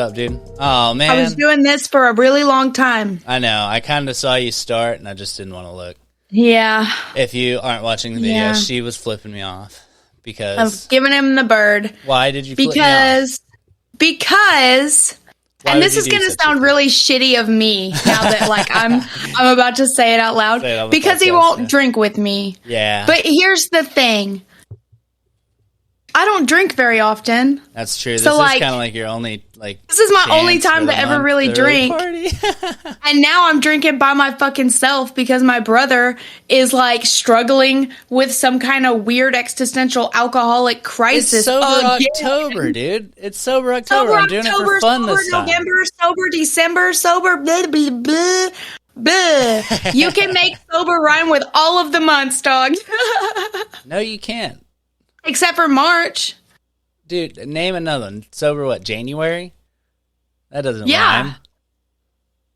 up, dude? Oh, man. I was doing this for a really long time. I know. I kind of saw you start, and I just didn't want to look. Yeah. If you aren't watching the video, she was flipping me off because... I've given him the bird. Why did you flip me off? Because... Why and this is going to sound really shitty of me now that like I'm about to say it out loud because he won't drink with me. Yeah. But here's the thing. I don't drink very often. That's true. This so, is like, kind of like your only this is my only time to ever really drink. And now I'm drinking by my fucking self because my brother is like struggling with some kind of weird existential alcoholic crisis. It's sober October, dude. It's sober October. I'm doing it for fun this time. November, sober December, sober blah, blah, blah, blah. You can make sober rhyme with all of the months, dog. No, you can't. Except for March. Dude, name another one. Sober what, January? That doesn't rhyme.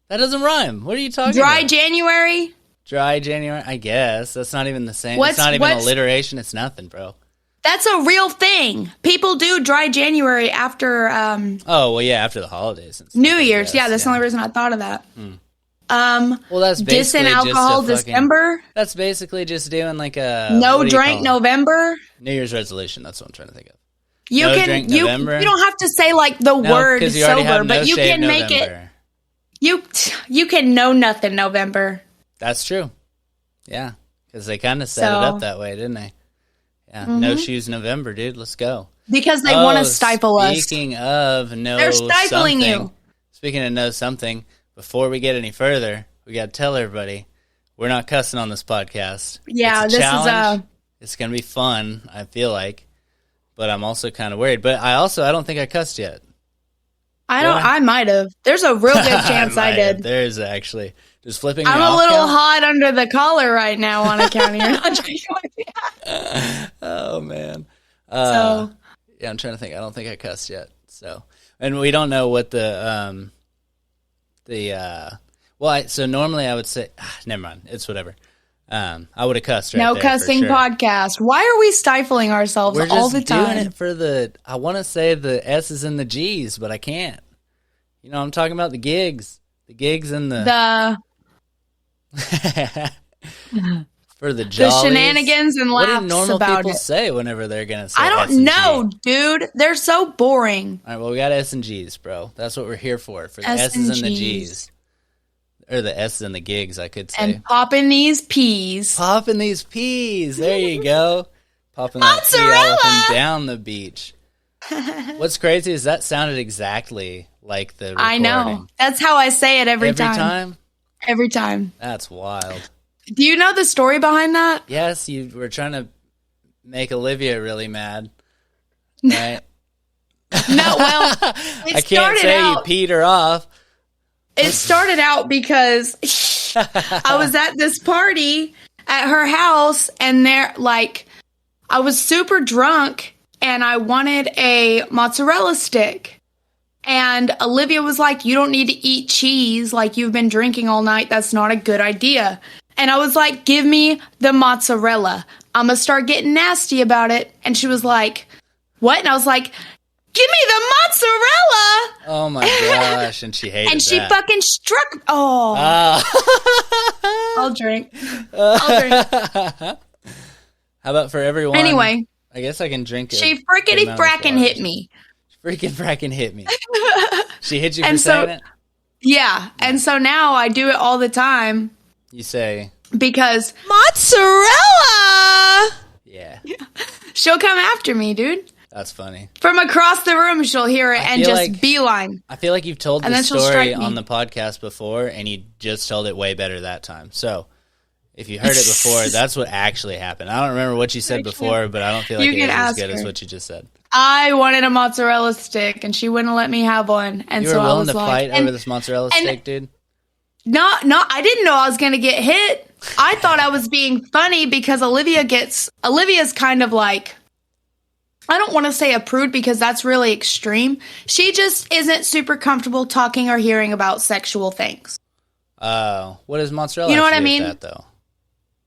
That doesn't rhyme. What are you talking about? Dry January? Dry January? I guess. That's not even the same. It's not even alliteration. It's nothing, bro. That's a real thing. People do dry January after... oh, well, yeah, after the holidays. And stuff, New Year's. Yeah, that's the only reason I thought of that. Well, that's basically alcohol December. That's basically just doing like a no drink November. New Year's resolution. That's what I'm trying to think of. You no can drink you November. You don't have to say like the word sober, but you can make November. it. You can know nothing November. That's true. Yeah, because they kind of set it up that way, didn't they? Yeah, no shoes November, dude. Let's go. Because they want to stifle us. Speaking of they're stifling you. Speaking of know something. Before we get any further, we got to tell everybody we're not cussing on this podcast. Yeah, this is it's going to be fun, I feel like, but I'm also kind of worried. But I don't think I cussed yet. I might have. There's a real good chance I did. There's actually just flipping. I'm a little hot under the collar right now on account of your not drinking with me. Oh man. Yeah, I'm trying to think. I don't think I cussed yet. So, and we don't know what so normally I would say, never mind, it's whatever. I would have cussed right no there. No cussing for sure. Podcast. Why are we stifling ourselves all the time? We're just doing it for I want to say the S's and the G's, but I can't. You know, I'm talking about the gigs. The gigs and the for the jollies. The shenanigans and laughs about it. What do normal people say whenever they're going to say I don't know, dude. They're so boring. All right, well, we got S and G's, bro. That's what we're here for the S's and the G's. Or the S's and the gigs, I could say. And popping these peas. Popping these peas. There you go. Popping that pea elephant down the beach. What's crazy is that sounded exactly like the recording. I know. That's how I say it every time. Every time? Every time. That's wild. Do you know the story behind that? Yes, you were trying to make Olivia really mad. Right? No, well, I can't say you peed her off. It started out because I was at this party at her house and I was super drunk and I wanted a mozzarella stick. And Olivia was like, you don't need to eat cheese like you've been drinking all night. That's not a good idea. And I was like, give me the mozzarella. I'm going to start getting nasty about it. And she was like, what? And I was like, give me the mozzarella! Oh my gosh, and she hated and she that. Fucking struck... Oh. I'll drink. How about for everyone? Anyway. I guess I can drink it. She frickety-frackin' hit me. Freaking hit me. She hit you for saying it? Yeah, and so now I do it all the time. You say... Because... Mozzarella! Yeah. She'll come after me, dude. That's funny. From across the room, she'll hear it and just beeline. I feel like you've told this story on the podcast before, and you just told it way better that time. So, if you heard it before, that's what actually happened. I don't remember what you said before, but I don't feel like it was as good as what you just said. I wanted a mozzarella stick, and she wouldn't let me have one. And you were willing to fight over this mozzarella stick, dude? No, I didn't know I was going to get hit. I thought I was being funny because Olivia's kind of like... I don't want to say a prude because that's really extreme. She just isn't super comfortable talking or hearing about sexual things. What is mozzarella? You know what I mean? That, though?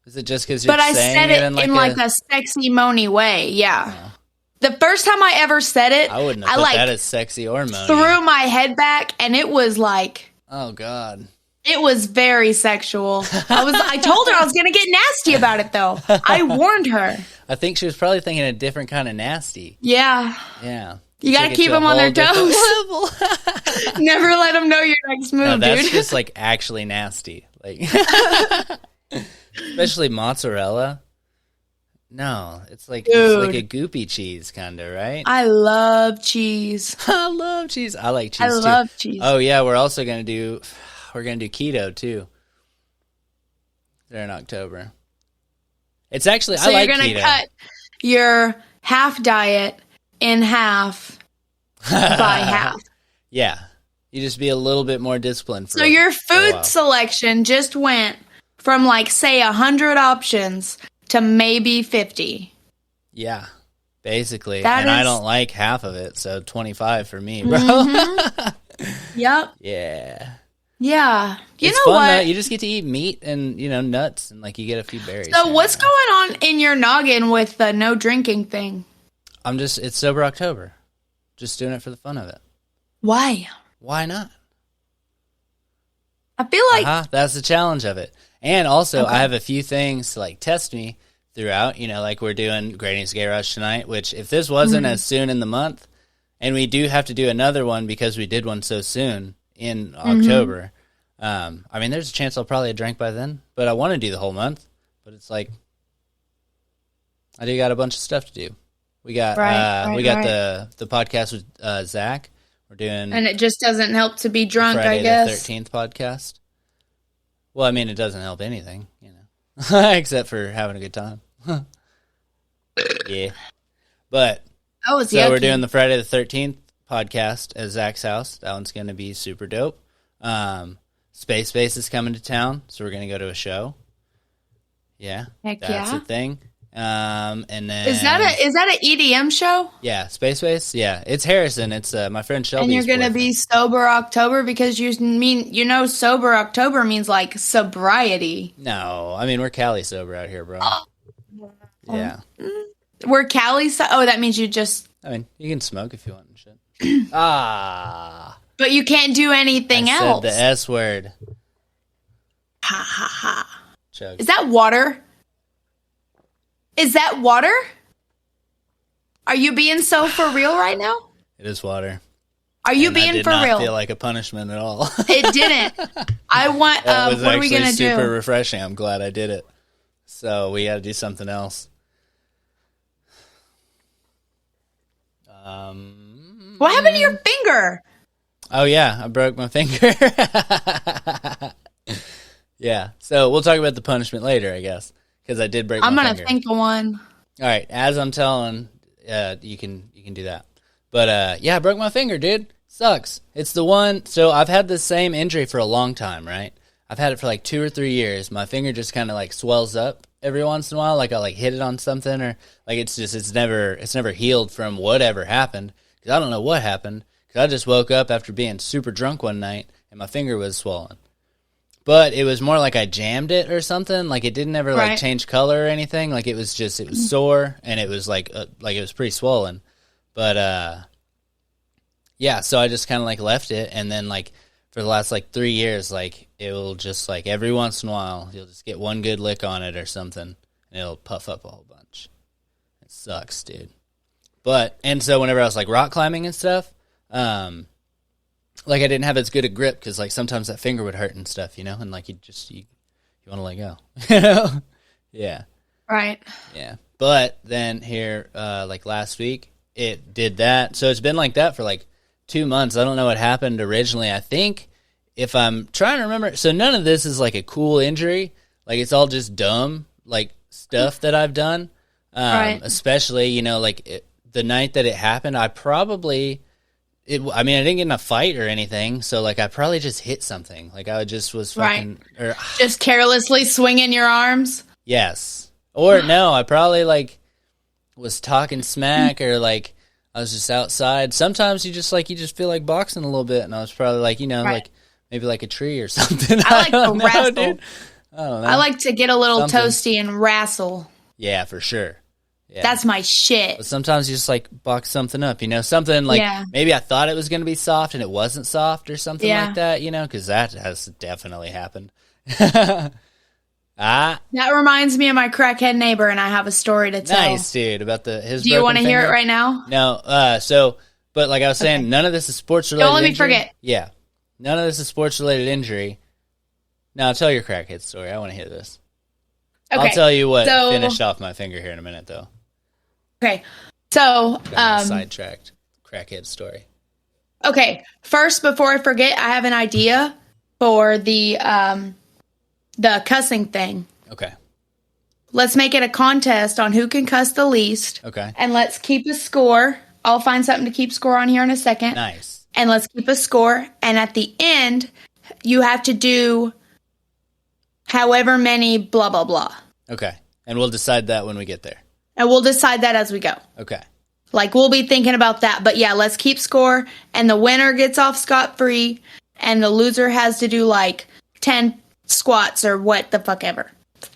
Is it just because you're saying it in a sexy, moany way? Yeah. The first time I ever said it, I wouldn't have put that as sexy or moany. Threw my head back, and it was like, oh God, it was very sexual. I told her I was gonna get nasty about it, though. I warned her. I think she was probably thinking a different kind of nasty. Yeah. You gotta keep them on their toes. Never let them know your next move, dude. That's just like actually nasty, like especially mozzarella. No, it's like a goopy cheese kind of, right? I love cheese. I love cheese. I like cheese too. I love cheese. Oh yeah, we're gonna do keto too. There in October. It's actually so I like keto. So you're gonna cut your half diet in half by half. Yeah, you just be a little bit more disciplined. So your food selection just went from like say 100 options to maybe 50. Yeah, basically. I don't like half of it, so 25 for me, bro. Yep. Yeah. Yeah. It's fun, what? Though. You just get to eat meat and, nuts, and like you get a few berries. So what's going on in your noggin with the no drinking thing? It's sober October. Just doing it for the fun of it. Why? Why not? I feel like that's the challenge of it. And also, I have a few things to like test me throughout. Like we're doing Grading's Gayrage tonight, which if this wasn't as soon in the month, and we do have to do another one because we did one so soon in October. There's a chance I'll probably have drank by then, but I want to do the whole month. But it's like I do got a bunch of stuff to do. We got the podcast with Zach. We're doing, and it just doesn't help to be drunk. Friday I guess the 13th podcast. Well, it doesn't help anything, except for having a good time. Yeah, but we're doing the Friday the 13th podcast at Zach's house. That one's going to be super dope. Space Base is coming to town, so we're going to go to a show. Yeah, that's a thing. And then is that an EDM show? Yeah, Space Base. Yeah, it's Harrison. It's my friend Shelby. And you're gonna be sober October because sober October means like sobriety. No, we're Cali sober out here, bro. Yeah, we're Cali. Oh, that means you just. You can smoke if you want and shit. But you can't do anything else. Said the S word. Ha ha ha. Chug. Is that water? Is that water? Are you being so for real right now? It is water. Are you being for real? It did not feel like a punishment at all. It didn't. I want. What are we gonna do? Super refreshing. I'm glad I did it. So we got to do something else. What happened to your finger? Oh yeah, I broke my finger. Yeah. So we'll talk about the punishment later, I guess. Because I did break my finger. I'm going to think of one. All right. As I'm telling, you can do that. But, I broke my finger, dude. Sucks. It's the one. So I've had the same injury for a long time, right? I've had it for like 2 or 3 years. My finger just kind of like swells up every once in a while. Like I'll like hit it on something or like it's never healed from whatever happened. Because I don't know what happened. Because I just woke up after being super drunk one night and my finger was swollen. But it was more like I jammed it or something. Like it didn't ever like change color or anything. Like it was sore and it was like it was pretty swollen. But so I just kind of like left it, and then like for the last like 3 years, like it will just like every once in a while you'll just get one good lick on it or something, and it'll puff up a whole bunch. It sucks, dude. And so whenever I was like rock climbing and stuff, like I didn't have as good a grip because like sometimes that finger would hurt and stuff, and like you want to let go, Yeah. Right. Yeah. But then here, like last week, it did that. So it's been like that for like 2 months. I don't know what happened originally. I think if I'm trying to remember, so none of this is like a cool injury. Like it's all just dumb, like stuff that I've done. Right. Especially, the night that it happened, I probably... I didn't get in a fight or anything, so, like, I probably just hit something. Like, I just was fucking... Right. Just carelessly swinging your arms? Yes. Or, no, I probably, like, was talking smack or, like, I was just outside. Sometimes you just feel like boxing a little bit, and I was probably, like, like, maybe like a tree or something. I like to wrestle. Dude. I don't know. I like to get a little toasty and wrestle. Yeah, for sure. Yeah. That's my shit. But sometimes you just like box something up, something like maybe I thought it was going to be soft and it wasn't soft or something like that, because that has definitely happened. That reminds me of my crackhead neighbor, and I have a story to tell. Nice, dude, about his. Do you want to hear it right now? No. But like I was saying, none of this is sports related. Don't let me forget. Yeah, none of this is sports related injury. Now tell your crackhead story. I want to hear this. Okay. I'll tell you what finished off my finger here in a minute, though. Okay, so sidetracked crackhead story. Okay, first, before I forget, I have an idea for the cussing thing. Okay. Let's make it a contest on who can cuss the least. Okay. And let's keep a score. I'll find something to keep score on here in a second. Nice. And let's keep a score. And at the end, you have to do however many blah, blah, blah. Okay. And we'll decide that when we get there. And we'll decide that as we go. Okay. Like, we'll be thinking about that. But yeah, let's keep score. And the winner gets off scot-free. And the loser has to do like 10 squats or what the fuck ever.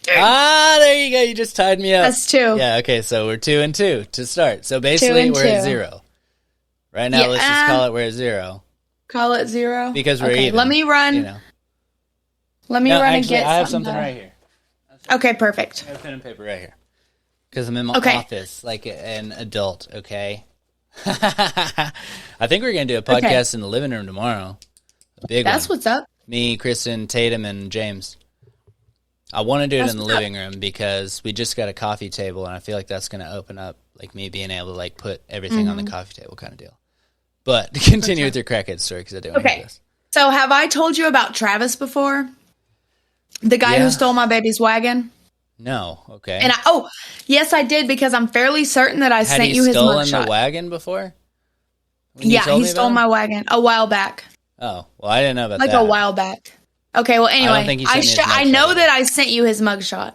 There you go. You just tied me up. That's 2. Yeah, okay. So we're 2-2 to start. So basically we're at 0. Right now, let's just call it we're at 0. Call it 0? Because we're even. Let me run. Let me run and get I have something right here. Okay, perfect. I have pen and paper right here. Because I'm in my office like an adult, okay? I think we're going to do a podcast in the living room tomorrow. A big one. That's what's up. Me, Kristen, Tatum, and James. I want to do it in the living room because we just got a coffee table, and I feel like that's going to open up like me being able to like put everything on the coffee table kind of deal. But continue with your crackhead story because I do want to hear this. So have I told you about Travis before? The guy who stole my baby's wagon? No. Okay. And yes, I did because I'm fairly certain that I sent you his mugshot. Had he stolen the wagon before? Yeah, he stole my wagon a while back. Oh, well, I didn't know about that. Like a while back. Okay, well, anyway, I know that I sent you his mugshot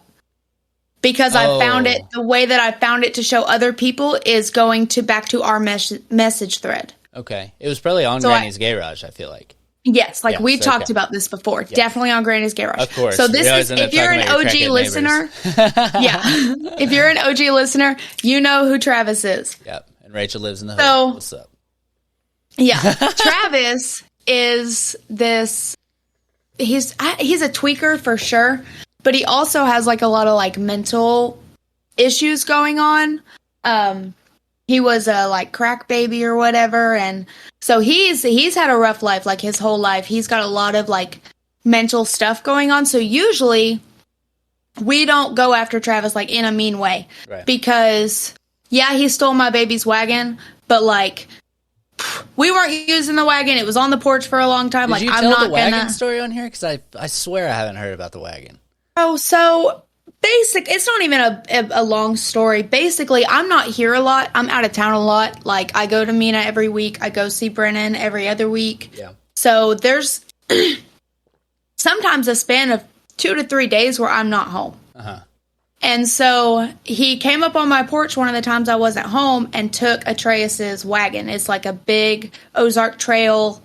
because I found it. The way that I found it to show other people is going back to our message thread. Okay, it was probably on Granny's Gayrage. I feel like. Yes, we talked about this before. Yeah. Definitely on Granny's Gayrage. Of course. So this is if you're an OG listener. If you're an OG listener, you know who Travis is. Yep, and Rachel lives in the hood. What's up? Yeah, Travis is this. He's a tweaker for sure, but he also has like a lot of like mental issues going on. He was a like crack baby or whatever, and so he's had a rough life like his whole life. He's got a lot of like mental stuff going on. So usually we don't go after Travis like in a mean way, because he stole my baby's wagon, but like. We weren't using the wagon. It was on the porch for a long time. Did you tell the wagon story on here? Because I swear I haven't heard about the wagon. Oh, so it's not even a long story. Basically, I'm not here a lot. I'm out of town a lot. Like, I go to Mina every week. I go see Brennan every other week. Yeah. So there's sometimes a span of 2 to 3 days where I'm not home. Uh-huh. And so he came up on my porch one of the times I wasn't home and took Atreus's wagon. It's like a big Ozark Trail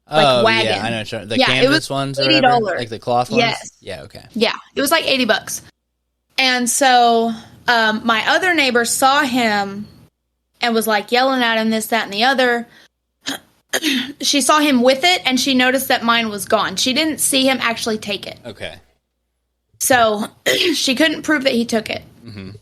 wagon. Yeah, I know. The canvas ones or whatever? Like the cloth ones? Yes. Yeah, okay. Yeah, it was like $80. And so my other neighbor saw him and was like yelling at him, this, that, and the other. She saw him with it and she noticed that mine was gone. She didn't see him actually take it. Okay. So she couldn't prove that he took it. Mm-hmm.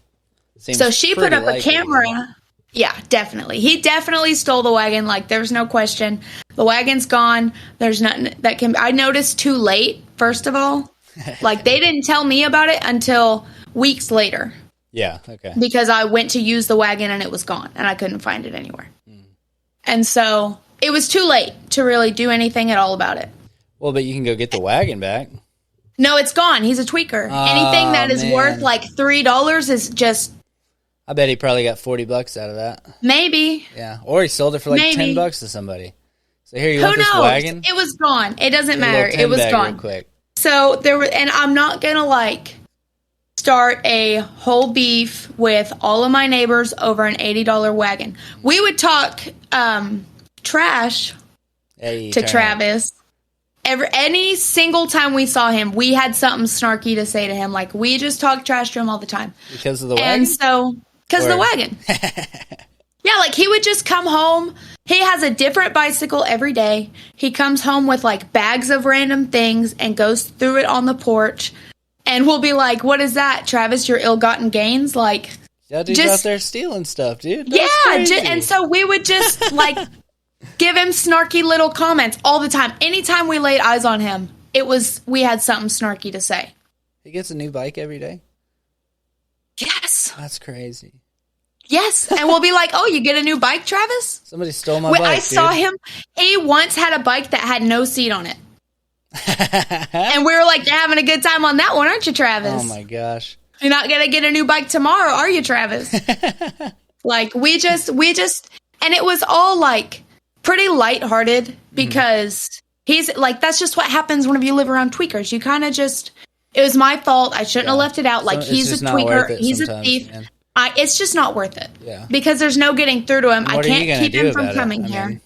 So she put up a camera. Yeah, definitely. He definitely stole the wagon. Like, there's no question. The wagon's gone. There's nothing that can. I noticed too late, first of all. Like, they didn't tell me about it until weeks later. Yeah, okay. Because I went to use the wagon and it was gone and I couldn't find it anywhere. And so it was too late to really do anything at all about it. Well, but you can go get the wagon back. No, it's gone. He's a tweaker. Anything that is worth like $3 is just. I bet he probably got $40 out of that. Maybe. Yeah, or he sold it for like $10 to somebody. So here, you want this wagon? It was gone. It doesn't matter. It was gone. Real quick. So there were, and I'm not gonna like start a whole beef with all of my neighbors over an $80 wagon. We would talk trash to Travis. Any single time we saw him, we had something snarky to say to him. Like, we just talk trash to him all the time. Because of the wagon? And so, Because the wagon. Yeah, like he would just come home. He has a different bicycle every day. He comes home with like bags of random things and goes through it on the porch. And we'll be like, what is that, Travis, your ill-gotten gains? Like, yeah, dude's out there stealing stuff, dude. And so we would just like give him snarky little comments all the time. Anytime we laid eyes on him, we had something snarky to say. He gets a new bike every day? Yes. That's crazy. Yes, and we'll be like, oh, you get a new bike, Travis? Somebody stole my bike, I saw him. He once had a bike that had no seat on it. And we were like, you're having a good time on that one, aren't you, Travis? Oh, my gosh. You're not going to get a new bike tomorrow, are you, Travis? Like, we just, and it was all, like, pretty lighthearted because he's, like, that's just what happens whenever you live around tweakers. You kind of just, it was my fault. I shouldn't have left it out. Like, he's a tweaker. He's a thief. Man. It's just not worth it. Yeah. Because there's no getting through to him. I can't keep him from coming here.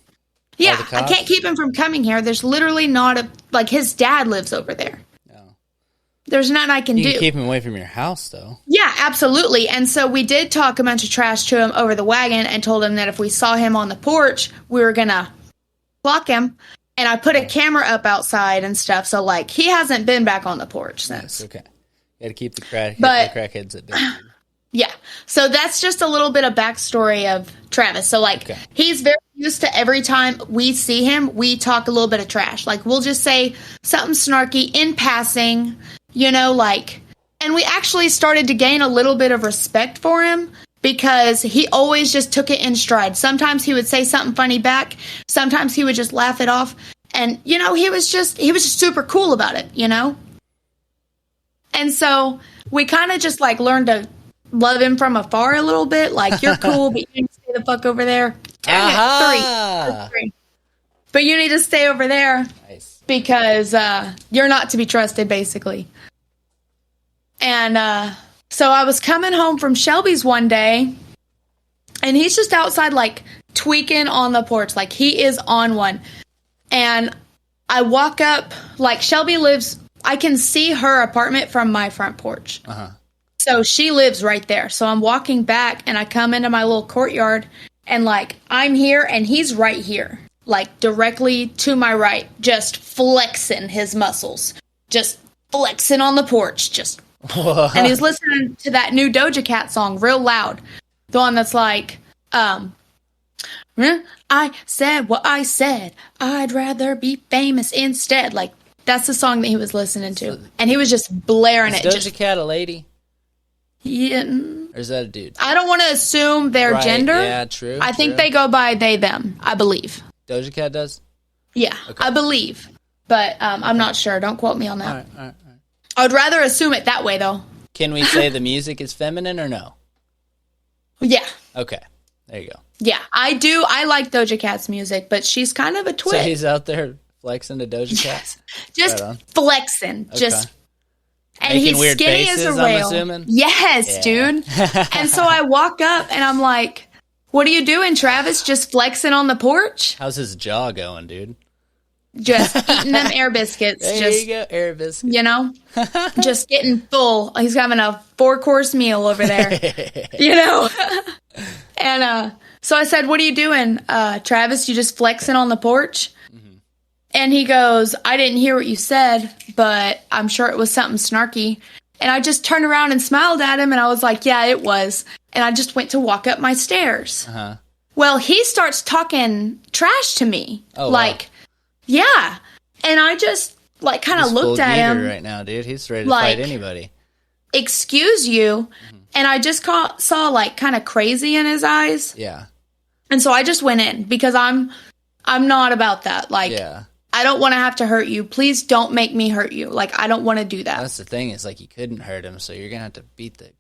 Yeah, I can't keep him from coming here. There's literally not like, his dad lives over there. No. There's nothing I can do. You can keep him away from your house, though. Yeah, absolutely. And so we did talk a bunch of trash to him over the wagon and told him that if we saw him on the porch, we were going to block him. And I put a camera up outside and stuff. So, like, he hasn't been back on the porch since. Nice, okay. You got to keep the crackheads at bay. Yeah. So that's just a little bit of backstory of Travis. So, like, he's very used to every time we see him, we talk a little bit of trash. Like, we'll just say something snarky in passing, you know, like, and we actually started to gain a little bit of respect for him because he always just took it in stride. Sometimes he would say something funny back. Sometimes he would just laugh it off. And, you know, he was just super cool about it, you know? And so we kind of just, like, learned to love him from afar a little bit. Like, you're cool, but you need to stay the fuck over there. Three. But you need to stay over there. Nice. Because you're not to be trusted, basically. And so I was coming home from Shelby's one day, and he's just outside, like, tweaking on the porch. Like, he is on one. And I walk up, like, Shelby lives, I can see her apartment from my front porch. Uh-huh. So she lives right there. So I'm walking back, and I come into my little courtyard, and, like, I'm here, and he's right here. Like, directly to my right, just flexing his muscles. Just flexing on the porch. Just. And he's listening to that new Doja Cat song real loud. The one that's like, I said what I said. I'd rather be famous instead. Like, that's the song that he was listening to. And he was just blaring it. Is Doja Cat a lady? Yeah. Or is that a dude? I don't want to assume their gender. Yeah, true. I think they go by they, them, I believe. Doja Cat does? Yeah, okay. I believe. But I'm not sure. Don't quote me on that. All right. I would rather assume it that way, though. Can we say the music is feminine or no? Yeah. Okay. There you go. Yeah, I do. I like Doja Cat's music, but she's kind of a twit. So he's out there flexing to Doja Cat? Just flexing. Okay. Just. And making he's weird skinny faces, as a rail. I'm assuming? Yes, dude. And so I walk up and I'm like, what are you doing, Travis? Just flexing on the porch? How's his jaw going, dude? Just eating them air biscuits. There you go, air biscuits. You know? Just getting full. He's having a 4-course meal over there. You know? And so I said, what are you doing, Travis? You just flexing on the porch? And he goes, I didn't hear what you said, but I'm sure it was something snarky. And I just turned around and smiled at him, and I was like, yeah, it was. And I just went to walk up my stairs. Uh-huh. Well, he starts talking trash to me. Oh, like, wow. Yeah. And I just, like, kind of looked at him. Right now, dude. He's ready to fight anybody. Excuse you. Mm-hmm. And I just saw, like, kind of crazy in his eyes. Yeah. And so I just went in because I'm not about that. Like, yeah. I don't want to have to hurt you. Please don't make me hurt you. Like, I don't want to do that. That's the thing. Is like, you couldn't hurt him, so you're going to have to beat the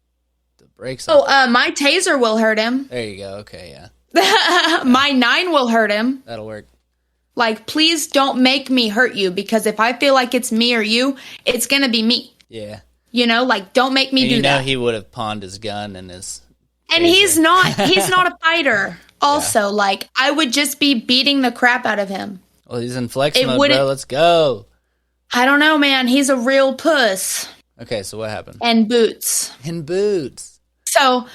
brakes off. Oh, my taser will hurt him. There you go. Okay, yeah. My 9 will hurt him. That'll work. Like, please don't make me hurt you, because if I feel like it's me or you, it's going to be me. Yeah. You know, like, don't make me do that. You know he would have pawned his gun and his And he's not a fighter. Also, like, I would just be beating the crap out of him. Well, he's in flex mode, bro. Let's go. I don't know, man. He's a real puss. Okay, so what happened? And boots. And boots. So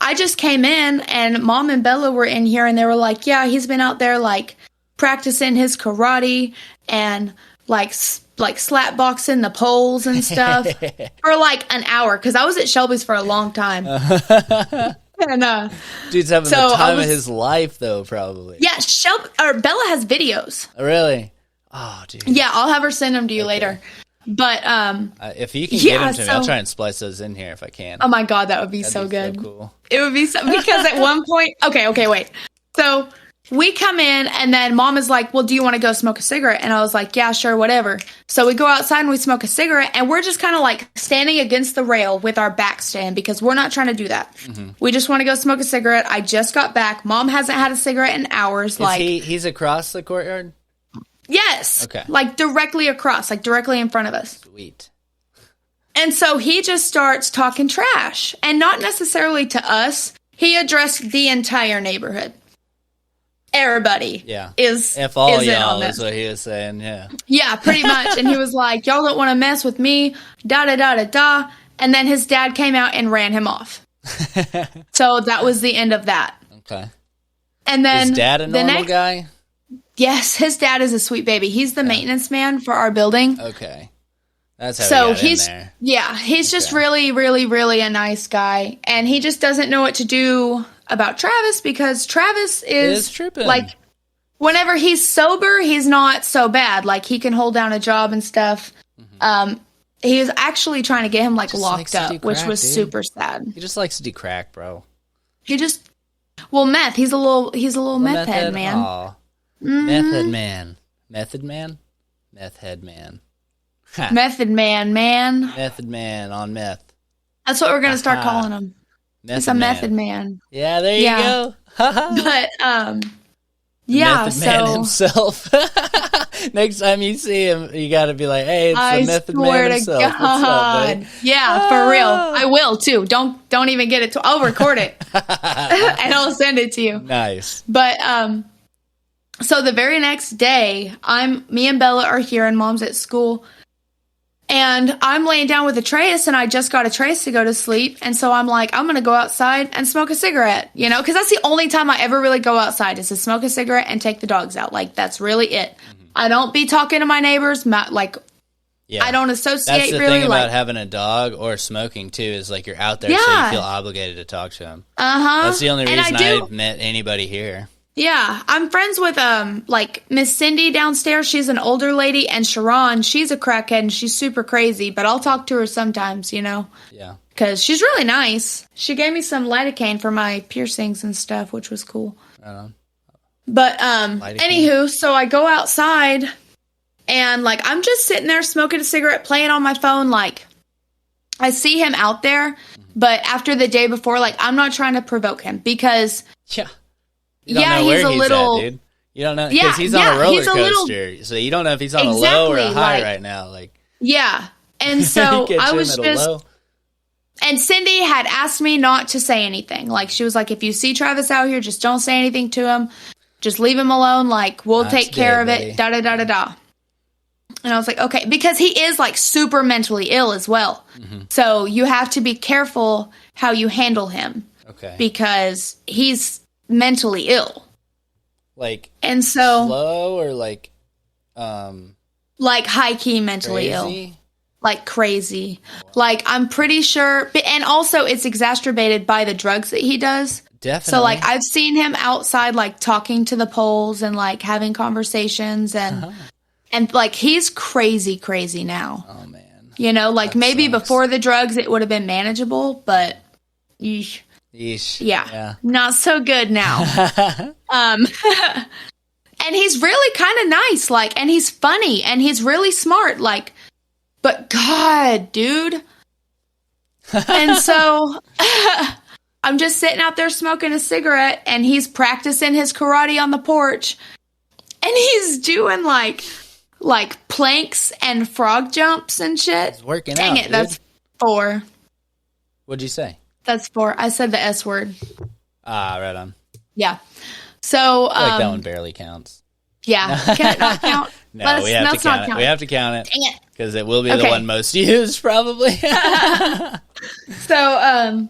I just came in, and Mom and Bella were in here, and they were like, yeah, he's been out there, like, practicing his karate and, like slap boxing the poles and stuff for, like, an hour. Because I was at Shelby's for a long time. And, dude's having the time of his life, though, probably. Yeah, Bella has videos. Really? Oh, dude. Yeah, I'll have her send them to you later. But if you can get them to me, I'll try and splice those in here if I can. Oh my God, that would be so good. So cool. It would be so, because at one point, okay, wait. So we come in, and then Mom is like, well, do you want to go smoke a cigarette? And I was like, yeah, sure, whatever. So we go outside and we smoke a cigarette, and we're just kind of like standing against the rail with our back stand because we're not trying to do that. Mm-hmm. We just want to go smoke a cigarette. I just got back. Mom hasn't had a cigarette in hours. He's across the courtyard? Yes. Okay. Like directly across, like directly in front of us. Sweet. And so he just starts talking trash, and not necessarily to us. He addressed the entire neighborhood. Everybody is if all is y'all is what he was saying, yeah, pretty much. And he was like, y'all don't want to mess with me, da da da da da. And then his dad came out and ran him off. So that was the end of that. Okay. And then his dad a normal guy? Yes, his dad is a sweet baby. He's the maintenance man for our building. Okay. That's how he's in there. Yeah, he's just really, really, really a nice guy. And he just doesn't know what to do about Travis because Travis is tripping. Like, whenever he's sober, he's not so bad. Like, he can hold down a job and stuff. Mm-hmm. He was actually trying to get him, like, locked up, which was super sad. He just likes to do crack, bro. Meth. He's a little meth head, man. Aw. Mm-hmm. Method man. Method man? Meth head man. Method man, man. Method man on meth. That's what we're going to start calling him. He's a method man. Yeah, there you go. But, method man himself. Next time you see him, you got to be like, hey, it's the method man himself. God. What's up, buddy? Yeah, for real. I will, too. Don't even get it. I'll record it. And I'll send it to you. Nice. But, so the very next day, me and Bella are here and Mom's at school. And I'm laying down with Atreus, and I just got Atreus to go to sleep. And so I'm like, I'm going to go outside and smoke a cigarette, because that's the only time I ever really go outside is to smoke a cigarette and take the dogs out. Like, that's really it. Mm-hmm. I don't be talking to my neighbors. I don't associate that's the really. Thing about having a dog or smoking, too, is like you're out there, so you feel obligated to talk to them. Uh-huh. That's the only reason I've met anybody here. Yeah, I'm friends with, Miss Cindy downstairs. She's an older lady, and Sharon, she's a crackhead, and she's super crazy, but I'll talk to her sometimes, Yeah. Because she's really nice. She gave me some lidocaine for my piercings and stuff, which was cool. But, anywho, so I go outside, and, I'm just sitting there smoking a cigarette, playing on my phone, I see him out there, but after the day before, I'm not trying to provoke him, because... Yeah. You don't know where he's at, dude. You don't know because he's on a roller coaster, so you don't know if he's on a low or a high right now. Yeah, and so I was just. And Cindy had asked me not to say anything. She was like, "If you see Travis out here, just don't say anything to him. Just leave him alone. We'll take care of it." Da da da da da. And I was like, "Okay," because he is super mentally ill as well. Mm-hmm. So you have to be careful how you handle him. Okay. Because he's mentally ill, and so slow or high key mentally ill, crazy. Wow. I'm pretty sure, and also it's exacerbated by the drugs that he does. Definitely. So I've seen him outside talking to the poles and having conversations and he's crazy now. Oh man. Maybe sucks. Before the drugs it would have been manageable, but. Yeesh. Yeah, not so good now. And he's really kind of nice, and he's funny, and he's really smart, but God, dude. And so, I'm just sitting out there smoking a cigarette, and he's practicing his karate on the porch, and he's doing, planks and frog jumps and shit. He's working out, Dang it, dude. That's 4. What'd you say? That's 4. I said the S word. Ah, right on. Yeah. So I feel like that one barely counts. Yeah. Can it not count? No, we have to count it. We have to count it. Dang it. Because it will be the one most used, probably. So,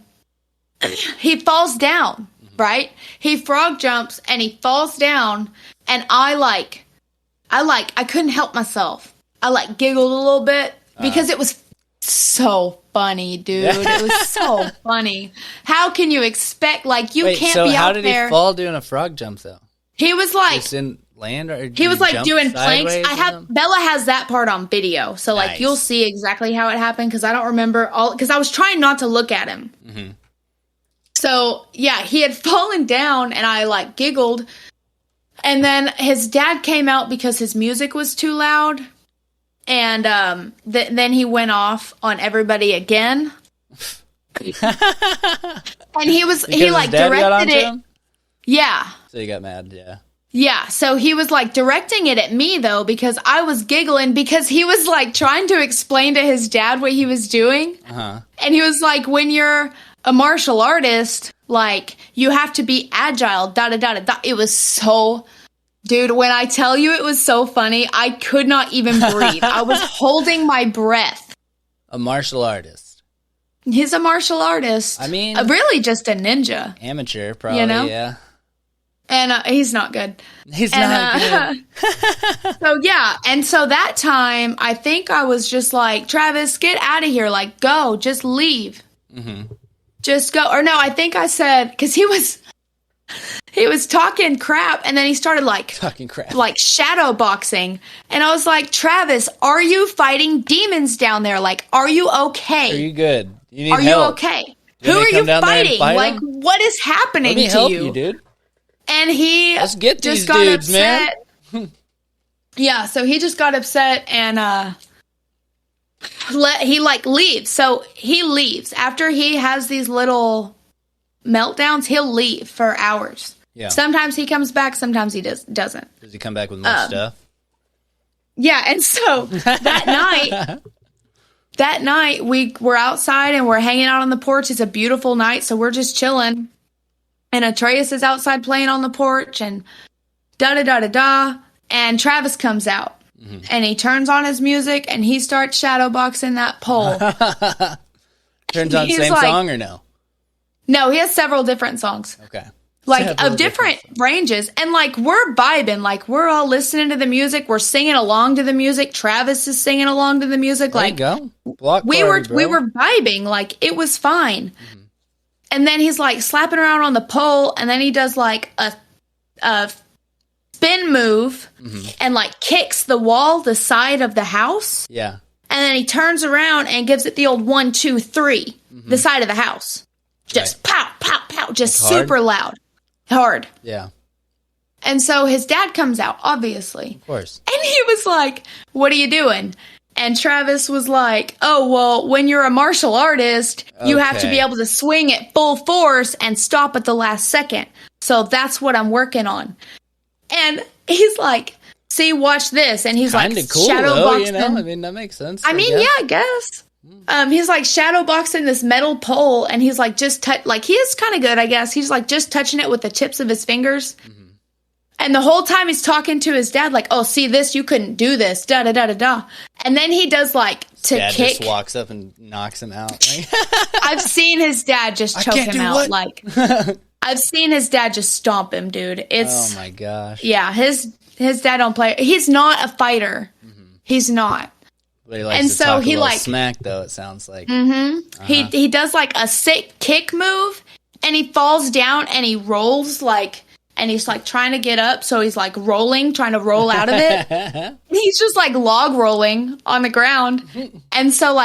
he falls down, right? He frog jumps and he falls down, and I couldn't help myself. I giggled a little bit because it was so funny, dude. It was so funny. How can you expect, you can't be out there. So how did he fall doing a frog jump, though? He was like... Just in land, or he was doing planks. Bella has that part on video, so nice. You'll see exactly how it happened, because I don't remember because I was trying not to look at him. Mm-hmm. So yeah, he had fallen down, and I giggled, and then his dad came out because his music was too loud, and then he went off on everybody again, and he directed it. Him? Yeah. So you got mad, yeah. Yeah, so he was directing it at me, though, because I was giggling because he was trying to explain to his dad what he was doing. Uh-huh. And he was like, when you're a martial artist, you have to be agile, da-da-da-da-da. It was so... Dude, when I tell you it was so funny, I could not even breathe. I was holding my breath. A martial artist. He's a martial artist. I mean... really just a ninja. Amateur, probably, yeah. And he's not good. He's not good. So, yeah. And so that time, I think I was just like, Travis, get out of here. Go. Just leave. Mm-hmm. Just go. Or no, I think I said, because he was talking crap, and then he started talking crap, shadow boxing. And I was like, Travis, are you fighting demons down there? Are you okay? Are you good? You need help. You okay? Who are you fighting? What is happening to you? Let me help you, dude. And he Let's get these just got dudes, upset. Man. Yeah, so he just got upset, and he leaves. So he leaves after he has these little meltdowns. He'll leave for hours. Yeah. Sometimes he comes back. Sometimes he doesn't. Does he come back with more stuff? Yeah, and so that night we were outside and we're hanging out on the porch. It's a beautiful night, so we're just chilling. And Atreus is outside playing on the porch, and da-da-da-da-da. And Travis comes out, and he turns on his music, and he starts shadowboxing that pole. Turns on same song or no? No, he has several different songs. Okay. Of different ranges. And, we're vibing. We're all listening to the music. We're singing along to the music. Travis is singing along to the music. There you go. We were vibing. It was fine. Mm-hmm. And then he's slapping around on the pole, and then he does a spin move and kicks the side of the house. Yeah. And then he turns around and gives it the old 1, 2, 3, the side of the house. Just pow, pow, pow, just super loud. Hard. Yeah. And so his dad comes out, obviously. Of course. And he was like, "What are you doing?" And Travis was like, "Oh, well, when you're a martial artist, you have to be able to swing at full force and stop at the last second. So that's what I'm working on." And he's like, "See, watch this." And he's kinda cool, shadow boxing. I mean, that makes sense. I guess. He's shadow boxing this metal pole, and he's just he is kind of good, I guess. He's just touching it with the tips of his fingers. Mm-hmm. And the whole time he's talking to his dad, "Oh, see this? You couldn't do this, da da da da da." And then he does to dad kick. Just walks up and knocks him out. I've seen his dad just choke him out. I've seen his dad just stomp him, dude. It's oh my gosh. Yeah, his dad don't play. He's not a fighter. Mm-hmm. He's not. But he likes to talk a little smack, though. It sounds like. Mm-hmm. Uh-huh. He does a sick kick move, and he falls down and he rolls and he's trying to get up, so he's rolling, trying to roll out of it. He's just log rolling on the ground, and so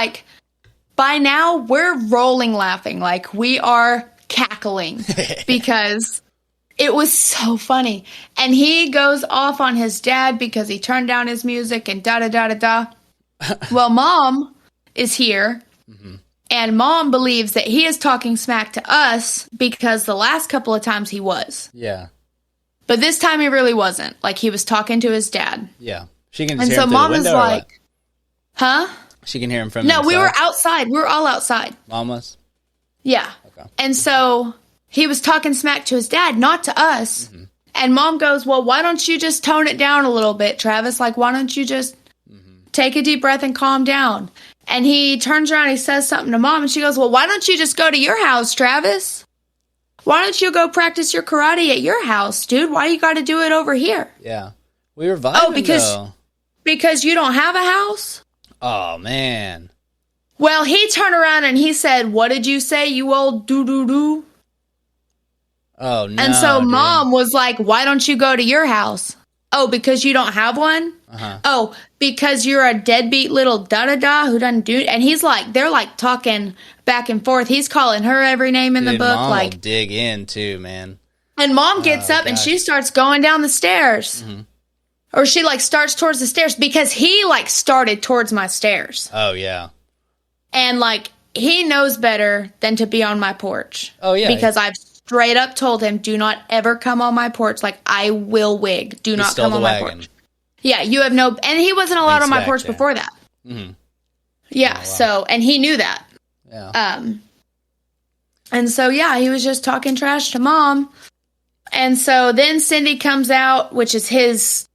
by now we're rolling, laughing, we are cackling because it was so funny. And he goes off on his dad because he turned down his music and da da da da da. Well, Mom is here, and Mom believes that he is talking smack to us because the last couple of times he was. Yeah. But this time he really wasn't. He was talking to his dad. Yeah. She can hear him through Mom the window, is huh? She can hear him from No, inside. we were outside. We were all outside. Mom was? Yeah. Okay. And so he was talking smack to his dad, not to us. Mm-hmm. And Mom goes, "Well, why don't you just tone it down a little bit, Travis? Why don't you just take a deep breath and calm down?" And he turns around and he says something to Mom, and she goes, well, why don't you just go to your house, Travis? Why don't you go practice your karate at your house, dude? Why you got to do it over here? Yeah. We were vibing, though. Because you don't have a house? Oh, man. Well, he turned around and he said, what did you say, you old doo-doo-doo? Oh, no, And so dude. Mom was like, why don't you go to your house? Oh, because you don't have one? Uh-huh. Oh, because you're a deadbeat little da-da-da who doesn't do... And he's like, they're like talking back and forth. He's calling her every name in the book. Mom like will dig in too, man. And Mom gets up and she starts going down the stairs. Mm-hmm. Or she like starts towards the stairs because he like started towards my stairs. Oh, yeah. And like, he knows better than to be on my porch. Oh, yeah. Because I've straight up told him, do not ever come on my porch. Like, I will wig. Do not come on my porch. Yeah, you have no... And he wasn't allowed on my porch before that. Mm-hmm. Yeah, oh, wow. So... And he knew that. Yeah. And so, yeah, he was just talking trash to Mom. And so then Cindy comes out, which is his...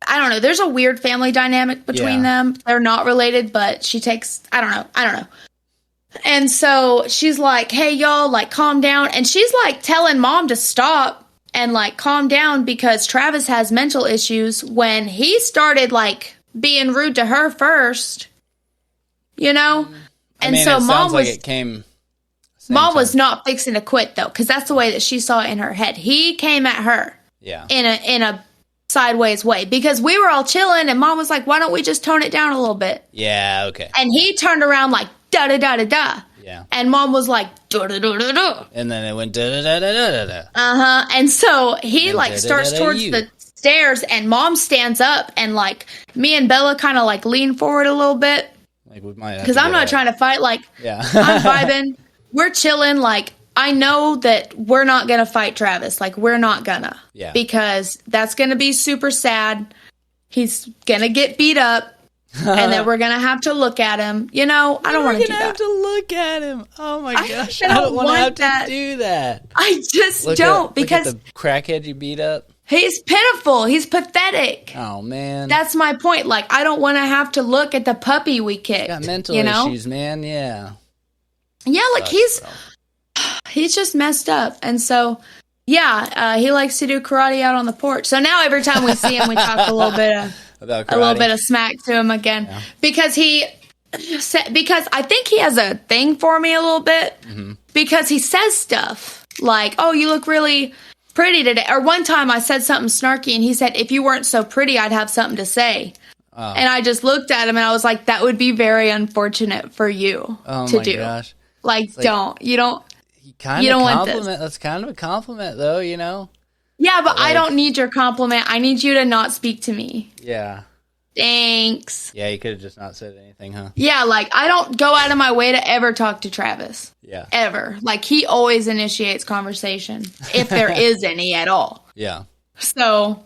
I don't know. There's a weird family dynamic between them. They're not related, but she takes... I don't know. And so she's like, hey, y'all, like, calm down. And she's, like, telling Mom to stop and, like, calm down because Travis has mental issues when he started, like, being rude to her first. You know? And so Mom was... Like it came... Mom was not fixing to quit, though, because that's the way that she saw it in her head. He came at her in a sideways way because we were all chilling, and Mom was like, why don't we just tone it down a little bit? Yeah, okay. And he turned around like, da-da-da-da-da. Yeah. And Mom was like, da-da-da-da-da. And then it went da-da-da-da-da-da. Uh-huh. And so he, like, starts towards the stairs, and Mom stands up, and, like, me and Bella kind of, like, lean forward a little bit. Like, we might have because I'm not trying to fight. Like, I'm vibing. We're chilling. Like, I know that we're not going to fight Travis. Like, we're not gonna. Yeah. Because that's going to be super sad. He's going to get beat up. And then we're going to have to look at him. You know, I don't want to do that. We're going to have to look at him. Oh, my gosh. I don't want to have to do that. I just don't. Because look at the crackhead you beat up. He's pitiful. He's pathetic. Oh, man. That's my point. Like, I don't want to have to look at the puppy we kicked. Got mental issues, man. Yeah. Yeah, like, he's just messed up. And so, yeah, he likes to do karate out on the porch. So now every time we see him, we talk a little bit of smack to him again. Yeah. Because I think he has a thing for me a little bit. Mm-hmm. Because he says stuff like, oh, you look really pretty today. Or one time I said something snarky and he said, if you weren't so pretty, I'd have something to say. Oh. And I just looked at him and I was like, that would be very unfortunate for you to do. Gosh. Like, you don't want this. That's kind of a compliment, though, you know? Yeah, but I don't need your compliment. I need you to not speak to me. Yeah. Thanks. Yeah, you could have just not said anything, huh? Yeah, like, I don't go out of my way to ever talk to Travis. Yeah. Ever. Like, he always initiates conversation, if there is any at all. Yeah. So...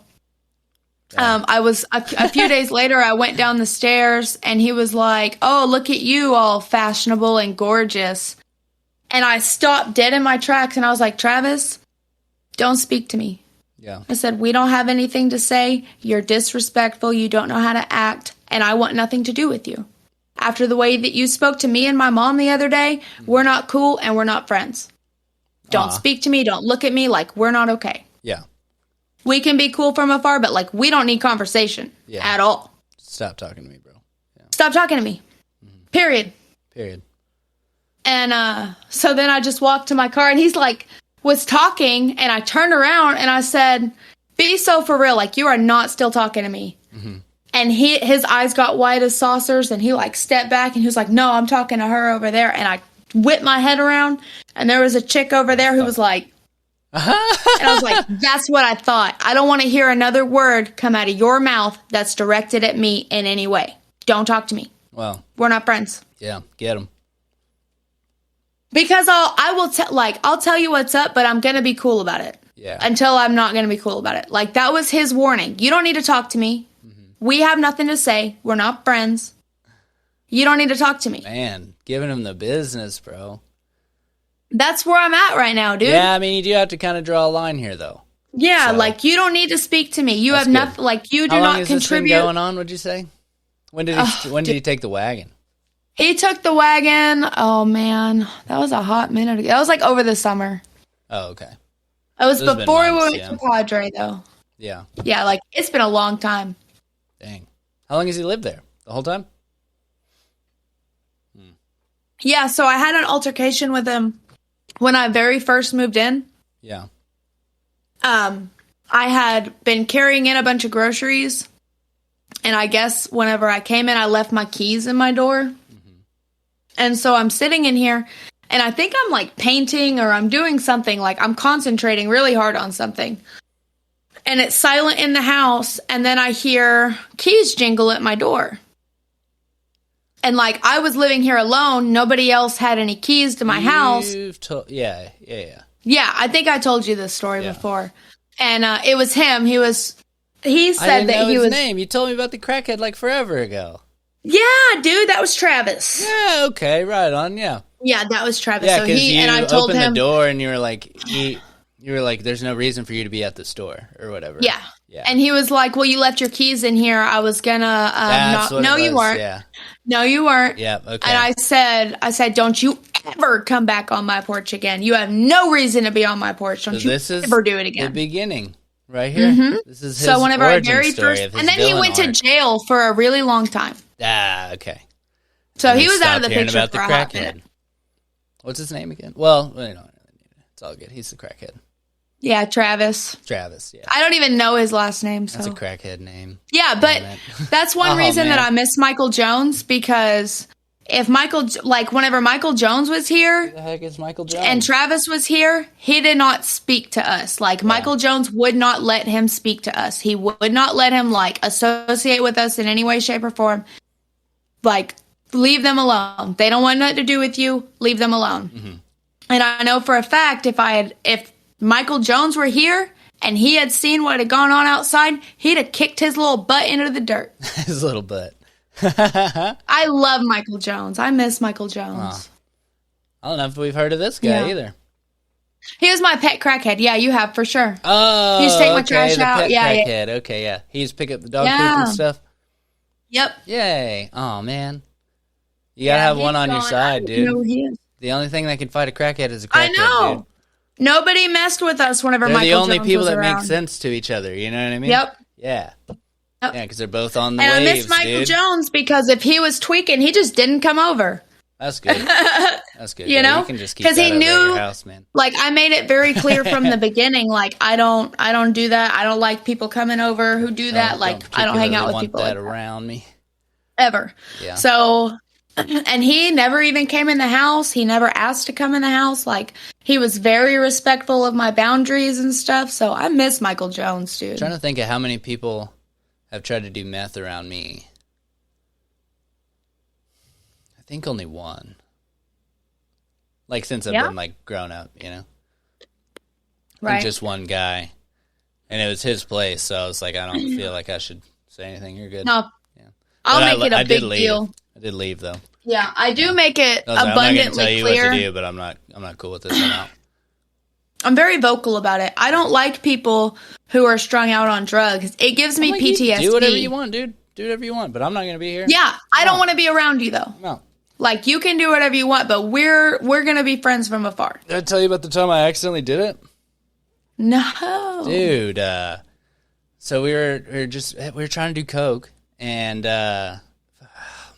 I was a few days later, I went down the stairs and he was like, oh, look at you all fashionable and gorgeous. And I stopped dead in my tracks and I was like, Travis, don't speak to me. Yeah. I said, we don't have anything to say. You're disrespectful. You don't know how to act. And I want nothing to do with you. After the way that you spoke to me and my mom the other day, we're not cool and we're not friends. Don't speak to me. Don't look at me. Like, we're not okay. Yeah. We can be cool from afar, but, like, we don't need conversation at all. Stop talking to me, bro. Yeah. Stop talking to me. Mm-hmm. Period. And so then I just walked to my car, and he's, like, was talking, and I turned around, and I said, be so for real. Like, you are not still talking to me. Mm-hmm. And his eyes got wide as saucers, and he, like, stepped back, and he was like, no, I'm talking to her over there. And I whipped my head around, and there was a chick over there who was like, and I was like, that's what I thought. I don't want to hear another word come out of your mouth that's directed at me in any way. Don't talk to me. Well, we're not friends. Yeah, get him. Because I'll tell you what's up, but I'm going to be cool about it. Yeah. Until I'm not going to be cool about it. Like, that was his warning. You don't need to talk to me. Mm-hmm. We have nothing to say. We're not friends. You don't need to talk to me. Man, giving him the business, bro. That's where I'm at right now, dude. Yeah, I mean, you do have to kind of draw a line here, though. Yeah, so, like, you don't need to speak to me. You have nothing, like, you do not contribute. How long has this been going on, would you say? When did he take the wagon? He took the wagon. Oh, man. That was a hot minute ago. That was like over the summer. Oh, okay. It was before we went to Padre, though. Yeah. Yeah, like, it's been a long time. Dang. How long has he lived there? The whole time? Yeah, so I had an altercation with him when I very first moved in. Yeah. I had been carrying in a bunch of groceries, and I guess whenever I came in, I left my keys in my door. Mm-hmm. And so I'm sitting in here, and I think I'm like painting or I'm doing something, like I'm concentrating really hard on something. And it's silent in the house, and then I hear keys jingle at my door. And, like, I was living here alone. Nobody else had any keys to my house. Yeah. Yeah, I think I told you this story before. And it was him. He said that he was... his name. You told me about the crackhead, like, forever ago. Yeah, dude, that was Travis. Yeah, okay, right on, yeah. Yeah, that was Travis. Yeah, because I told him... the door and you were like, there's no reason for you to be at the store or whatever. Yeah. And he was like, well, you left your keys in here. I was gonna... no, you weren't. Yeah. No, you weren't. Yeah, okay. And I said, don't you ever come back on my porch again. You have no reason to be on my porch. Don't you ever do it again. The beginning, right here. Mm-hmm. This is his origin story of his and then he went to jail for a really long time. Ah, okay. So he was out of the picture about for the crackhead. What's his name again? Well, it's all good. He's the crackhead. Yeah, Travis. Travis, yeah. I don't even know his last name. So. That's a crackhead name. Yeah, but that's one reason that I miss Michael Jones, because if whenever Michael Jones was here. Who the heck is Michael Jones? And Travis was here, he did not speak to us. Like, Michael Jones would not let him speak to us. He would not let him, like, associate with us in any way, shape, or form. Like, leave them alone. They don't want nothing to do with you. Leave them alone. Mm-hmm. And I know for a fact if Michael Jones were here and he had seen what had gone on outside, he'd have kicked his little butt into the dirt. His little butt. I love Michael Jones. I miss Michael Jones. I don't know if we've heard of this guy either. He was my pet crackhead. Yeah, you have for sure. Oh, he used to take my trash out. Pet crackhead. Okay, yeah. He used to pick up the dog poop and stuff. Yep. Yay. Oh, man. You gotta have one on your side, dude. You know who he is. The only thing that can fight a crackhead is a crackhead, I know. Dude. Nobody messed with us whenever Michael Jones was around. They're the only people that make sense to each other. You know what I mean? Yep. Yeah. Yep. Yeah, because they're both on the waves, dude. I miss Michael Jones because if he was tweaking, he just didn't come over. That's good. That's good. You know? You can just keep that he knew, at your house, man. Like, I made it very clear from the beginning, like, I don't do that. I don't like people coming over who do that. Like, I don't hang out with people like that around me. Ever. Yeah. So... And he never even came in the house. He never asked to come in the house. Like, he was very respectful of my boundaries and stuff. So I miss Michael Jones, dude. I'm trying to think of how many people have tried to do meth around me. I think only one. Like, since I've been, like, grown up, you know? Right. Just one guy. And it was his place, so I was like, I don't feel like I should say anything. You're good. No. Yeah. I'll make it a big deal. I did leave, though. Yeah, I do make it abundantly clear. I'm not going to tell you what to do, but I'm not cool with this. I'm out. I'm very vocal about it. I don't like people who are strung out on drugs. It gives me PTSD. Do whatever you want, dude. Do whatever you want, but I'm not going to be here. Yeah, I don't want to be around you, though. No. Like, you can do whatever you want, but we're going to be friends from afar. Did I tell you about the time I accidentally did it? No. Dude, so we were trying to do coke, and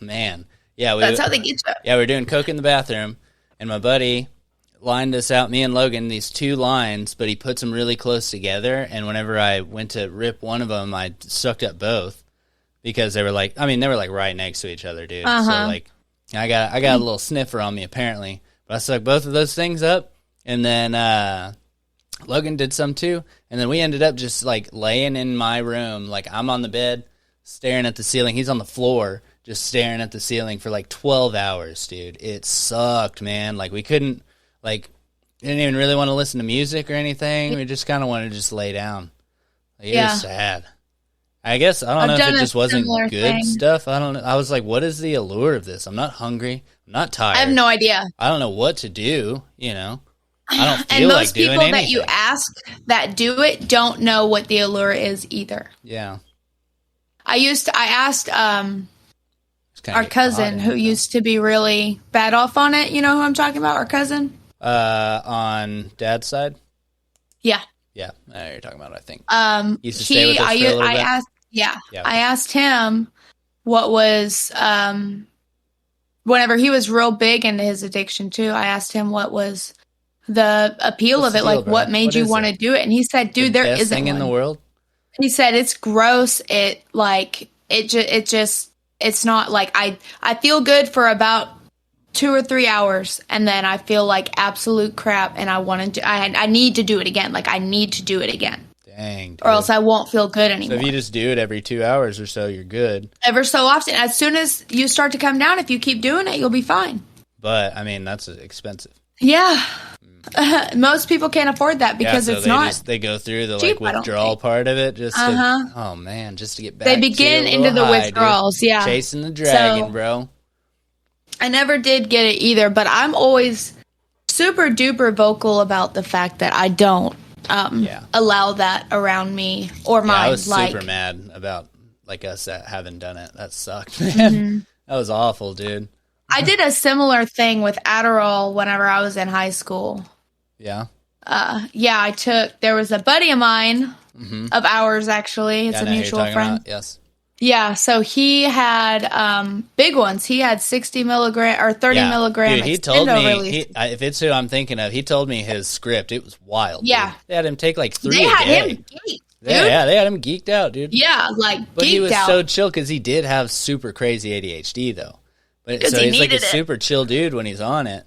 man, yeah, that's how they get you. Yeah, we were doing coke in the bathroom, and my buddy lined us out, me and Logan, these two lines, but he puts them really close together, and whenever I went to rip one of them, I sucked up both because they were like right next to each other, dude. So like, I got a little sniffer on me apparently, but I sucked both of those things up, and then Logan did some too, and then we ended up just like laying in my room, like I'm on the bed staring at the ceiling, he's on the floor just staring at the ceiling for like 12 hours, dude. It sucked, man. Like we couldn't, like, didn't even really want to listen to music or anything. We just kind of wanted to just lay down. Like, it was sad. I guess, I don't know if it just wasn't good stuff. I don't know. I was like, what is the allure of this? I'm not hungry. I'm not tired. I have no idea. I don't know what to do, you know. I don't feel like doing anything. And most people that you ask that do it don't know what the allure is either. Yeah. I asked our cousin who used to be really bad off on it. You know who I'm talking about? Our cousin? On Dad's side? Yeah. Yeah, I know who you're talking about, I think. He used to stay with us for a little bit? I asked him what was, whenever he was real big into his addiction too, I asked him what was the appeal of it, like what made you want to do it? And he said, dude, there isn't one. In the world? He said, it's gross. It's not like I feel good for about 2 or 3 hours, and then I feel like absolute crap, and I need to do it again. Like I need to do it again. Dang, dude. Or else I won't feel good anymore. So if you just do it every 2 hours or so, you're good. Ever so often. As soon as you start to come down, if you keep doing it, you'll be fine. But, I mean, that's expensive. Yeah. Most people can't afford that because it's not. They go through the like withdrawal part of it just to get back. They begin into the withdrawals, dude. Yeah. Chasing the dragon, bro. I never did get it either, but I'm always super duper vocal about the fact that I don't allow that around me or mine. I was super mad about like us having done it. That sucked, man. Mm-hmm. That was awful, dude. I did a similar thing with Adderall whenever I was in high school. Yeah? There was a buddy of mine, of ours actually. It's a mutual friend. Yes. Yeah, so he had big ones. He had 60 milligram or 30 milligram. Dude, he told me, if it's who I'm thinking of, he told me his script. It was wild. Yeah. Dude. They had him take like 3 a day. They had him geeked. Yeah, they had him geeked out, dude. Yeah, but he was so chill because he did have super crazy ADHD, though. But so he's like a super chill dude when he's on it.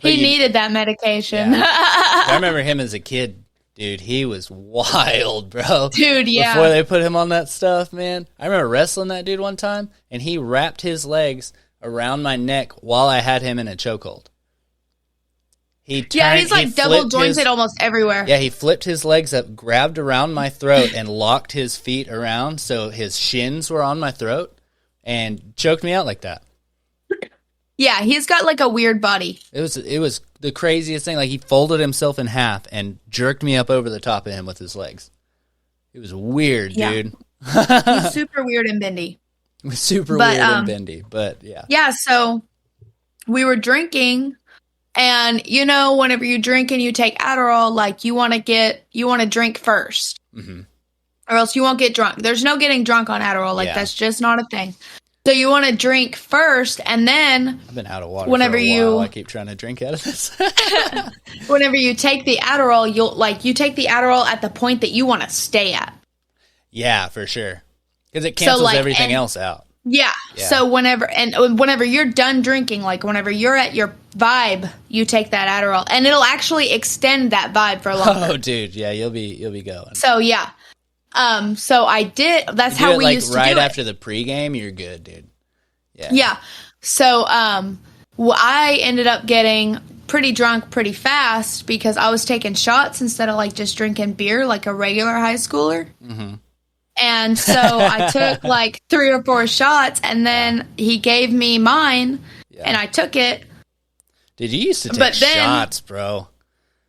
But he needed that medication. Yeah. I remember him as a kid, dude. He was wild, bro. Dude, yeah. Before they put him on that stuff, man. I remember wrestling that dude one time, and he wrapped his legs around my neck while I had him in a chokehold. He's like double jointed almost everywhere. Yeah, he flipped his legs up, grabbed around my throat, and locked his feet around so his shins were on my throat, and choked me out like that. Yeah, he's got like a weird body. It was the craziest thing. Like he folded himself in half and jerked me up over the top of him with his legs. It was weird, dude. He's super weird and bendy. Weird and bendy, but yeah. Yeah, so we were drinking, and you know, whenever you drink and you take Adderall, like you want to drink first, or else you won't get drunk. There's no getting drunk on Adderall. Like that's just not a thing. So you want to drink first, and then I've been out of water for a while. I keep trying to drink out of this. Whenever you take the Adderall, you take the Adderall at the point that you want to stay at. Yeah, for sure, because it cancels everything else out. Yeah. So whenever you're done drinking, like whenever you're at your vibe, you take that Adderall, and it'll actually extend that vibe for longer. Oh, dude, yeah, you'll be going. So yeah. So I did. That's how we used to do it. Right after the pregame, you're good, dude. Yeah. Yeah. So, I ended up getting pretty drunk pretty fast because I was taking shots instead of like just drinking beer like a regular high schooler. Mm-hmm. And so I took like 3 or 4 shots, and then he gave me mine, and I took it. Dude, you used to take shots, bro.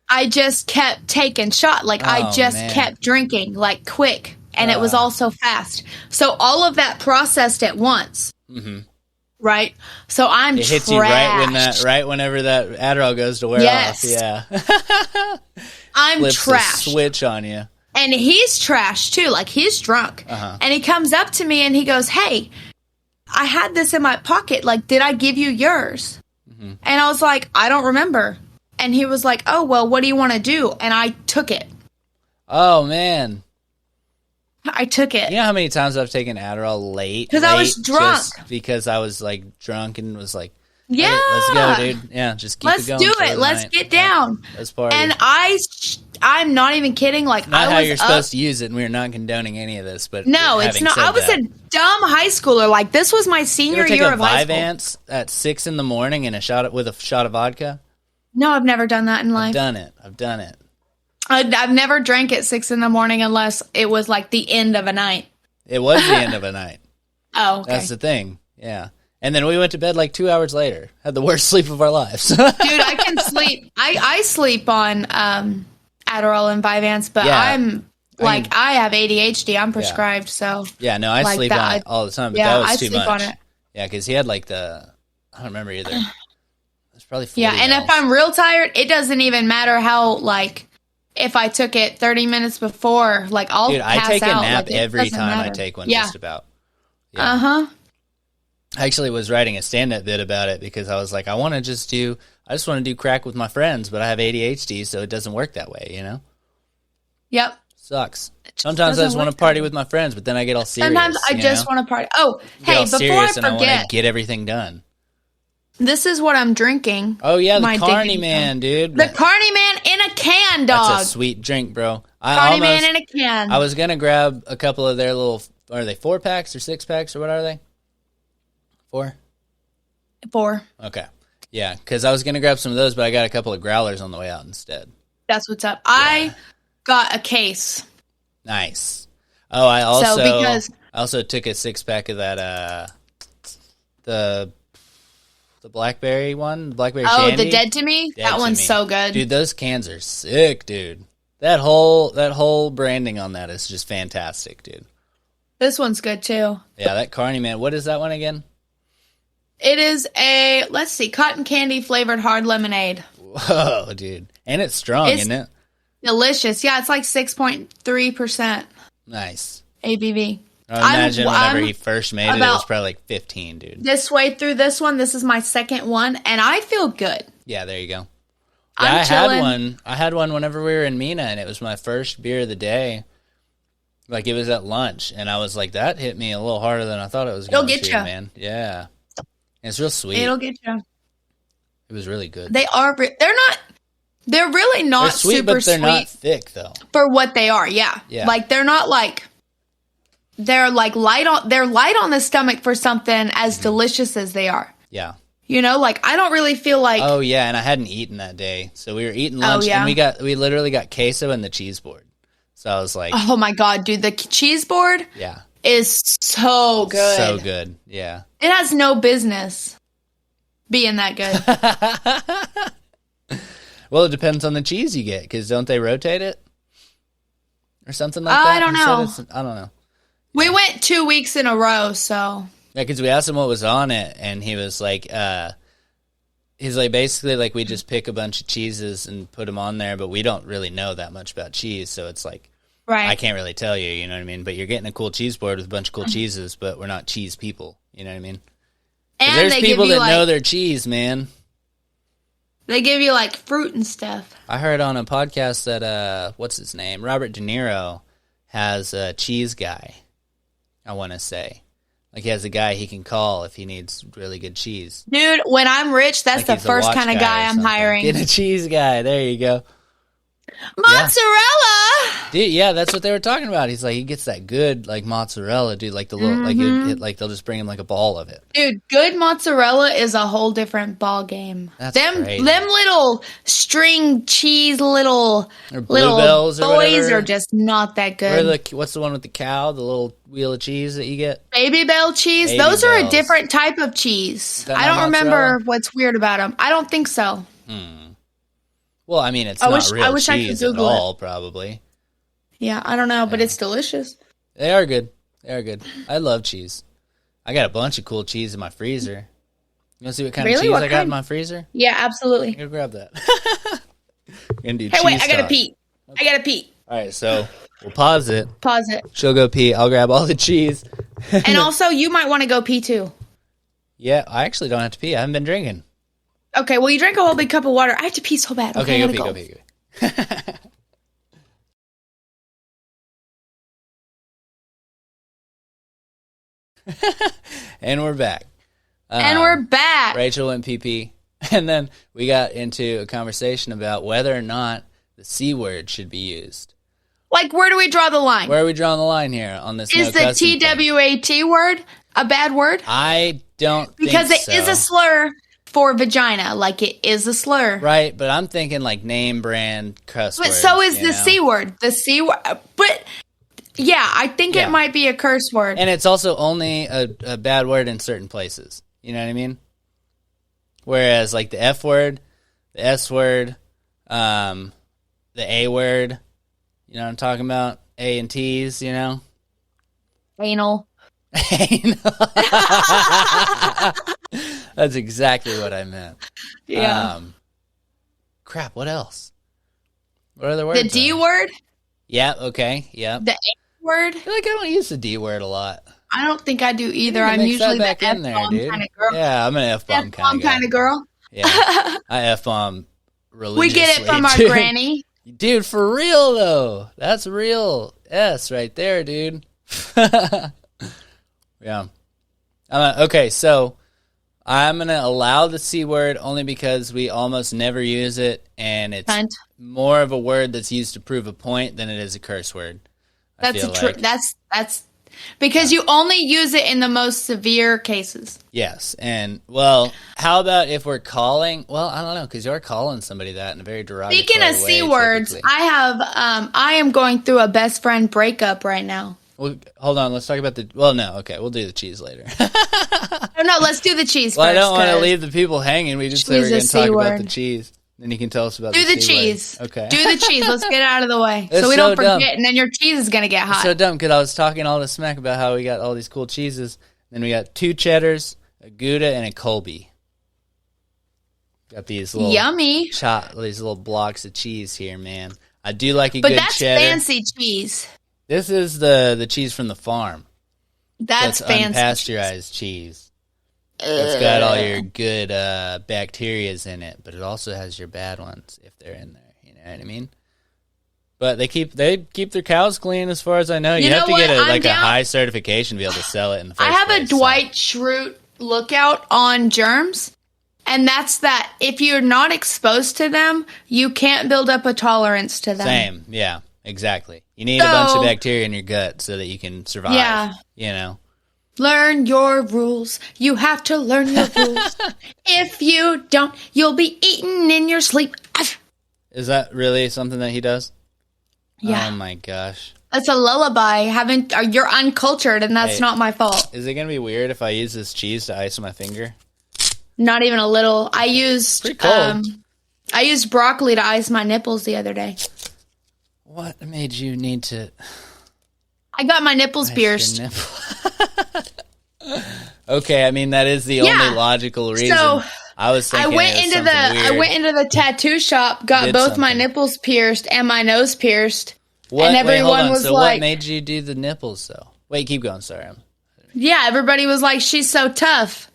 I just kept taking shots. Like, I just kept drinking, like, quick. And it was all so fast. So all of that processed at once. Mm-hmm. Right? So I'm trashed. It hits you right whenever that Adderall goes to wear off. Yeah. I'm flips trashed. The switch on you. And he's trashed, too. Like, he's drunk. Uh-huh. And he comes up to me and he goes, hey, I had this in my pocket. Like, did I give you yours? Mm-hmm. And I was like, I don't remember. And he was like, oh, well, what do you want to do? And I took it. Oh, man. I took it. You know how many times I've taken Adderall late? Because I was drunk. Just because I was, like, drunk and was like, yeah. Let's go, dude. Yeah, just keep it going. Let's do it. Let's get down. Let's party. And I'm not even kidding. Like, not how you're supposed to use it, and we're not condoning any of this. But no, it's not. I was a dumb high schooler. Like, this was my senior year of high school. Vyvanse at 6 in the morning and with a shot of vodka? No, I've never done that in life. I've done it. I've never drank at 6 in the morning unless it was like the end of a night. It was the end of a night. Oh, okay. That's the thing. Yeah. And then we went to bed like 2 hours later. Had the worst sleep of our lives. Dude, I can sleep. I sleep on Adderall and Vyvanse, but I have ADHD. I'm prescribed, so. Yeah, no, I sleep on it all the time, but that was too much. On it. Yeah, because he had like I don't remember either. It's probably 40 Yeah, and mils. if I'm real tired, it doesn't even matter how, like, if I took it 30 minutes before, like, I'll Dude, pass out. I take a nap like, every time I take one, just about. Yeah. Uh-huh. I actually was writing a stand-up bit about it because I was like, I just want to do crack with my friends, but I have ADHD, so it doesn't work that way, you know? Yep. Sucks. Sometimes I just want to party with my friends, but then I get all serious. Sometimes I just want to party. Oh, hey, before I forget, and I want to get everything done. This is what I'm drinking. Oh yeah, the Carney Man, dude. The Carney Man in a can, dog. That's a sweet drink, bro. Carney Man in a can. I was gonna grab a couple of their little. Are they 4-packs or 6-packs or what are they? 4. 4. Okay. Yeah, because I was gonna grab some of those, but I got a couple of growlers on the way out instead. That's what's up. Yeah. I got a case. Nice. Oh, I also took a 6-pack of that the blackberry one, blackberry shandy. Oh, the Dead to Me? That one's so good. Dude, those cans are sick, dude. That whole branding on that is just fantastic, dude. This one's good too. Yeah, that Carney Man. What is that one again? It is let's see, cotton candy flavored hard lemonade. Whoa, dude. And it's strong, isn't it? Delicious. Yeah, it's like 6.3%. Nice. ABV. I imagine whenever he first made it was probably like 15, dude. This way through this one, this is my second one, and I feel good. Yeah, there you go. Yeah, I had one whenever we were in Mina, and it was my first beer of the day. Like, it was at lunch, and I was like, that hit me a little harder than I thought it was going to. It'll get you, man. Yeah. And it's real sweet. It'll get you. It was really good. They're really not sweet, super but they're sweet. Not thick, though. For what they are, yeah. Like, they're not like... They're like light on the stomach for something as delicious as they are. Yeah. You know, like I don't really feel like. Oh yeah, and I hadn't eaten that day, so we were eating lunch, and we literally got queso and the cheese board. So I was like, oh my god, dude, the cheese board, is so good, so good, yeah. It has no business being that good. Well, it depends on the cheese you get, because don't they rotate it or something like that? I don't know. I don't know. We went 2 weeks in a row, so. Yeah, because we asked him what was on it, and he was like, basically, like, we just pick a bunch of cheeses and put them on there, but we don't really know that much about cheese, so it's like, I can't really tell you, you know what I mean? But you're getting a cool cheese board with a bunch of cool cheeses, but we're not cheese people, you know what I mean? And there's people that know their cheese, man. They give you, like, fruit and stuff. I heard on a podcast that, what's his name? Robert De Niro has a cheese guy. I want to say. Like, he has a guy he can call if he needs really good cheese. Dude, when I'm rich, that's like the first kind of guy I'm hiring. Get a cheese guy. There you go. Mozzarella! Dude, yeah, that's what they were talking about. He's like, he gets that good, like, mozzarella, dude. Like, the little, like, they'll just bring him, like, a ball of it. Dude, good mozzarella is a whole different ball game. That's crazy. Them little string cheese little boys are just not that good. What's the one with the cow? The little wheel of cheese that you get? Baby Bell cheese? Those are a different type of cheese. I don't remember what's weird about them. I don't think so. Well, I mean, it's not real cheese at all, probably. Yeah, I don't know, but it's delicious. They are good. I love cheese. I got a bunch of cool cheese in my freezer. You want to see what kind of cheese I got in my freezer? Yeah, absolutely. Go grab that. Gonna do hey, wait, I gotta pee. Okay. I gotta pee. All right, so we'll pause it. Pause it. She'll go pee. I'll grab all the cheese. And also, you might want to go pee too. Yeah, I actually don't have to pee. I haven't been drinking. Okay, well, you drank a whole big cup of water. I have to pee so bad. Okay, go pee. And we're back. Rachel went pee-pee. And then we got into a conversation about whether or not the C word should be used. Like, where do we draw the line? Where are we drawing the line here on this? Is the TWAT word a bad word? I don't think so. Because it is a slur for vagina. Like, it is a slur. Right, but I'm thinking, like, name brand cuss words. But so is the C word. The C word. But, yeah, I think it might be a curse word. And it's also only a bad word in certain places. You know what I mean? Whereas, like, the F word, the S word, the A word, you know what I'm talking about? A and T's, you know? Anal. That's exactly what I meant. Yeah. Crap, what else? What other words? The D word? Yeah, okay, yeah. The A word? I feel like I don't use the D word a lot. I don't think I do either. I'm usually the F-bomb kind of girl. Yeah, I'm an F-bomb kind of girl. Yeah, I F-bomb religiously. We get it from our granny. Dude, for real, though. That's real S right there, dude. Yeah. Okay, so I'm going to allow the C word only because we almost never use it, and it's more of a word that's used to prove a point than it is a curse word. That's that's because you only use it in the most severe cases. Yes, and, well, how about if we're calling? Well, I don't know, because you're calling somebody that in a very derogatory way. Speaking of C words, I am going through a best friend breakup right now. Well, hold on, let's talk about we'll do the cheese later. No, let's do the cheese well, first. I don't want to leave the people hanging. We just said we're going to talk about the cheese. Then you can tell us about the cheese. Okay. Do the cheese. Let's get it out of the way. So we don't forget, and then your cheese is going to get hot. It's so dumb, because I was talking all this smack about how we got all these cool cheeses. Then we got 2 cheddars, a Gouda, and a Colby. Got these little yummy these little blocks of cheese here, man. I do like a good cheddar. But that's fancy cheese. This is the cheese from the farm. That's fancy unpasteurized cheese. It's got all your good bacterias in it, but it also has your bad ones if they're in there. You know what I mean? But they keep their cows clean, as far as I know. You have to get a high certification to be able to sell it in the first place. I have a Dwight Schrute lookout on germs, and that's that if you're not exposed to them, you can't build up a tolerance to them. Same, yeah, exactly. You need a bunch of bacteria in your gut so that you can survive. Yeah. You know? Learn your rules. You have to learn your rules. If you don't, you'll be eaten in your sleep. Is that really something that he does? Yeah. Oh my gosh. That's a lullaby. You're uncultured, and that's not my fault. Is it gonna be weird if I use this cheese to ice my finger? Not even a little. I used pretty cold. I used broccoli to ice my nipples the other day. What made you need to? I got my nipples pierced. Okay, I mean that is the only logical reason. So I was thinking I went into the tattoo shop, got both my nipples pierced and my nose pierced. What? And everyone was so like, what made you do the nipples though? Wait, keep going. Sorry. Yeah, everybody was like, she's so tough.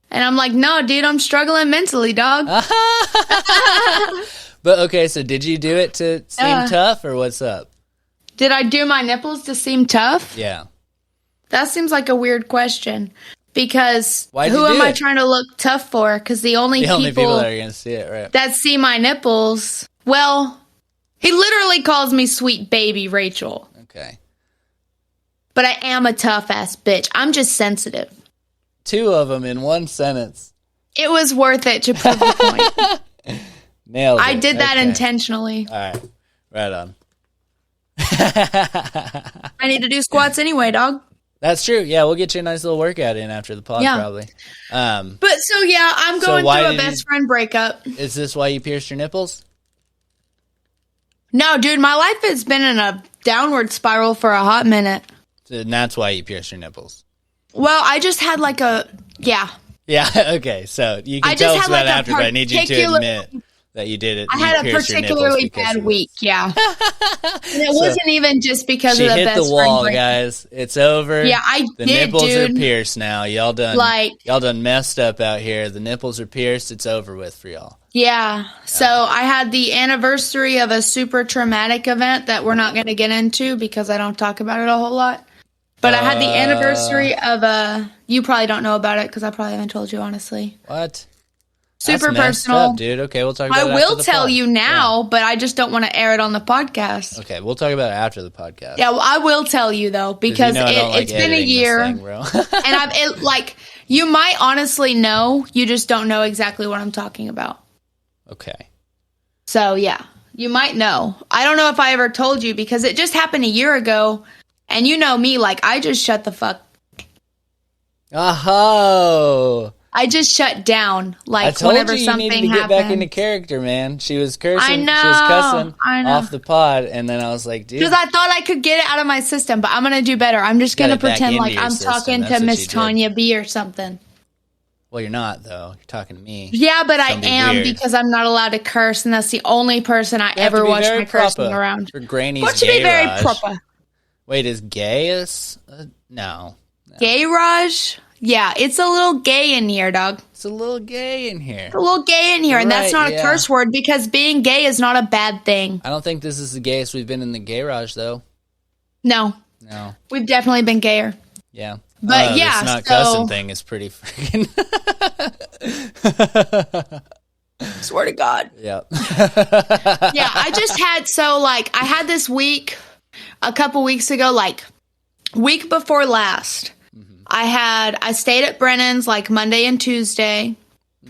And I'm like, no, dude, I'm struggling mentally, dog. But okay, so did you do it to seem tough, or what's up? Did I do my nipples to seem tough? Yeah. That seems like a weird question. Because who am I trying to look tough for? Because the only people that are going to see it, right? That see my nipples, well, he literally calls me sweet baby Rachel. Okay. But I am a tough-ass bitch. I'm just sensitive. 2 of them in one sentence. It was worth it to prove the point. Nailed it. I did that intentionally. All right. Right on. I need to do squats anyway, dog. That's true. Yeah, we'll get you a nice little workout in after the pod, probably. But so, yeah, I'm going through a best friend breakup. Is this why you pierced your nipples? No, dude, my life has been in a downward spiral for a hot minute. And that's why you pierced your nipples? Well, I just had like a, Yeah, okay. So you can tell us about it after, but I need you to admit that you did it. I had a particularly bad week, yeah. And it wasn't even just because of the best friend. She hit the wall, guys. It's over. Yeah, I did, The nipples are pierced now. Y'all done messed up out here. The nipples are pierced. It's over with for y'all. Yeah. So I had the anniversary of a super traumatic event that we're not going to get into because I don't talk about it a whole lot. But I had the anniversary of you probably don't know about it because I probably haven't told you, honestly. What? Super That's personal. Up, dude. Okay, we'll talk about it. I will tell you now, but I just don't want to air it on the podcast. Okay, we'll talk about it after the podcast. Yeah, well, I will tell you though because it's been a year, and you might honestly know, you just don't know exactly what I'm talking about. Okay. So yeah, you might know. I don't know if I ever told you because it just happened a year ago, and you know me, like I just shut the fuck. Oh. I just shut down. Like, I told whenever you something needed to get happened. back into character, man. She was cursing. I know. She was cussing off the pod, and then I was like, dude. Because I thought I could get it out of my system, but I'm going to do better. I'm just going to pretend like I'm talking to Miss Tanya B or something. Well, you're not, though. You're talking to me. Yeah, but I am because I'm not allowed to curse, and that's the only person I ever watch my cursing around. For Granny's What should be very proper? Wait, is gay no. Gayrage? Yeah, it's a little gay in here, dog. It's a little gay in here. It's a little gay in here, and that's not a curse word because being gay is not a bad thing. I don't think this is the gayest we've been in the Gayrage, though. No. We've definitely been gayer. Yeah. But this not cussing thing is pretty freaking. Swear to God. Yeah. Yeah, I just had I had this week a couple weeks ago, like week before last. I stayed at Brennan's like Monday and Tuesday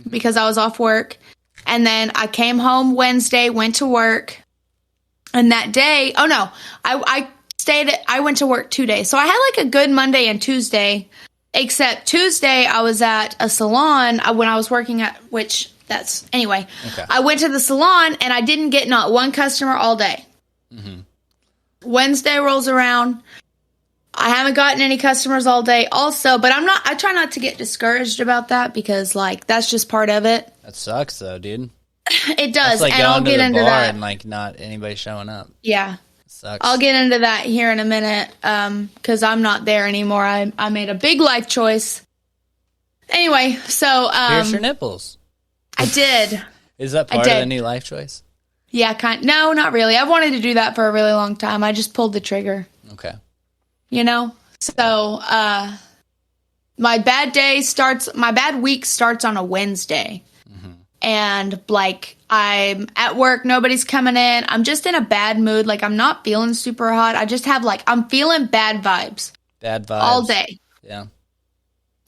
because I was off work. And then I came home Wednesday, went to work. And that day, I went to work 2 days. So I had like a good Monday and Tuesday, except Tuesday I was at a salon when I was working at, anyway. Okay. I went to the salon and I didn't get not one customer all day. Wednesday rolls around. I haven't gotten any customers all day also, but I try not to get discouraged about that because like that's just part of it. That sucks though, dude. It does. That's like and going I'll get to the into bar that. and like not anybody showing up. Yeah. It sucks. I'll get into that here in a minute because I'm not there anymore. I made a big life choice. Anyway, so pierce your nipples. I did. Is that part of the new life choice? Yeah, no, not really. I've wanted to do that for a really long time. I just pulled the trigger. Okay. You know? So, my bad week starts on a Wednesday. And, like, I'm at work, nobody's coming in. I'm just in a bad mood. Like, I'm not feeling super hot. I just have, like, I'm feeling bad vibes. Bad vibes. All day. Yeah.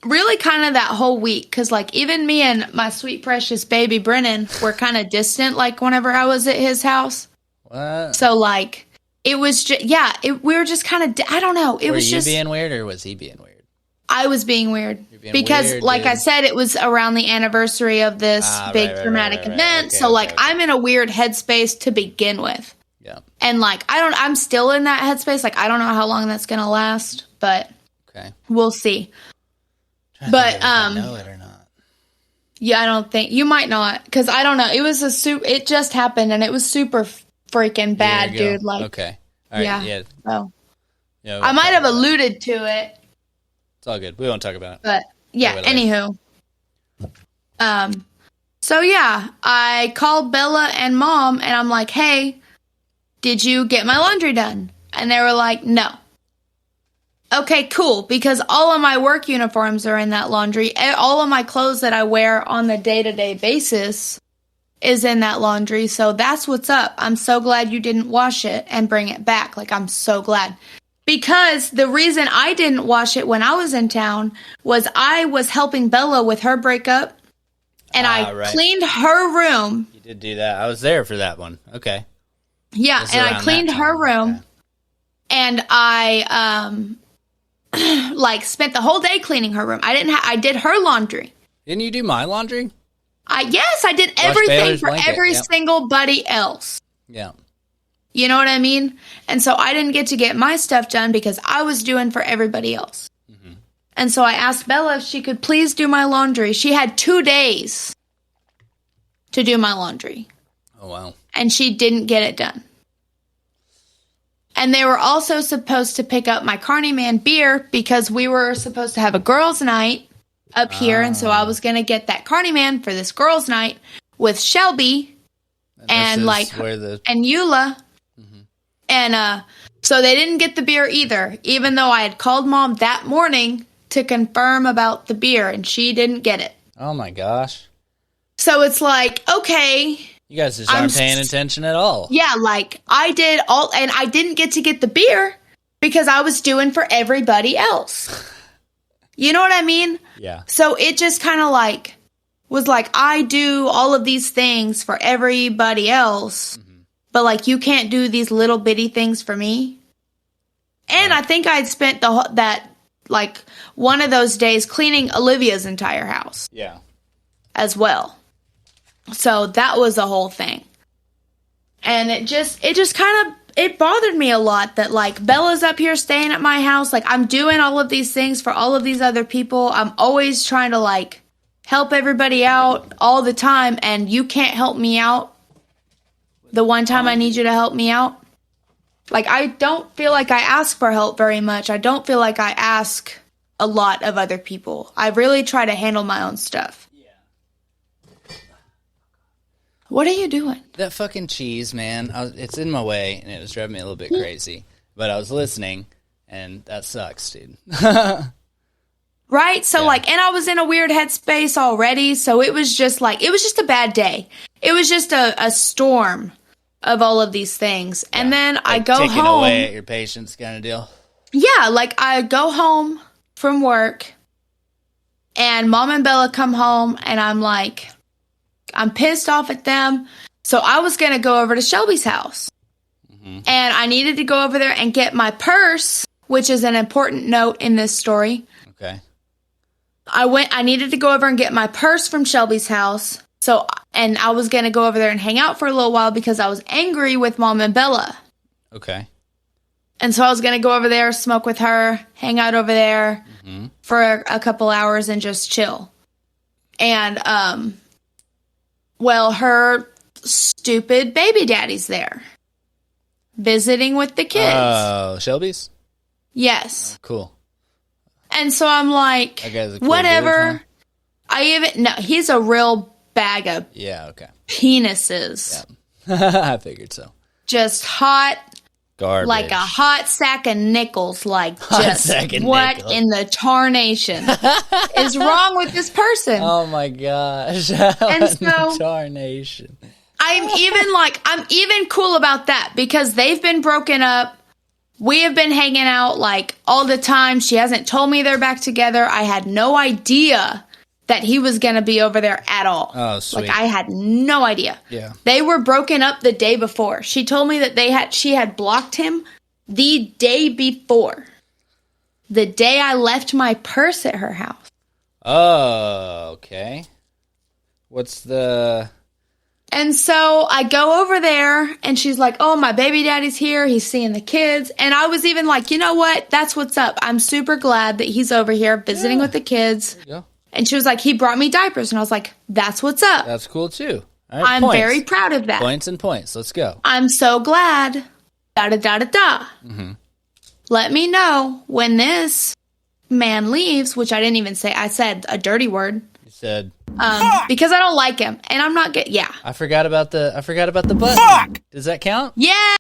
Really kind of that whole week. Because, like, even me and my sweet, precious baby Brennan were kind of distant, like, whenever I was at his house. What? So, like... It was just, we were just kind of, I don't know. Were you being weird or was he being weird? I was being weird. Because, like I said, it was around the anniversary of this big dramatic event. Okay, so, like, I'm in a weird headspace to begin with. Yeah. And, like, I'm still in that headspace. Like, I don't know how long that's going to last, but we'll see. But, if I know it or not. Yeah, I don't think, you might not. Because I don't know. It was it just happened and it was super freaking bad, dude. Like, okay. All right, yeah. So, I might have alluded to it. It's all good. We won't talk about it. But yeah, anywho. So yeah, I called Bella and Mom and I'm like, "Hey, did you get my laundry done?" And they were like, "No." Okay, cool, because all of my work uniforms are in that laundry. All of my clothes that I wear on the day-to-day basis is in that laundry, so that's what's up. I'm so glad you didn't wash it and bring it back. Like, I'm so glad. Because the reason I didn't wash it when I was in town was I was helping Bella with her breakup, and I cleaned her room. You did do that. I was there for that one. Okay. Yeah, and I cleaned her room, and I, like, spent the whole day cleaning her room. I did her laundry. Didn't you do my laundry? Yes, I did everything for every single buddy else. Yeah. You know what I mean? And so I didn't get to get my stuff done because I was doing for everybody else. Mm-hmm. And so I asked Bella if she could please do my laundry. She had 2 days to do my laundry. Oh, wow. And she didn't get it done. And they were also supposed to pick up my Carney Man beer because we were supposed to have a girls' night up here, and so I was gonna get that Carney Man for this girls' night with Shelby and like and Eula, and so they didn't get the beer either. Even though I had called Mom that morning to confirm about the beer, and she didn't get it. Oh my gosh! So it's like, okay, you guys just aren't paying attention at all. Yeah, like I did all, and I didn't get to get the beer because I was doing for everybody else. You know what I mean? Yeah. So it just kind of like was like, I do all of these things for everybody else, but like you can't do these little bitty things for me. And I think I had spent that like one of those days cleaning Olivia's entire house. Yeah. As well. So that was the whole thing. And it just kind of, it bothered me a lot that, like, Bella's up here staying at my house. Like, I'm doing all of these things for all of these other people. I'm always trying to, like, help everybody out all the time, and you can't help me out the one time I need you to help me out. Like, I don't feel like I ask for help very much. I don't feel like I ask a lot of other people. I really try to handle my own stuff. What are you doing? That fucking cheese, man. It's in my way, and it was driving me a little bit crazy. But I was listening, and that sucks, dude. Right? So, like, and I was in a weird headspace already, so it was just, like, it was just a bad day. It was just a storm of all of these things. Yeah. And then I go taking home. Away at your patience kind of deal? Yeah, like, I go home from work, and Mom and Bella come home, and I'm like... I'm pissed off at them. So I was going to go over to Shelby's house. Mm-hmm. And I needed to go over there and get my purse, which is an important note in this story. Okay. I needed to go over and get my purse from Shelby's house. And I was going to go over there and hang out for a little while because I was angry with Mom and Bella. Okay. And so I was going to go over there, smoke with her, hang out over there for a couple hours and just chill. And, well, her stupid baby daddy's there, visiting with the kids. Oh, Shelby's? Yes. Oh, cool. And so I'm like, cool whatever. Dude, huh? No, he's a real bag of penises. Yeah. I figured so. Just hot. Garbage. Like a hot sack of nickels. Like, just what nickels. In the tarnation is wrong with this person? Oh my gosh. And so, tarnation. I'm even cool about that because they've been broken up. We have been hanging out like all the time. She hasn't told me they're back together. I had no idea that he was going to be over there at all. Oh, sweet. Like, I had no idea. Yeah. They were broken up the day before. She told me that she had blocked him the day before. The day I left my purse at her house. Oh, okay. And so I go over there, and she's like, oh, my baby daddy's here. He's seeing the kids. And I was even like, you know what? That's what's up. I'm super glad that he's over here visiting with the kids. There you go. And she was like, he brought me diapers. And I was like, that's what's up. That's cool, too. All right, I'm very proud of that. Points and points. Let's go. I'm so glad. Da-da-da-da-da. Mm-hmm. Let me know when this man leaves, which I didn't even say. I said a dirty word. You said... because I don't like him. And I'm not good. Yeah. I forgot about the button. Fuck! Does that count? Yeah.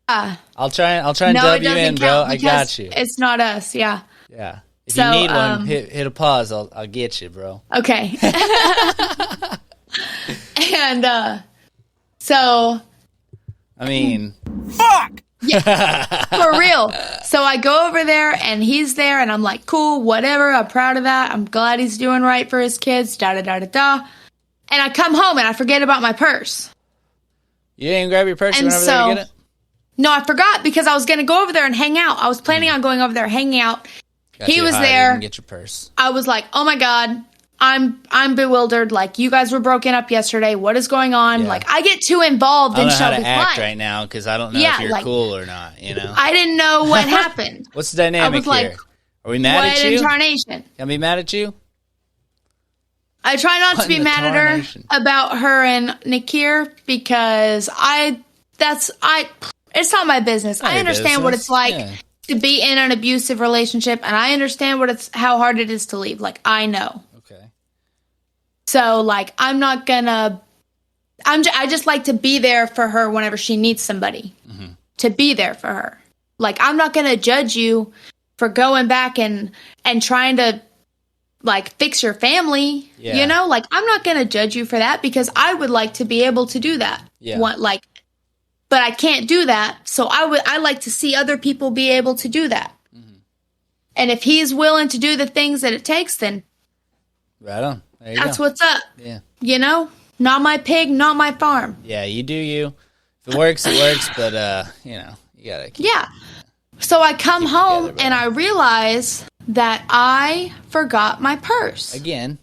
I'll try and dub you in, bro. I got you. It's not us. Yeah. Yeah. If you need one, hit a pause. I'll get you, bro. Okay. And so, I mean, fuck. Yeah, for real. So I go over there, and he's there, and I'm like, cool, whatever. I'm proud of that. I'm glad he's doing right for his kids. Da da da da da. And I come home, and I forget about my purse. You didn't grab your purse and went over there to get it? No, I forgot because I was going to go over there and hang out. I was planning on going over there, hanging out. He was there. Get your purse. I was like, "Oh my god, I'm bewildered. Like, you guys were broken up yesterday. What is going on?" Yeah. Like, I get too involved in Shelby's life. I don't know how to act right now because I don't know if you're cool or not. You know, I didn't know what happened. What's the dynamic here? Are we mad at you? Incarnation. Can I be mad at you? I try not to be mad at her about her and Nakir because it's not my business. I understand what it's like. Yeah. To be in an abusive relationship, and I understand how hard it is to leave. Like, I know. Okay. So, like, I just like to be there for her whenever she needs somebody. Mm-hmm. To be there for her. Like, I'm not gonna judge you for going back and trying to, like, fix your family. Yeah. You know? Like, I'm not gonna judge you for that because I would like to be able to do that. Yeah. But I can't do that, so I like to see other people be able to do that. Mm-hmm. And if he's willing to do the things that it takes, then right on. That's what's up. Yeah. You know? Not my pig, not my farm. Yeah, you do you. If it works, it works, but, you know, you gotta keep Yeah. So I come home and I realize that I forgot my purse. Again.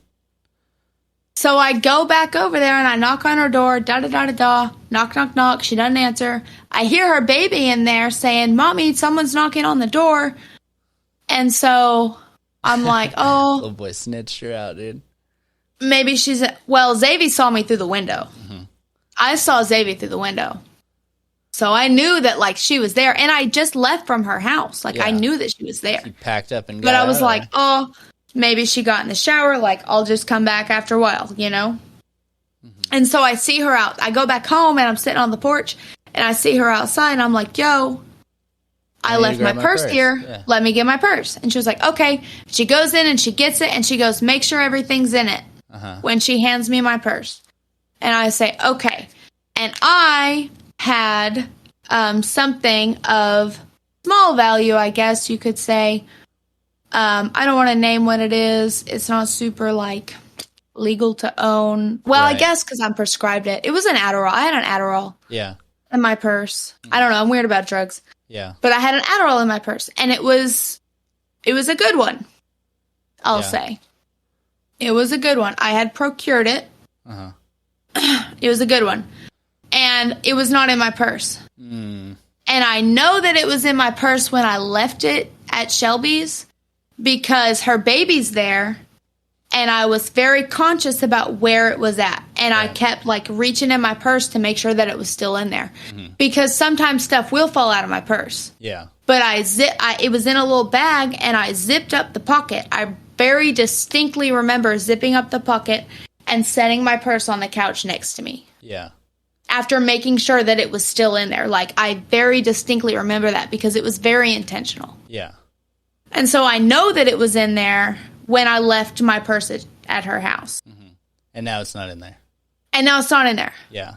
So I go back over there and I knock on her door, da-da-da-da-da, knock, knock, knock. She doesn't answer. I hear her baby in there saying, Mommy, someone's knocking on the door. And so I'm like, oh. Little boy snitched her out, dude. Maybe she's... Well, Xavier saw me through the window. Mm-hmm. I saw Xavier through the window. So I knew that, like, she was there. And I just left from her house. Like, I knew that she was there. She packed up and got But I was like, there. oh, maybe she got in the shower. Like, I'll just come back after a while, you know? Mm-hmm. And so I see her out. I go back home, and I'm sitting on the porch, and I see her outside, and I'm like, yo, I left my purse here. Yeah. Let me get my purse. And she was like, okay. She goes in, and she gets it, and she goes, make sure everything's in it when she hands me my purse. And I say, okay. And I had something of small value, I guess you could say. I don't want to name what it is. It's not super, like, legal to own. Well, right. I guess because I'm prescribed it. It was an Adderall. I had an Adderall. Yeah. In my purse. I don't know. I'm weird about drugs. Yeah. But I had an Adderall in my purse. And it was a good one. I'll say. It was a good one. I had procured it. Uh-huh. It was a good one. And it was not in my purse. Mm. And I know that it was in my purse when I left it at Shelby's because her baby's there. And I was very conscious about where it was at. And I kept, like, reaching in my purse to make sure that it was still in there. Mm-hmm. Because sometimes stuff will fall out of my purse. Yeah. But it was in a little bag, and I zipped up the pocket. I very distinctly remember zipping up the pocket and setting my purse on the couch next to me. Yeah. After making sure that it was still in there. Like, I very distinctly remember that because it was very intentional. Yeah. And so I know that it was in there when I left my purse at her house. Mm-hmm. And now it's not in there. And now it's not in there. Yeah.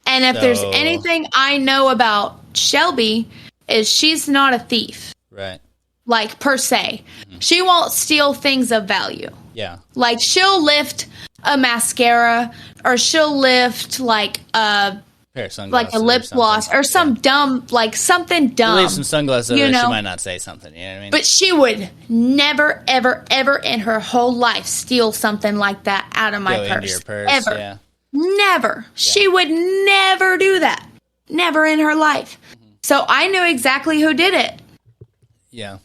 And if there's anything I know about Shelby, is she's not a thief. Right. Like, per se. Mm-hmm. She won't steal things of value. Yeah. Like, she'll lift a mascara, or she'll lift, like, a pair of sunglasses, like a lip gloss, or some dumb, like, something dumb. You leave some sunglasses over there, she might not say something, you know what I mean? But she would never, ever, ever in her whole life steal something like that out of my purse. Into your purse. Ever. Yeah. Never. Yeah. She would never do that. Never in her life. Mm-hmm. So I knew exactly who did it. Yeah.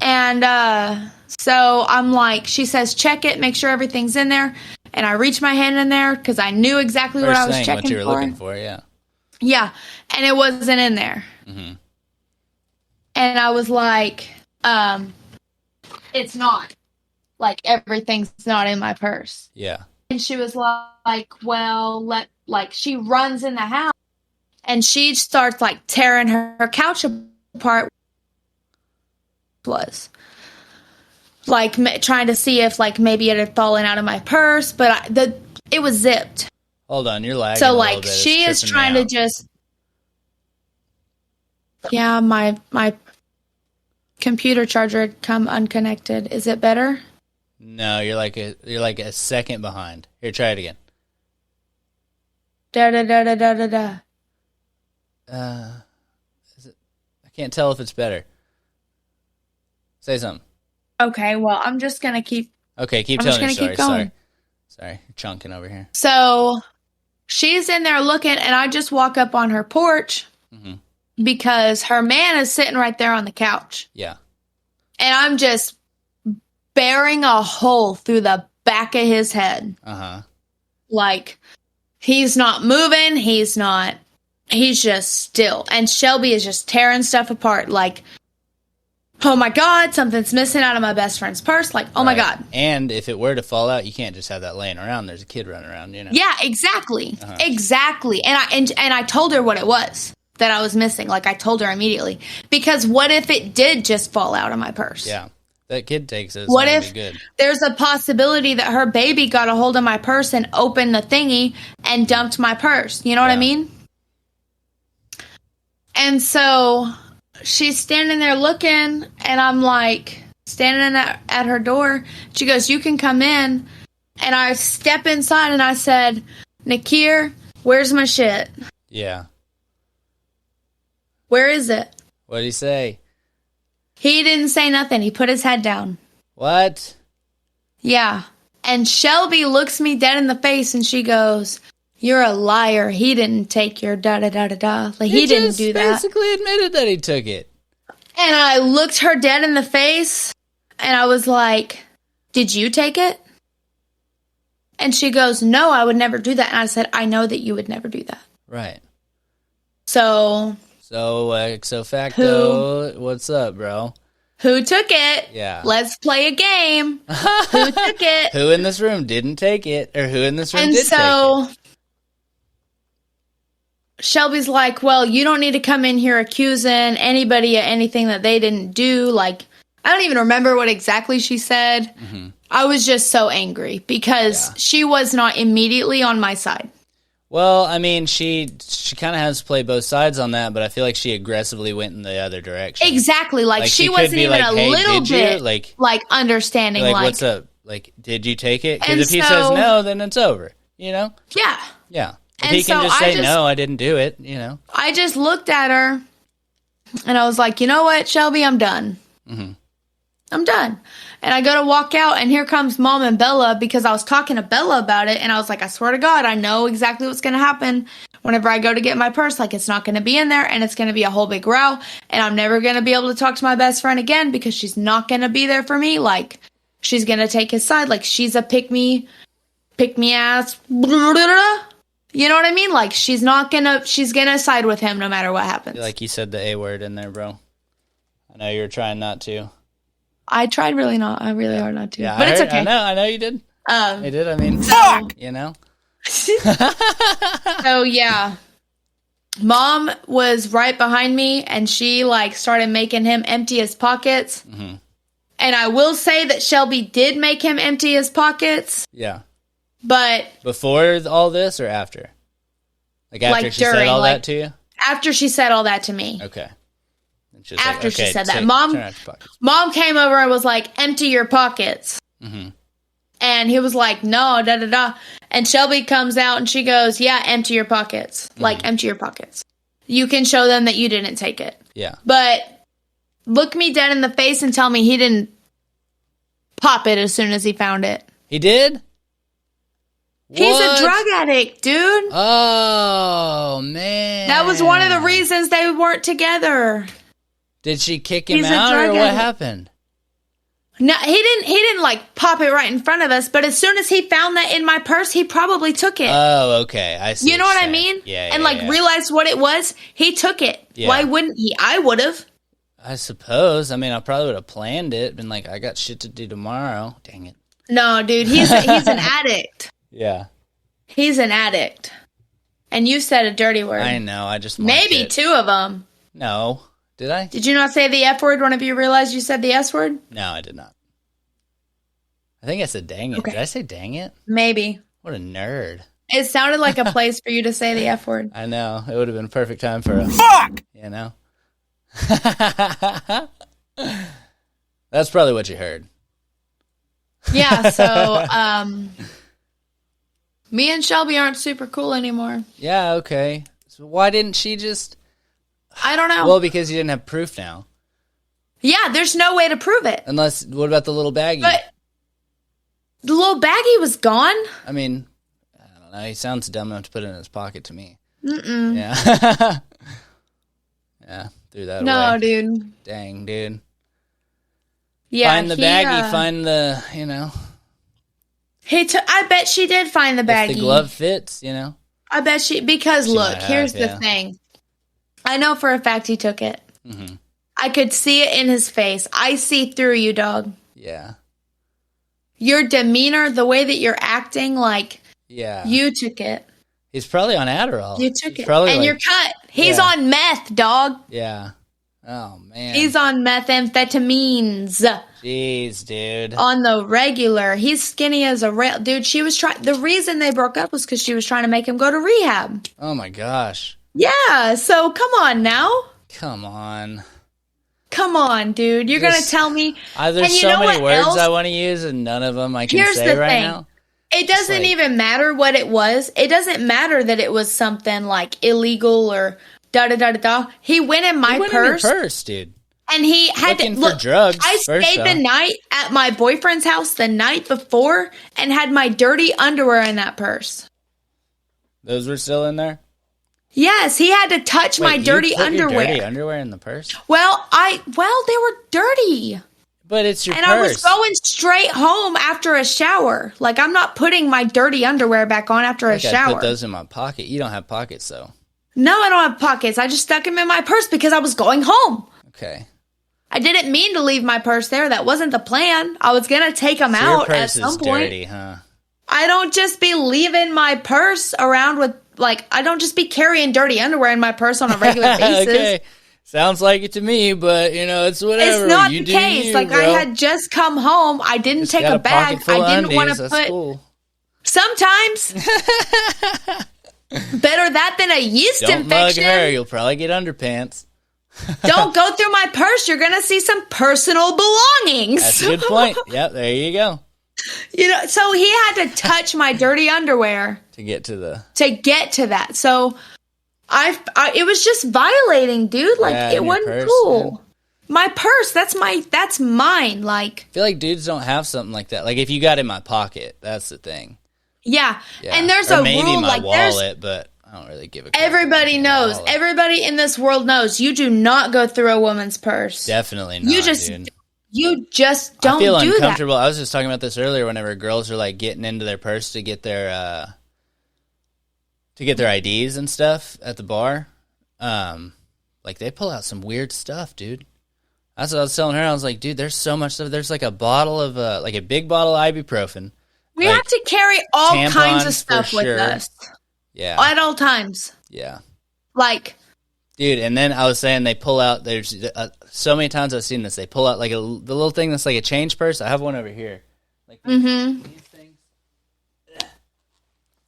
And so I'm like, she says, check it, make sure everything's in there. And I reached my hand in there because I knew exactly what I was checking for. What you were looking for, yeah. Yeah, and it wasn't in there. Mm-hmm. And I was like, it's not. Like, everything's not in my purse. Yeah. And she was like, well, she runs in the house. And she starts, like, tearing her couch apart. Was like trying to see if, like, maybe it had fallen out of my purse, but it was zipped. Hold on, you're lagging. So, like, she is trying to just. Yeah, my computer charger had come unconnected. Is it better? No, you're like a second behind. Here, try it again. Da da da da da da da. Is it? I can't tell if it's better. Say something. Okay, well, I'm just going to keep... Okay, keep telling your story. Sorry, you're chunking over here. So, she's in there looking, and I just walk up on her porch because her man is sitting right there on the couch. Yeah. And I'm just bearing a hole through the back of his head. Uh-huh. Like, he's not moving, he's just still. And Shelby is just tearing stuff apart, like... Oh my God, something's missing out of my best friend's purse. Like, oh my God. And if it were to fall out, you can't just have that laying around. There's a kid running around, you know? Yeah, exactly. Uh-huh. Exactly. And I told her what it was that I was missing. Like, I told her immediately. Because what if it did just fall out of my purse? Yeah. That kid takes it. What if there's a possibility that her baby got a hold of my purse and opened the thingy and dumped my purse? You know what I mean? And so... she's standing there looking, and I'm, like, standing at her door. She goes, you can come in. And I step inside, and I said, Nakir, where's my shit? Yeah. Where is it? What did he say? He didn't say nothing. He put his head down. What? Yeah. And Shelby looks me dead in the face and she goes, "You're a liar. He didn't take your da-da-da-da-da. Like, he didn't do that." Basically admitted that he took it. And I looked her dead in the face and I was like, "Did you take it?" And she goes, "No, I would never do that." And I said, "I know that you would never do that." Right. So facto, what's up, bro? Who took it? Yeah. Let's play a game. Who took it? Who in this room didn't take it? Or who in this room did take it? And so Shelby's like, "Well, you don't need to come in here accusing anybody of anything that they didn't do." Like, I don't even remember what exactly she said. Mm-hmm. I was just so angry because she was not immediately on my side. Well, I mean, she kind of has to play both sides on that, but I feel like she aggressively went in the other direction. Exactly. Like she wasn't even like, "Hey, a little bit like understanding. Like, what's up? Like, did you take it?" Because if he says no, then it's over, you know? Yeah. Yeah. If he can just say, "No, I didn't do it," you know? I just looked at her and I was like, "You know what, Shelby? I'm done. Mm-hmm. I'm done." And I go to walk out, and here comes Mom and Bella, because I was talking to Bella about it, and I was like, "I swear to God, I know exactly what's going to happen whenever I go to get my purse. Like, it's not going to be in there, and it's going to be a whole big row, and I'm never going to be able to talk to my best friend again because she's not going to be there for me. Like, she's going to take his side. Like, she's a pick-me ass. You know what I mean? Like, she's going to side with him no matter what happens." Like you said the A word in there, bro. I know you were trying not to. I tried really hard not to. Yeah, but it's okay. I know you did. You did. I mean, fuck! You know? So, yeah. Mom was right behind me, and she, like, started making him empty his pockets. Mm-hmm. And I will say that Shelby did make him empty his pockets. Yeah. But... Before all this or after? Like, after she said all that to you? After she said all that to me. Okay. After she said that. Mom came over and was like, "Empty your pockets." Mm-hmm. And he was like, "No, da-da-da." And Shelby comes out and she goes, "Yeah, empty your pockets. Mm-hmm. Like, empty your pockets. You can show them that you didn't take it." Yeah. But look me dead in the face and tell me he didn't pop it as soon as he found it. He did? He's a drug addict, dude. Oh, man. That was one of the reasons they weren't together. Did she kick him out, or what happened? No, he didn't like pop it right in front of us, but as soon as he found that in my purse, he probably took it. Oh, okay. I see. You know what I mean? Yeah. And realized what it was, he took it. Yeah. Why wouldn't he? I would have. I suppose. I mean, I probably would have planned it, been like, I got shit to do tomorrow. Dang it. No, dude, he's an addict. Yeah. He's an addict. And you said a dirty word. I know, I just maybe 2 of them. No. Did I? Did you not say the F word whenever you realized you said the S word? No, I did not. I think I said dang it. Okay. Did I say dang it? Maybe. What a nerd. It sounded like a place for you to say the F word. I know. It would have been a perfect time for a fuck! You know? That's probably what you heard. Yeah, so me and Shelby aren't super cool anymore. Yeah, okay. So why didn't she just... I don't know. Well, because you didn't have proof now. Yeah, there's no way to prove it. Unless, what about the little baggie? But the little baggie was gone. I mean, I don't know. He sounds dumb enough to put it in his pocket to me. Mm-mm. Yeah. Yeah, threw that away. No, dude. Dang, dude. Yeah, find the baggie, find the, you know. I bet she did find the baggie. If the glove fits, you know. I bet because look, here's the thing. I know for a fact he took it. Mm-hmm. I could see it in his face. I see through you, dog. Yeah. Your demeanor, the way that you're acting, like, you took it. He's probably on Adderall. You took it. And you're cut. He's on meth, dog. Yeah. Oh, man. He's on methamphetamines. Jeez, dude. On the regular. He's skinny as a rail. Dude, the reason they broke up was because she was trying to make him go to rehab. Oh, my gosh. Yeah, so come on now. Come on. Come on, dude. You're going to tell me. There's so many words I want to use, and none of them I can say right now. It doesn't even matter what it was. It doesn't matter that it was something like illegal or da-da-da-da-da. He went in my purse. In your purse, dude. And he had looking for drugs. I stayed the night at my boyfriend's house the night before and had my dirty underwear in that purse. Those were still in there? Yes, he had to touch my dirty underwear. Your dirty underwear in the purse? Well, they were dirty. But it's your purse. And I was going straight home after a shower. Like, I'm not putting my dirty underwear back on after a shower. I put those in my pocket. You don't have pockets, though. No, I don't have pockets. I just stuck them in my purse because I was going home. Okay. I didn't mean to leave my purse there. That wasn't the plan. I was going to take them out at some point. Your purse is dirty, huh? I don't just be leaving my purse around with, like, I don't just be carrying dirty underwear in my purse on a regular basis. Okay. Sounds like it to me, but, it's whatever. It's not the case. Bro. I had just come home. I didn't take a bag. I didn't want to put... Cool. Sometimes. Better that than a yeast infection. Don't mug her. You'll probably get underpants. Don't go through my purse. You're going to see some personal belongings. That's a good point. Yep, there you go. So he had to touch my dirty underwear to get to that. So it was just violating, dude. Like, it wasn't purse, cool. Man. My purse, that's mine. Like, I feel like dudes don't have something like that. Like, if you got it in my pocket, that's the thing. Yeah. And there's a maybe rule, my wallet, but I don't really give a crap. Everybody knows. Everybody in this world knows. You do not go through a woman's purse. Definitely not, dude. You just don't do that. I feel uncomfortable. I was just talking about this earlier whenever girls are, like, getting into their purse to get their IDs and stuff at the bar. Like, they pull out some weird stuff, dude. That's what I was telling her. I was like, dude, there's so much stuff. There's, like, a bottle of, like, a big bottle of ibuprofen. We have to carry all kinds of stuff with us. Yeah. At all times. Yeah. Like. Dude, and then I was saying they pull out, there's so many times I've seen this, they pull out like the little thing that's like a change purse. I have one over here. Like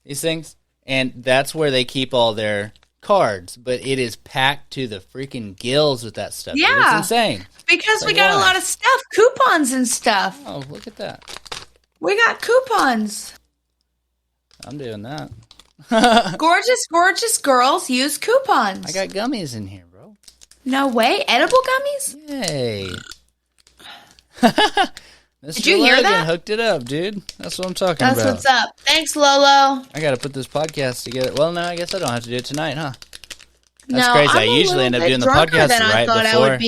these things. And that's where they keep all their cards. But it is packed to the freaking gills with that stuff. Yeah. Dude. It's insane. Because we got a lot of stuff, coupons and stuff. Oh, look at that. We got coupons. I'm doing that. Gorgeous girls use coupons. I got gummies in here, bro. No way. Edible gummies? Yay. Did you hear that? Hooked it up, dude. That's what I'm talking about. That's what's up. Thanks, Lolo. I got to put this podcast together. Well, no, I guess I don't have to do it tonight, huh? That's crazy. I usually end up doing the podcast right before.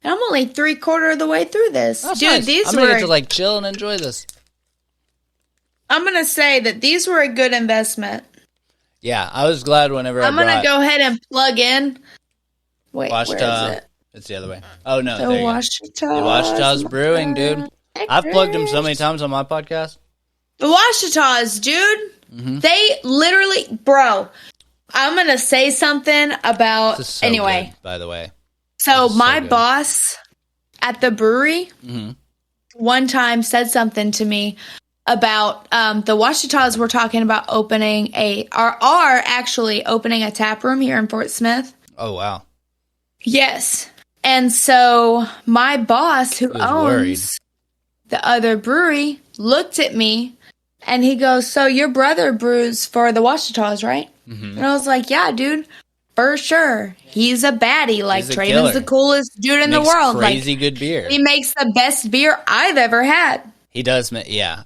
I'm only 3/4 of the way through this. That's dude, nice. I'm going to get to like chill and enjoy this. I'm going to say that these were a good investment. Yeah, I was glad whenever I'm going to go ahead and plug in. Wait, where is it? It's the other way. Oh, no. The Washita's Brewing, dude. I've plugged them so many times on my podcast. The Washita's, dude. Mm-hmm. They literally, bro, I'm going to say something about, this is so anyway. Good, by the way. So my boss at the brewery one time said something to me about the Washita's were talking about opening are actually opening a tap room here in Fort Smith. Oh, wow. Yes. And so my boss, who owns the other brewery, looked at me and he goes, so your brother brews for the Washita's, right? Mm-hmm. And I was like, yeah, dude, for sure. He's a baddie. Like, Traven's the coolest dude in the world. Crazy good beer. He makes the best beer I've ever had. He does, yeah.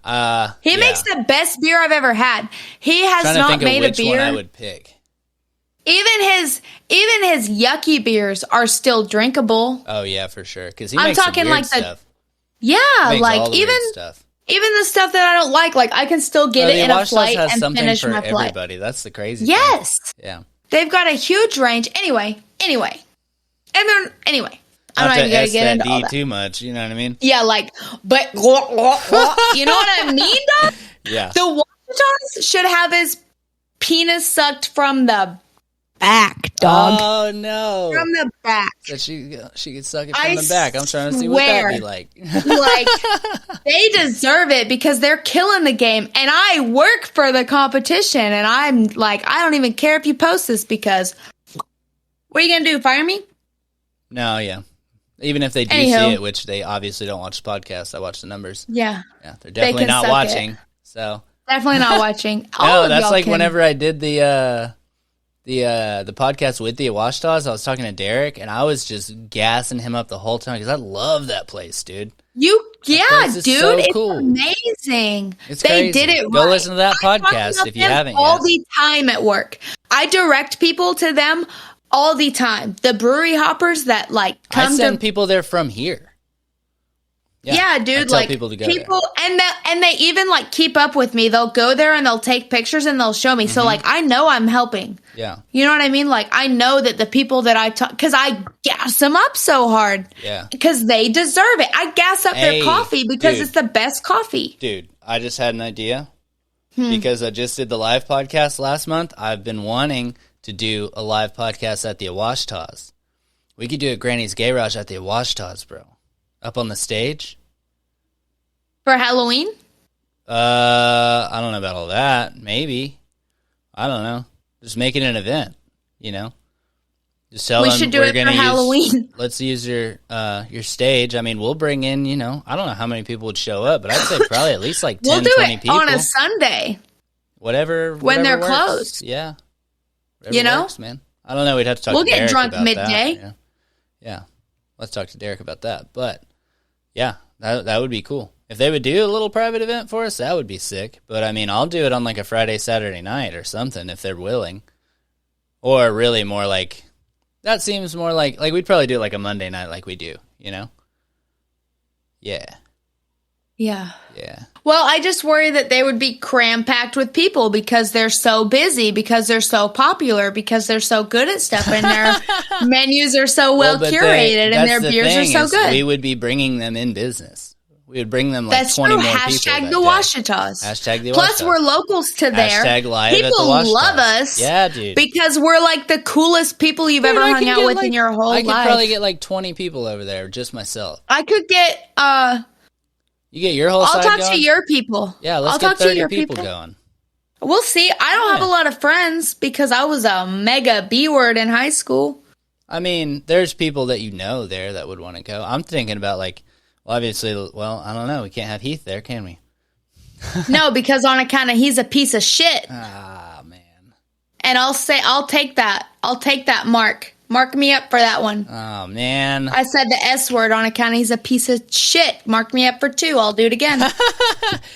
He makes the best beer I've ever had. He has not made a beer. One I would pick. Even his yucky beers are still drinkable. Oh yeah, for sure. Because he makes some weird stuff. Yeah, like even the stuff that I don't like I can still get it in a flight and finish my flight. Everybody, that's the crazy. Yes. Thing. Yeah. They've got a huge range. Anyway. I'm not even going to get into all that. too much, you know what I mean? Yeah, but you know what I mean, dog? Yeah. The Washita's should have his penis sucked from the back, dog. Oh, no. From the back. So she could suck it from the back. I'm trying to see what that'd be like. They deserve it because they're killing the game. And I work for the competition. And I'm like, I don't even care if you post this because what are you going to do? Fire me? No, yeah. Even if they do see it, which they obviously don't watch the podcast. I watch the numbers. Yeah. Yeah, they're definitely not watching. So definitely not watching. No, that's like whenever I did the the podcast with the Awashtas, I was talking to Derek, and I was just gassing him up the whole time because I love that place, dude. Dude, so it's cool. Amazing. It's they crazy. did it Go right. listen to that podcast if you haven't all yet. the time at work. I direct people to them all the time. The brewery hoppers that like come I send people there from here. Yeah, dude. I tell like people to go people, there. and they even like keep up with me. They'll go there and they'll take pictures and they'll show me. So like I know I'm helping. Yeah. You know what I mean? Like I know that the people that I talk, because I gas them up so hard. Yeah. Because they deserve it. I gas up their coffee because it's the best coffee. Dude, I just had an idea. Because I just did the live podcast last month. I've been wanting to do a live podcast at the Awashtas. We could do a Granny's Gayrage at the Awashtas, bro. Up on the stage. For Halloween? I don't know about all that. Maybe. I don't know. Just make it an event, you know? Just tell them we should do it for Halloween. Let's use your stage. I mean, we'll bring in, you know, I don't know how many people would show up, but I'd say probably at least like 10, we'll do 20 it people. On a Sunday. Whatever when they're works. Closed. Yeah. Whatever you know? works, man. I don't know. We'd have to talk to Derek We'll get drunk about midday. That. Yeah. Let's talk to Derek about that. But, yeah, that would be cool. If they would do a little private event for us, that would be sick. But, I mean, I'll do it on like a Friday, Saturday night or something if they're willing. Or really more like, that seems more like we'd probably do it like a Monday night like we do, you know? Yeah. Yeah. Yeah. Well, I just worry that they would be cram-packed with people because they're so busy, because they're so popular, because they're so good at stuff, and their menus are so well curated, and their beers are so good. We would be bringing them in business. We would bring them like That's 20 true. more Hashtag people. the Washitas. Hashtag the Washitas. Plus, we're locals to there. Hashtag live people at the Washitas. love us. Yeah, dude. Because we're like the coolest people you've ever hung out with in your whole life. I could probably get like 20 people over there, just myself. I could get, You get your whole side I'll talk going? to your people. Yeah, let's get 30 people going. We'll see. I don't have a lot of friends because I was a mega B-word in high school. I mean, there's people that you know there that would want to go. I'm thinking about like, well, obviously, I don't know. We can't have Heath there, can we? No, because on account of he's a piece of shit. Ah, man. And I'll take that. I'll take that, Mark. Mark me up for that one. Oh, man. I said the S word on account he's a piece of shit. Mark me up for 2. I'll do it again.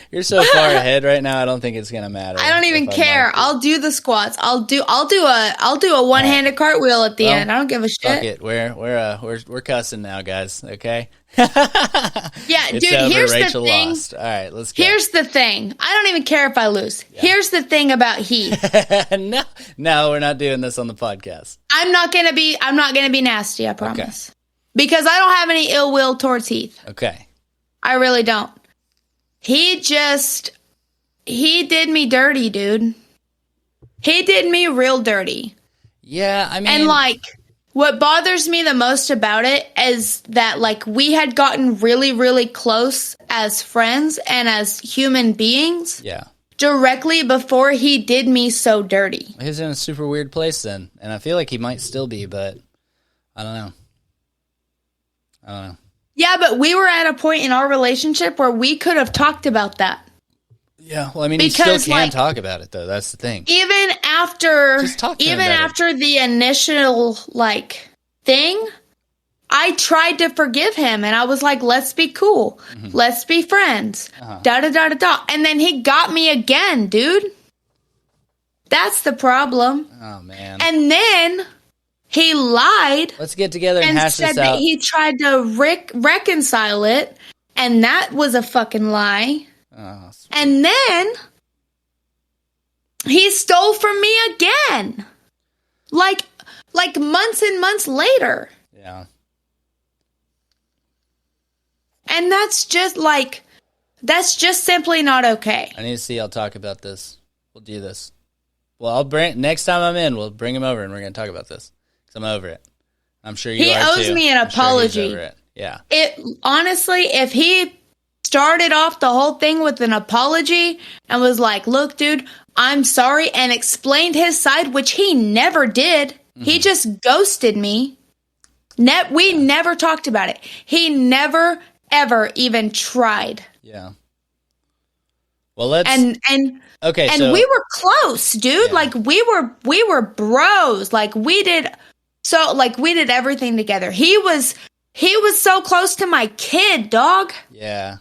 You're so far ahead right now. I don't think it's gonna matter. I don't even care. I'll do the squats. I'll do a one-handed cartwheel at the end. I don't give a shit. Fuck it. We're cussing now, guys. Okay. Yeah, dude. Here's Rachel the thing. lost. All right, let's go. Here's the thing. I don't even care if I lose. Yeah. Here's the thing about Heath. No, we're not doing this on the podcast. I'm not gonna be nasty. I promise. Okay. Because I don't have any ill will towards Heath. Okay. I really don't. He did me dirty, dude. He did me real dirty. Yeah, I mean, and like, what bothers me the most about it is that like we had gotten really, really close as friends and as human beings. Yeah. Directly before he did me so dirty. He's in a super weird place then, and I feel like he might still be, but I don't know. Yeah, but we were at a point in our relationship where we could have talked about that. Yeah, well, I mean, because, you still can talk about it, though. That's the thing. Even after the initial, like, thing, I tried to forgive him, and I was like, let's be cool. Mm-hmm. Let's be friends. Da-da-da-da-da. And then he got me again, dude. That's the problem. Oh, man. And then he lied. Let's get together and hash this out. And said that he tried to reconcile it, and that was a fucking lie. Oh, and then he stole from me again. Like months and months later. Yeah. And that's just simply not okay. I need to see. I'll talk about this. We'll do this. Well, next time I'm in, we'll bring him over and we're going to talk about this. Because I'm over it. I'm sure you are too. He owes me an apology. Sure yeah. Honestly, if he started off the whole thing with an apology and was like, look, dude, I'm sorry, and explained his side, which he never did. Mm-hmm. He just ghosted me. We never talked about it. He never, ever even tried. Yeah. Well, let's okay, and so, we were close, dude. Yeah. Like we were bros. Like we did everything together. He was so close to my kid, dog. Yeah.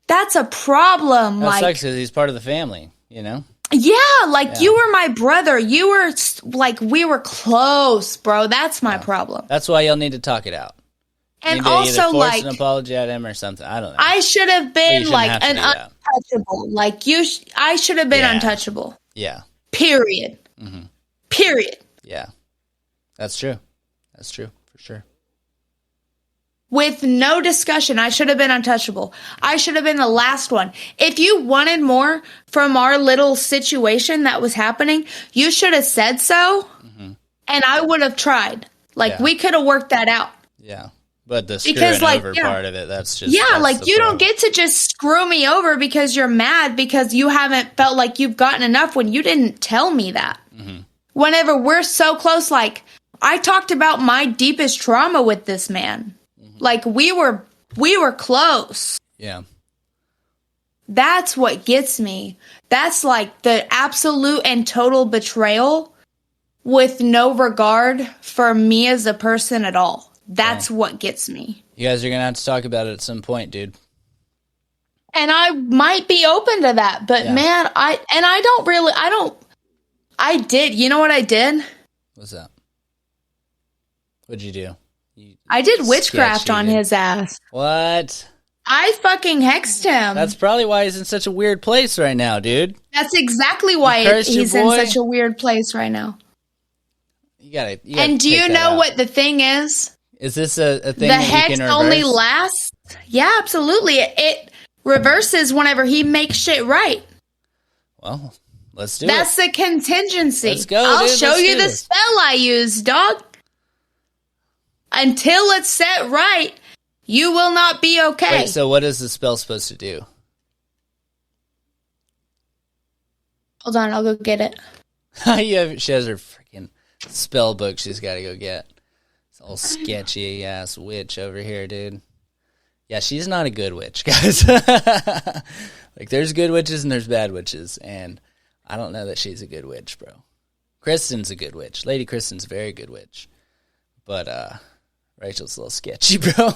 That's a problem. That sucks because he's part of the family, you know? Yeah, you were my brother. You were, like, we were close, bro. That's my problem. That's why y'all need to talk it out. And you need to also, either force an apology at him or something. I don't know. I should have been, like, an untouchable. Like, I should have been untouchable. Yeah. Period. Mm-hmm. Period. Yeah. That's true. That's true, for sure. With no discussion, I should have been untouchable. I should have been the last one. If you wanted more from our little situation that was happening, you should have said so, and I would have tried. Like, we could have worked that out. Yeah. But the screwing over part of it, that's just... Yeah, like, you don't get to just screw me over because you're mad because you haven't felt like you've gotten enough when you didn't tell me that. Mm-hmm. Whenever we're so close, like, I talked about my deepest trauma with this man. Like, we were close. Yeah. That's what gets me. That's, like, the absolute and total betrayal with no regard for me as a person at all. That's what gets me. You guys are going to have to talk about it at some point, dude. And I might be open to that. But, man, I did. You know what I did? What's that? What'd you do? I did witchcraft on his ass. What? I fucking hexed him. That's probably why he's in such a weird place right now, dude. That's exactly why he's in such a weird place right now. You gotta and do you know what the thing is? Is this a thing the that hex you can reverse? Only lasts? Yeah, absolutely. It reverses whenever he makes shit right. Well, let's do That's the contingency. Let's go, I'll dude. show you the spell I use, dog. Until it's set right, you will not be okay. Wait, so what is the spell supposed to do? Hold on, I'll go get it. She has her freaking spell book she's got to go get. It's all sketchy ass witch over here, dude. Yeah, she's not a good witch, guys. Like, there's good witches and there's bad witches, and I don't know that she's a good witch, bro. Kristen's a good witch. Lady Kristen's a very good witch. But, Rachel's a little sketchy, bro.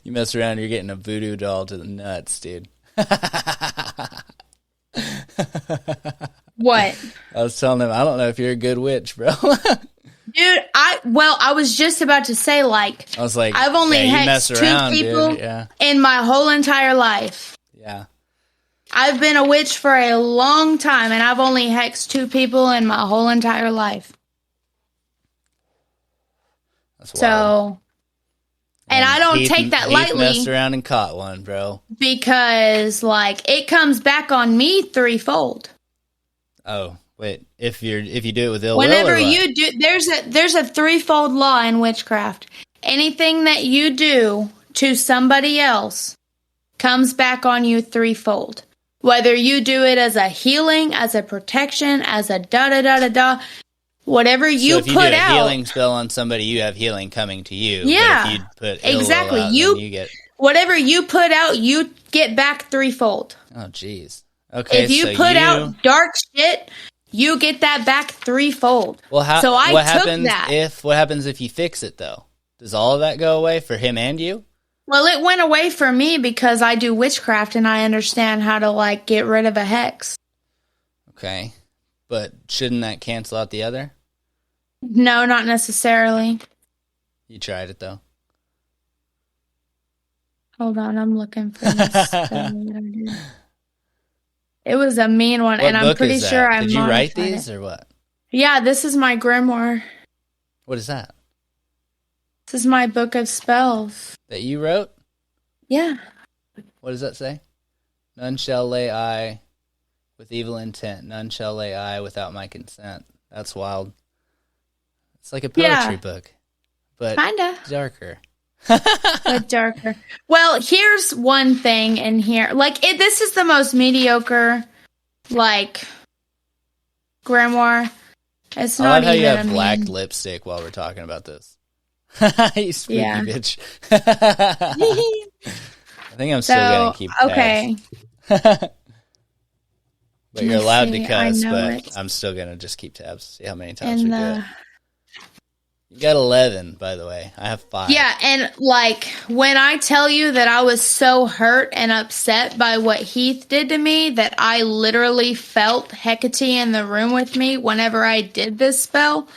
You mess around, you're getting a voodoo doll to the nuts, dude. What? I was telling him, I don't know if you're a good witch, bro. Dude, I was just about to say, like, I was like, I've only hexed two people in my whole entire life. Yeah. I've been a witch for a long time, and I've only hexed two people in my whole entire life. That's wild. So, and I don't take that lightly. Messed around and caught one, bro. Because, like, it comes back on me threefold. Oh, wait. If you do it with ill Whenever will, you do, there's a threefold law in witchcraft. Anything that you do to somebody else comes back on you threefold. Whether you do it as a healing, as a protection, as a da-da-da-da-da, whatever you put out. So if you do a healing spell on somebody, you have healing coming to you. Yeah, but if you put ill exactly. Will out, you get... Whatever you put out, you get back threefold. Oh, jeez. Okay, if you put out dark shit, you get that back threefold. Well, what happens if you fix it, though? Does all of that go away for him and you? Well, it went away for me because I do witchcraft and I understand how to, like, get rid of a hex. Okay. But shouldn't that cancel out the other? No, not necessarily. You tried it, though. Hold on, I'm looking for this. It was a mean one, and I'm pretty sure I Did you write these, or what? Yeah, this is my grimoire. What is that? This is my book of spells. That you wrote? Yeah. What does that say? None shall lay eye with evil intent. None shall lay eye without my consent. That's wild. It's like a poetry book, but kinda darker. But darker. Well, here's one thing in here. Like, this is the most mediocre, like, grimoire. It's not even. I love how you have black lipstick while we're talking about this. You spooky bitch. I think I'm still gonna keep tabs. Okay. But you're allowed to cuss, but I'm still going to just keep tabs, see how many times we do it. You got 11, by the way. I have 5. Yeah, and like when I tell you that I was so hurt and upset by what Heath did to me that I literally felt Hecate in the room with me whenever I did this spell,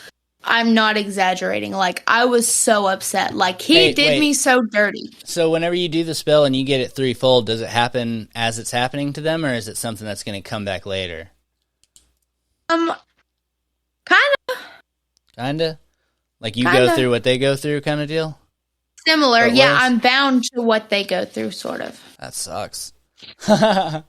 I'm not exaggerating. Like, I was so upset. Like, he did me so dirty. So whenever you do the spell and you get it threefold, does it happen as it's happening to them, or is it something that's going to come back later? Kind of. Kinda? Like you go through what they go through kind of deal? Similar, yeah. I'm bound to what they go through, sort of. That sucks. Yeah.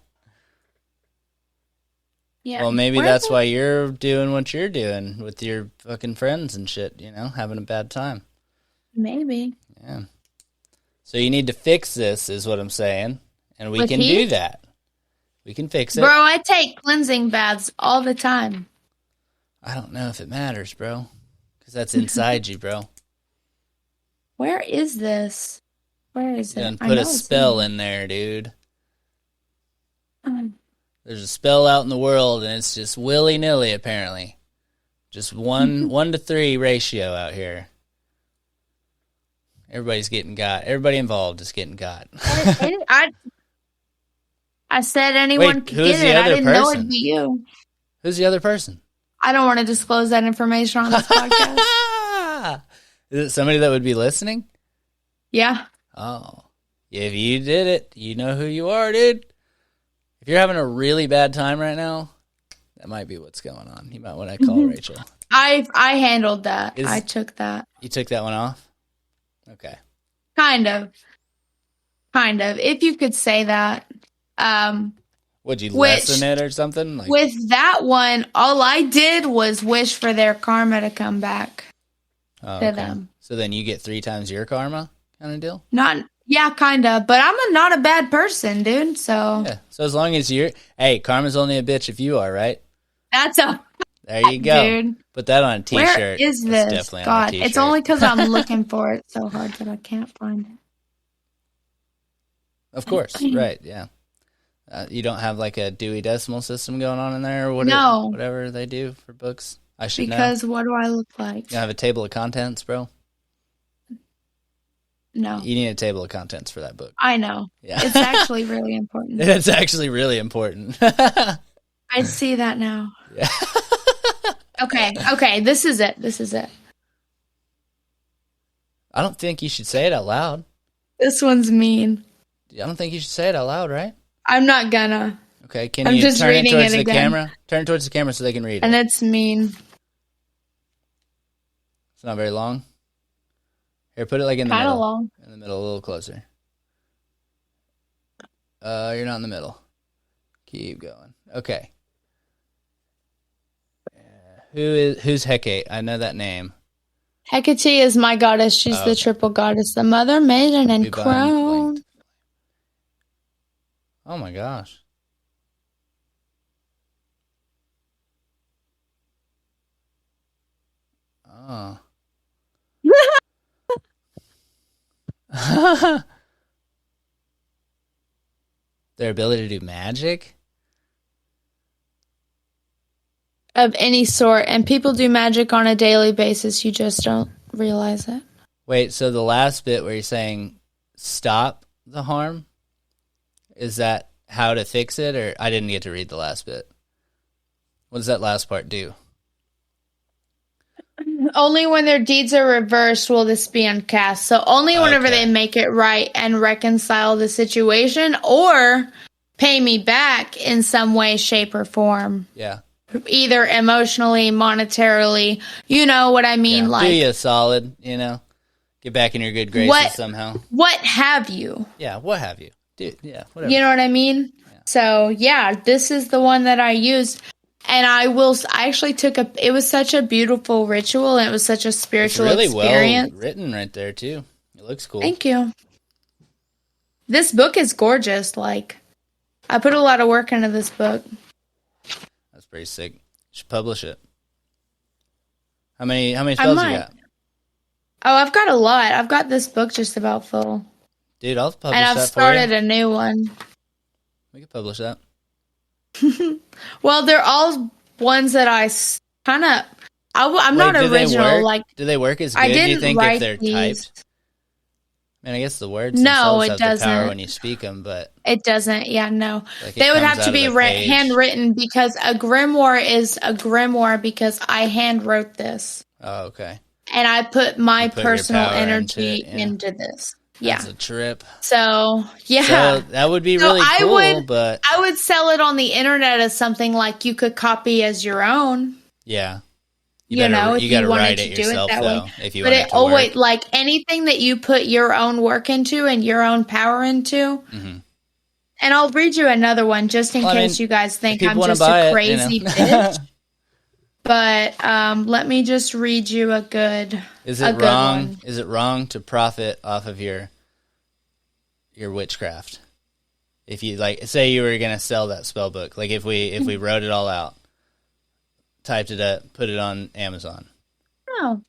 Well, maybe that's why you're doing what you're doing with your fucking friends and shit, you know, having a bad time. Maybe. Yeah. So you need to fix this, is what I'm saying. And we can do that. We can fix it. Bro, I take cleansing baths all the time. I don't know if it matters, bro. Because that's inside you, bro. Where is this? Where is it? Put a spell in there, dude. There's a spell out in the world, and it's just willy-nilly, apparently. Just 1 to 3 ratio out here. Everybody's getting got. Everybody involved is getting got. I said anyone could get it. I didn't know it'd be you. Who's the other person? I don't want to disclose that information on this podcast. Is it somebody that would be listening? Yeah. Oh. If you did it, you know who you are, dude. If you're having a really bad time right now, that might be what's going on. You might want to call Rachel. I handled that. I took that. You took that one off? Okay. Kind of. If you could say that. Would you lessen it or something? Like, with that one, all I did was wish for their karma to come back to them. So then you get 3 times your karma kind of deal? Yeah, kind of. But I'm not a bad person, dude. So yeah. So as long as hey, karma's only a bitch if you are, right? There you go. Dude. Put that on a t-shirt. Where is this? It's definitely God, on a t-shirt. It's only because I'm looking for it so hard that I can't find it. Of course, right? Yeah. You don't have like a Dewey Decimal System going on in there, or whatever they do for books. I should know. Because what do I look like? You have a table of contents, bro. No. You need a table of contents for that book. I know. Yeah. It's actually really important. It's actually really important. I see that now. Yeah. Okay. This is it. I don't think you should say it out loud. This one's mean. I don't think you should say it out loud, right? I'm not gonna. Okay, can you turn it towards the camera? Turn it towards the camera so they can read it. And it's mean. It's not very long. Here, put it like in the middle. Kind of long. In the middle, a little closer. You're not in the middle. Keep going. Okay. Who's Hecate? I know that name. Hecate is my goddess. She's the triple goddess, the mother, maiden, and crown. Oh my gosh. Oh. Their ability to do magic? Of any sort. And people do magic on a daily basis. You just don't realize it. Wait, so the last bit where you're saying stop the harm? Is that how to fix it? Or I didn't get to read the last bit. What does that last part do? Only when their deeds are reversed will this be uncast. So only whenever they make it right and reconcile the situation or pay me back in some way, shape, or form. Yeah. Either emotionally, monetarily, you know what I mean? Yeah. Like, do you a solid, you know? Get back in your good graces somehow. What have you? Yeah, what have you? Dude, yeah, whatever. You know what I mean? Yeah. So, yeah, this is the one that I used. And I actually it was such a beautiful ritual, and it was such a spiritual experience. It's really well written right there, too. It looks cool. Thank you. This book is gorgeous. Like, I put a lot of work into this book. That's pretty sick. You should publish it. How many spells you got? Oh, I've got a lot. I've got this book just about full. Dude, I'll publish that for you. And I've started a new one. We can publish that. Well, they're all ones that I kind of. I'm not original. Like, do they work as good? Do you think if they're typed? I mean, I guess the words themselves have the power when you speak them, but it doesn't. Yeah, no. Like they would have to be handwritten because a grimoire is a grimoire because I hand wrote this. Oh, okay. And I put my personal energy into this. Yeah. That's a trip. So, yeah. So that would be really cool, but I would sell it on the internet as something like you could copy as your own. Yeah. You know, if you wanted to do it that way. If you but it always, like anything that you put your own work into and your own power into. Mm-hmm. And I'll read you another one just in case you guys think I'm just a crazy bitch. But let me just read you a good one. Is it wrong to profit off of your witchcraft? If you say you were gonna sell that spell book, like if we wrote it all out, typed it up, put it on Amazon. No,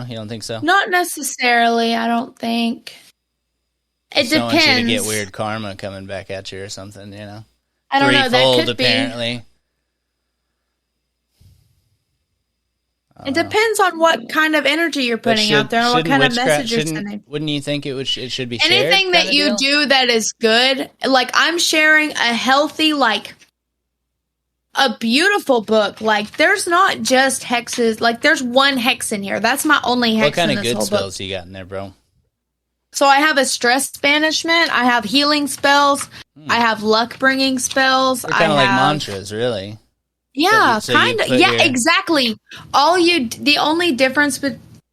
you don't think so? Not necessarily. I don't think. It depends. Don't want you to get weird karma coming back at you or something. You know, I don't know. That could apparently. It depends on what kind of energy you're putting out there and what kind of message you're sending. Wouldn't you think it should be shared? Anything that you do that is good, like I'm sharing a healthy, like a beautiful book. Like there's not just hexes. Like there's one hex in here. That's my only hex in this whole book. What kind of good spells you got in there, bro? So I have a stress banishment. I have healing spells. I have luck bringing spells. They're kind of like mantras, really. Yeah, kind of. Yeah, exactly. The only difference,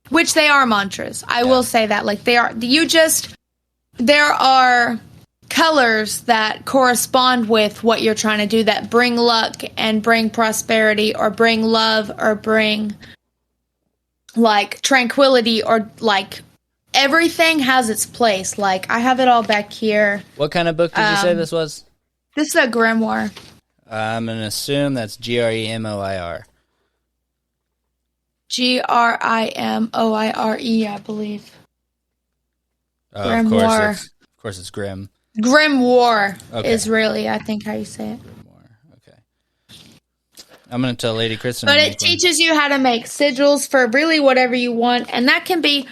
which they are mantras. I will say that, like they are. There are colors that correspond with what you're trying to do that bring luck and bring prosperity or bring love or bring like tranquility or like everything has its place. Like I have it all back here. What kind of book did you say this was? This is a grimoire. I'm going to assume that's Grimoire. Grimoire, I believe. Grimoire. Of course it's grim. Grimoire is really, I think, how you say it. Grimoire, okay. I'm going to tell Lady Kristen. But it teaches you how to make sigils for really whatever you want, and that can be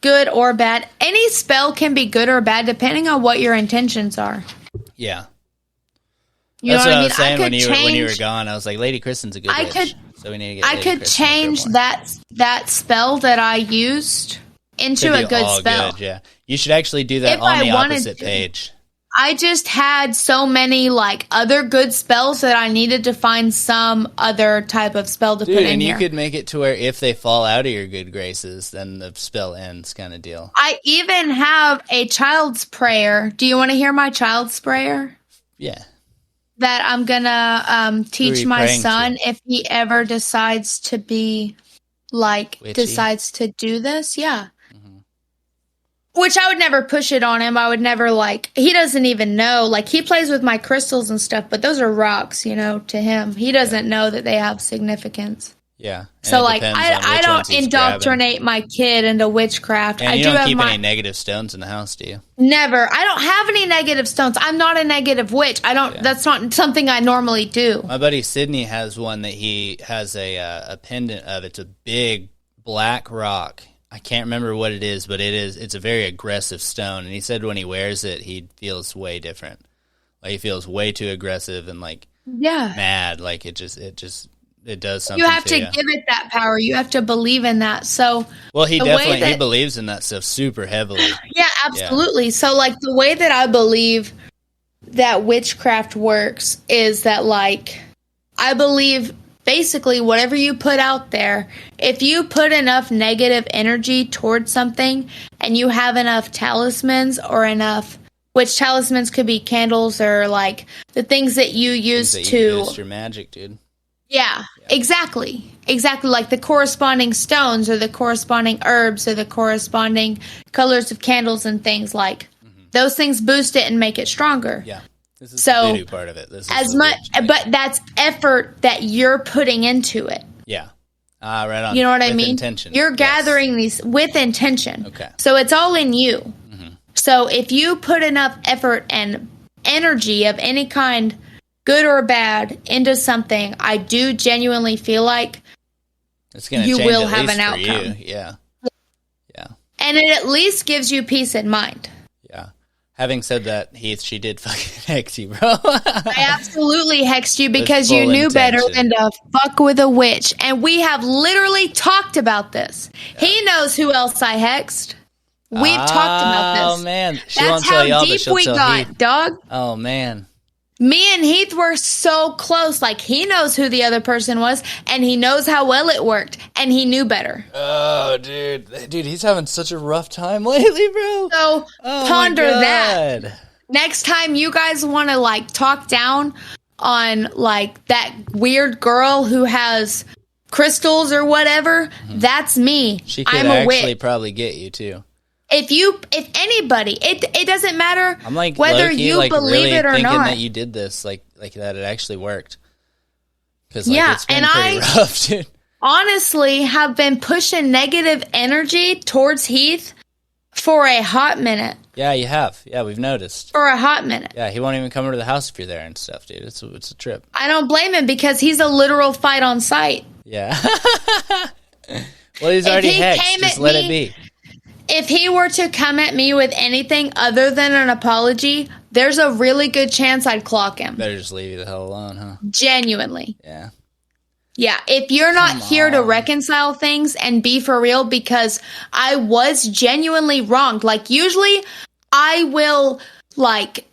good or bad. Any spell can be good or bad depending on what your intentions are. Yeah. That's what I was saying when you were gone. I was like, Lady Kristen's a good witch, so we need to get I could change that spell that I used into a good spell. Good, yeah. You should actually do that on the opposite page. I just had so many like other good spells that I needed to find some other type of spell to put in here. And you could make it to where if they fall out of your good graces, then the spell ends kind of deal. I even have a child's prayer. Do you want to hear my child's prayer? Yeah. That I'm gonna teach my son if he ever decides to be like decides to do this. Yeah. Mm-hmm. Which I would never push it on him. I would never he doesn't even know. Like he plays with my crystals and stuff, but those are rocks, you know, to him. He doesn't know that they have significance. Yeah. So like I don't indoctrinate my kid into witchcraft. And you don't keep any negative stones in the house, do you? Never. I don't have any negative stones. I'm not a negative witch. I don't. Yeah. That's not something I normally do. My buddy Sydney has one that he has a pendant of. It's a big black rock. I can't remember what it is, but it's a very aggressive stone. And he said when he wears it, he feels way different. Like he feels way too aggressive and mad. Like it does something. You have to give it that power. You have to believe in that. So, well, he believes in that stuff super heavily. Yeah, absolutely. Yeah. So, like the way that I believe that witchcraft works is that, like, I believe basically whatever you put out there, if you put enough negative energy towards something, and you have enough talismans or enough. Which talismans could be candles or like the things that you use use your magic, dude. Yeah, exactly. Exactly, like the corresponding stones or the corresponding herbs or the corresponding colors of candles and things like those things boost it and make it stronger. Yeah, this is the voodoo part of it. This is but that's effort that you're putting into it. Yeah, right on. You know what I mean? Intention. You're gathering these with intention. Okay. So it's all in you. Mm-hmm. So if you put enough effort and energy of any kind good or bad, into something, I do genuinely feel like it's gonna you change will at have least an for outcome. You. Yeah. Yeah. And it at least gives you peace of mind. Yeah. Having said that, Heath, she did fucking hex you, bro. I absolutely hexed you because you knew better than to fuck with a witch. And we have literally talked about this. Yeah. He knows who else I hexed. We've talked about this. Oh, man. That's how deep we got, Heath. dog. Oh, man. Me and Heath were so close. Like, he knows who the other person was, and he knows how well it worked, and he knew better. Oh, dude. Dude, he's having such a rough time lately, bro. So, ponder that. Next time you guys want to, like, talk down on, like, that weird girl who has crystals or whatever, that's me. She could actually probably get you, too. If anybody, it doesn't matter. I'm like whether low-key, you like, believe really it or thinking not. that you did this, like that it actually worked. Because it's been and pretty rough, dude. Honestly, have been pushing negative energy towards Heath for a hot minute. Yeah, you have. Yeah, we've noticed. For a hot minute. Yeah, he won't even come over to the house if you're there and stuff, dude. It's a trip. I don't blame him because he's a literal fight on sight. Yeah. Well, he's already hexed. Just let it be. If he were to come at me with anything other than an apology, there's a really good chance I'd clock him. Better just leave you the hell alone, huh? Genuinely. Yeah. Yeah, if you're not here to reconcile things and be for real, because I was genuinely wronged. Like, usually I will, like,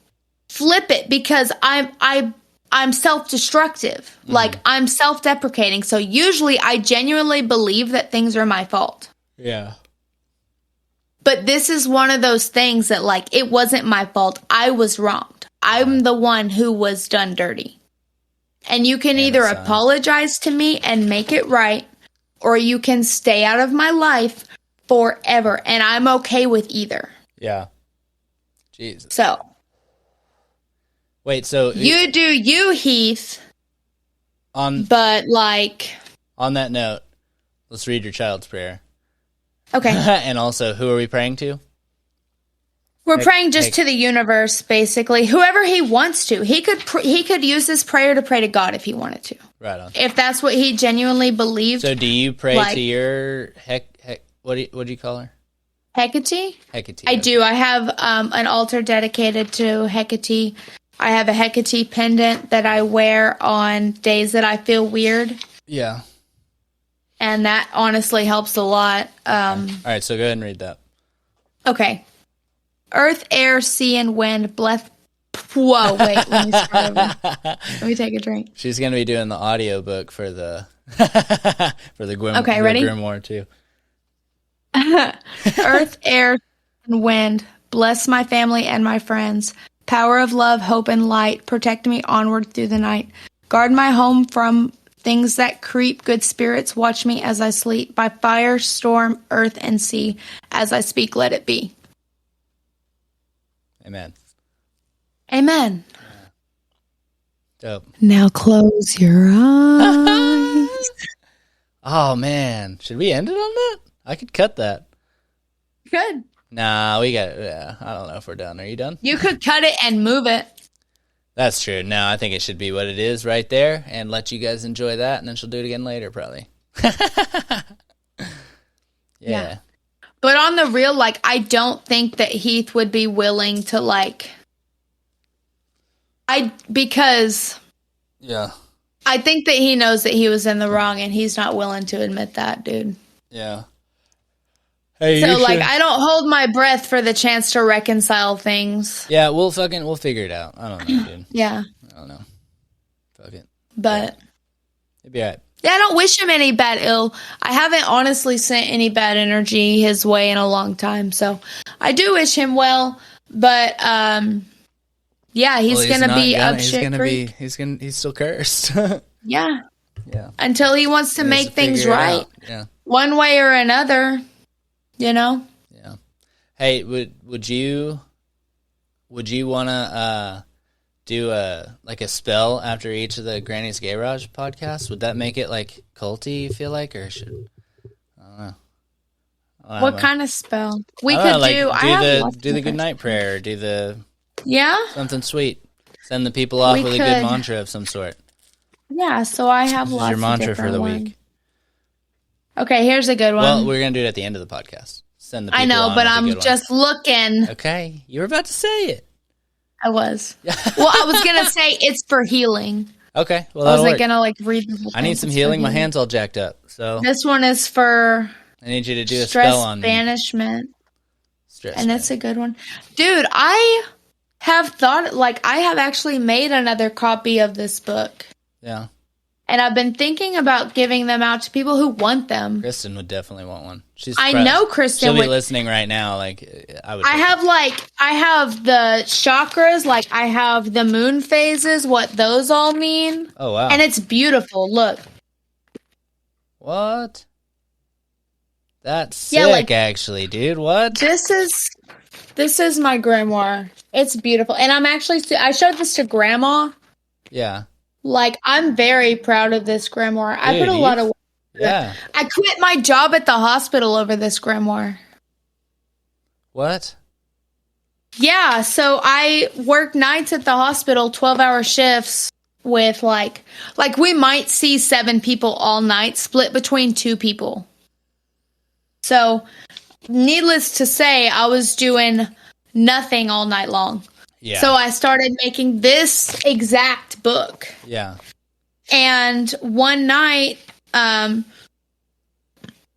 flip it because I'm self-destructive. Like, I'm self-deprecating. So usually I genuinely believe that things are my fault. Yeah. But this is one of those things that, like, it wasn't my fault. I was wronged. I'm the one who was done dirty. And you can either apologize to me and make it right, or you can stay out of my life forever. And I'm okay with either. Yeah. Jesus. So. Wait, so. You do you, Heath. But, like. On that note, let's read your child's prayer. Okay. And also, who are we praying to? We're praying just to the universe, basically. Whoever he wants to. He could use this prayer to pray to God if he wanted to. Right on. If that's what he genuinely believed. So do you pray to your what do you call her? Hecate? Hecate. I do. I have an altar dedicated to Hecate. I have a Hecate pendant that I wear on days that I feel weird. Yeah. And that honestly helps a lot. All right, so go ahead and read that. Okay. Earth, air, sea, and wind, bless. Whoa, wait, let me start over. Let me take a drink. She's going to be doing the audiobook for the ready? Grimoire, too. Earth, air, and wind, bless my family and my friends. Power of love, hope, and light, protect me onward through the night. Guard my home from things that creep, good spirits watch me as I sleep. By fire, storm, earth, and sea, as I speak, let it be. Amen. Amen. Yeah. Dope. Now close your eyes. Oh, man. Should we end it on that? I could cut that. Good. Nah, we got it. Yeah, I don't know if we're done. Are you done? You could cut it and move it. That's true. No, I think it should be what it is right there and let you guys enjoy that, and then she'll do it again later, probably. Yeah. But on the real, like, I don't think that Heath would be willing to, like... Because... Yeah. I think that he knows that he was in the wrong, and he's not willing to admit that, dude. Yeah. Hey, so, like, I don't hold my breath for the chance to reconcile things. Yeah, we'll figure it out. I don't know, dude. Yeah. I don't know. Fuck it. But... It'd be all right. Yeah, I don't wish him any bad ill. I haven't honestly sent any bad energy his way in a long time, so I do wish him well. But yeah, he's gonna be up shit creek. He's still cursed. Yeah. Yeah. Until he wants to make things right. Yeah. One way or another, you know. Yeah. Hey, would you wanna do a spell after each of the Granny's Gayrage podcasts? Would that make it like culty, you feel like, or should I don't know. What kind of spell? We could do the good night prayer, do the yeah, something sweet. Send the people off with a good mantra of some sort. Yeah, so I have lots of your mantra different for the ones. week. Okay, here's a good one. Well, we're going to do it at the end of the podcast. Send the people I know, on but with a I'm good just looking. Okay, you were about to say it. I was. Well, I was going to say it's for healing. Okay, well, I wasn't going to read the whole thing. I need some healing. My hand's all jacked up. So this one is for I need you to do a spell on me. banishment. Stress and it's a good one. Dude, I have thought, I have actually made another copy of this book. Yeah. And I've been thinking about giving them out to people who want them. Kristen would definitely want one. I know Kristen She'll be listening right now. I have the chakras, I have the moon phases, what those all mean. Oh, wow. And it's beautiful. Look. What? That's sick, actually, dude. What? This is my grimoire. It's beautiful. And I showed this to Grandma. Yeah. I'm very proud of this grimoire. I put a lot of work. Yeah. I quit my job at the hospital over this grimoire. What? Yeah, so I work nights at the hospital, 12-hour shifts with we might see 7 people all night, split between 2 people. So, needless to say, I was doing nothing all night long. Yeah. So I started making this exact book. Yeah. And one night, on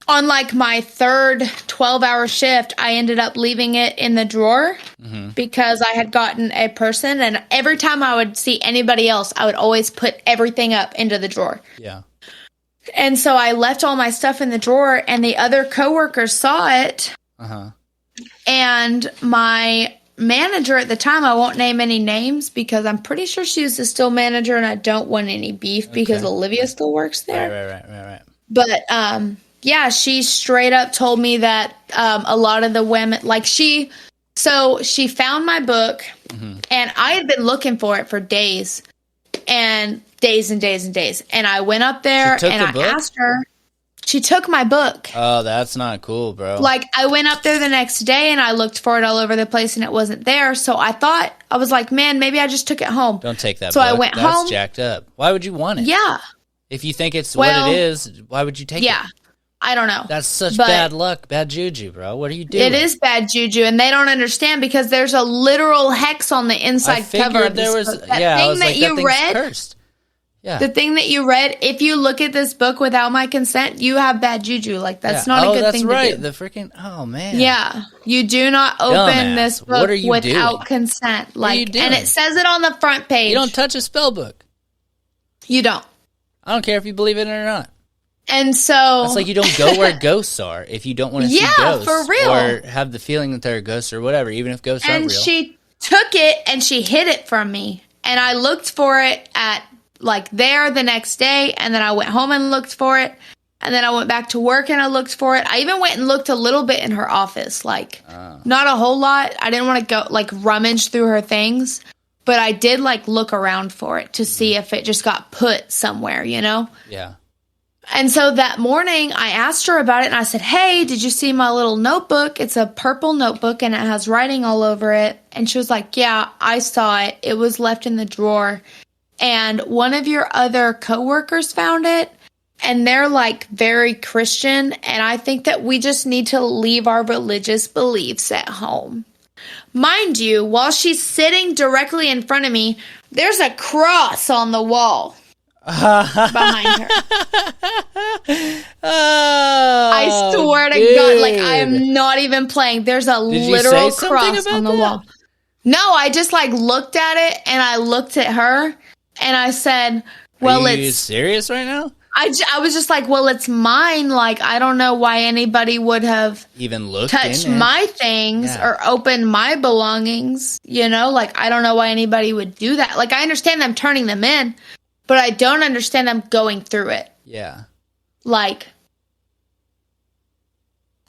my third 12-hour shift, I ended up leaving it in the drawer because I had gotten a person, and every time I would see anybody else, I would always put everything up into the drawer. Yeah. And so I left all my stuff in the drawer, and the other coworkers saw it. Uh-huh. And my manager at the time, I won't name any names because I'm pretty sure she was the still manager, and I don't want any beef because Olivia still works there. Right. But yeah, she straight up told me that a lot of the women, she found my book, and I had been looking for it for days and days and days and days. And I went up there and I asked her. She took my book. Oh, that's not cool, bro. I went up there the next day and I looked for it all over the place and it wasn't there. So I was like, man, maybe I just took it home. Don't take that book. So I went home. That's jacked up. Why would you want it? Yeah. If you think it's what it is, why would you take it? Yeah. I don't know. That's such bad luck, bad juju, bro. What are you doing? It is bad juju, and they don't understand because there's a literal hex on the inside cover of this book. That thing you read, cursed. Yeah. The thing that you read, if you look at this book without my consent, you have bad juju. That's not a good thing to do. Oh, that's right. Oh, man. Yeah. You do not open this book without consent. What are you doing? And it says it on the front page. You don't touch a spell book. You don't. I don't care if you believe it or not. And so it's like you don't go where ghosts are if you don't want to see ghosts. For real. Or have the feeling that they're ghosts or whatever, even if ghosts aren't real. And she took it and she hid it from me. And I looked for it at there the next day, and then I went home and looked for it. And then I went back to work and I looked for it. I even went and looked a little bit in her office, not a whole lot. I didn't want to go rummage through her things, but I did look around for it to see if it just got put somewhere, Yeah. And so that morning I asked her about it and I said, hey, did you see my little notebook? It's a purple notebook and it has writing all over it. And she was like, yeah, I saw it. It was left in the drawer. And one of your other coworkers found it. And they're very Christian. And I think that we just need to leave our religious beliefs at home. Mind you, while she's sitting directly in front of me, there's a cross on the wall. Behind her. I swear to God, I am not even playing. There's a literal cross on the wall. No, I just looked at it and I looked at her and I said, well, Are you serious right now? I was just well, it's mine. I don't know why anybody would have even touched my things or opened my belongings. I don't know why anybody would do that. I understand them turning them in. But I don't understand them going through it. Yeah.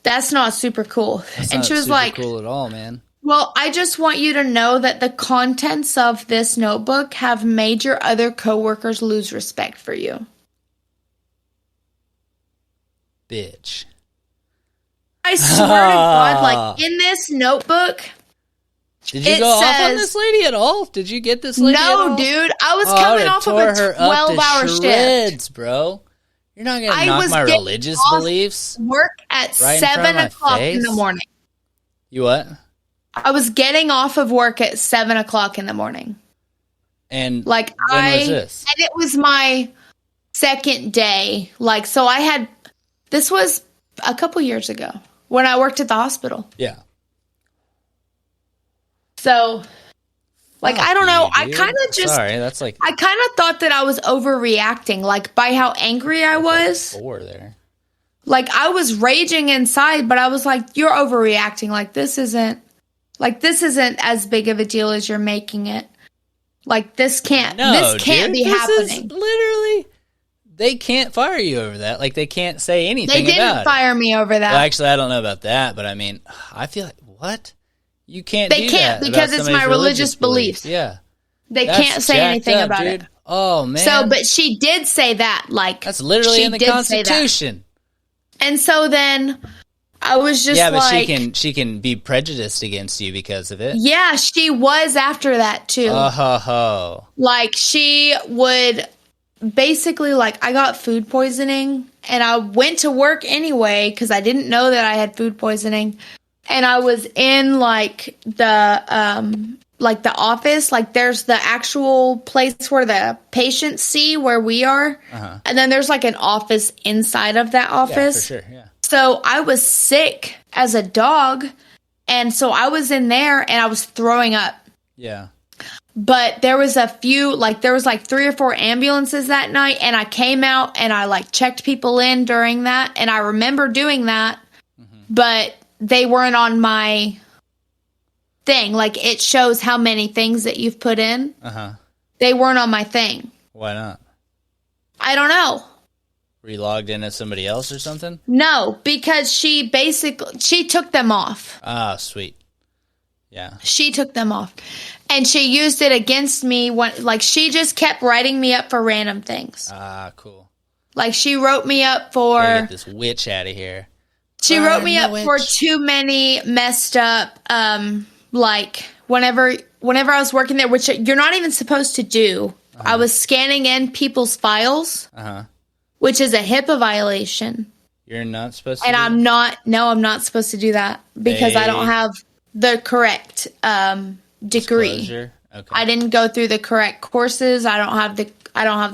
That's not super cool. And she was super cool at all, man. Well, I just want you to know that the contents of this notebook have made your other coworkers lose respect for you. Bitch. I swear to God, in this notebook, Did you go off on this lady at all? Did you get this lady at all? No, dude. I was coming off of a 12-hour shift. Bro. You're not going to knock my religious beliefs? Work at 7 o'clock in the morning. You what? I was getting off of work at 7 o'clock in the morning. And when was this? And it was my second day. This was a couple years ago when I worked at the hospital. Yeah. So, I don't know. I kind of I kind of thought that I was overreacting, by how angry I was. There. I was raging inside, but I was like, you're overreacting. This isn't as big of a deal as you're making it. This can't be happening. Literally, they can't fire you over that. They can't say anything about it. They didn't fire me over that. Well, actually, I don't know about that, but I mean, I feel like, what? You can't do that. They can't because it's my religious beliefs. Yeah. They can't say anything about it. Oh, man. So, but she did say that. That's literally in the Constitution. And so then I was just but she can be prejudiced against you because of it. Yeah, she was after that too. She would basically I got food poisoning and I went to work anyway because I didn't know that I had food poisoning. And I was in the office, there's the actual place where the patients see where we are. Uh-huh. And then there's an office inside of that office. Yeah, for sure, yeah. So I was sick as a dog. And so I was in there and I was throwing up. Yeah. But there was a few, there was 3 or 4 ambulances that night. And I came out and I checked people in during that. And I remember doing that. Mm-hmm. But they weren't on my thing. It shows how many things that you've put in. Uh-huh. They weren't on my thing. Why not? I don't know. Were you logged in as somebody else or something? No, because she took them off. Ah, sweet. Yeah. She took them off. And she used it against me when, she just kept writing me up for random things. Ah, cool. She wrote me up for... Get this witch out of here. She wrote me up for too many messed up, whenever I was working there, which you're not even supposed to do. Uh-huh. I was scanning in people's files, which is a HIPAA violation. You're not supposed to I'm not supposed to do that because I don't have the correct degree. Disclosure? Okay. I didn't go through the correct courses. I don't have the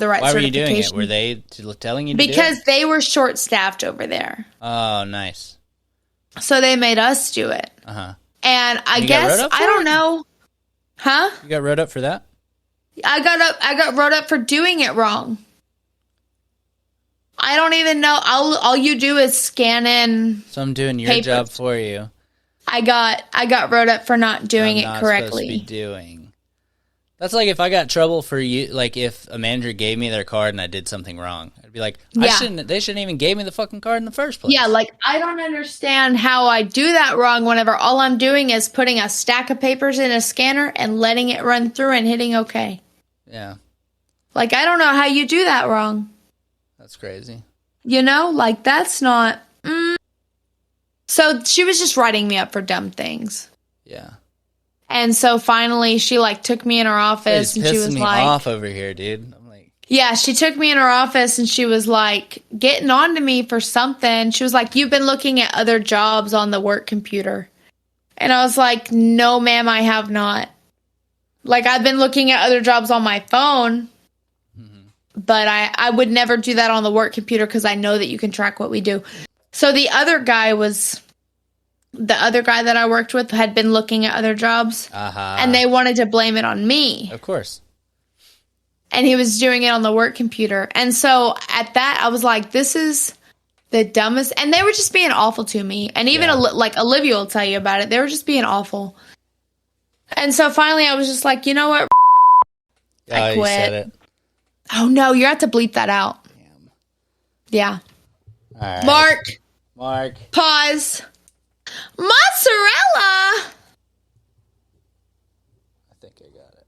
right certification. Why were you doing it? Were they telling you to because do it? They were short-staffed over there. Oh, nice. So they made us do it. Uh-huh. And I guess, I don't know. Huh? You got wrote up for that? I got wrote up for doing it wrong. I don't even know. All you do is scan in. So I'm doing your papers. Job for you. I got wrote up for not doing it correctly. Supposed to be doing. That's if I got trouble for you, if a manager gave me their card and I did something wrong. I'd be like, they shouldn't even gave me the fucking card in the first place. Yeah, I don't understand how I do that wrong whenever all I'm doing is putting a stack of papers in a scanner and letting it run through and hitting OK. Yeah. I don't know how you do that wrong. That's crazy. That's not... So she was just writing me up for dumb things. Yeah. And so finally she took me in her office and she was me off over here, dude. I'm yeah, she took me in her office and she was getting on to me for something. She was you've been looking at other jobs on the work computer. And I was like, no, ma'am, I have not. I've been looking at other jobs on my phone, but I would never do that on the work computer because I know that you can track what we do. So the other guy that I worked with had been looking at other jobs, and they wanted to blame it on me. Of course. And he was doing it on the work computer. And so at that, I was like, this is the dumbest. And they were just being awful to me. And even Olivia will tell you about it. They were just being awful. And so finally, I was just like, you know what? I quit. You said it. Oh, no, you have to bleep that out. Damn. Yeah. All right. Mark. Pause. Mozzarella. I think I got it.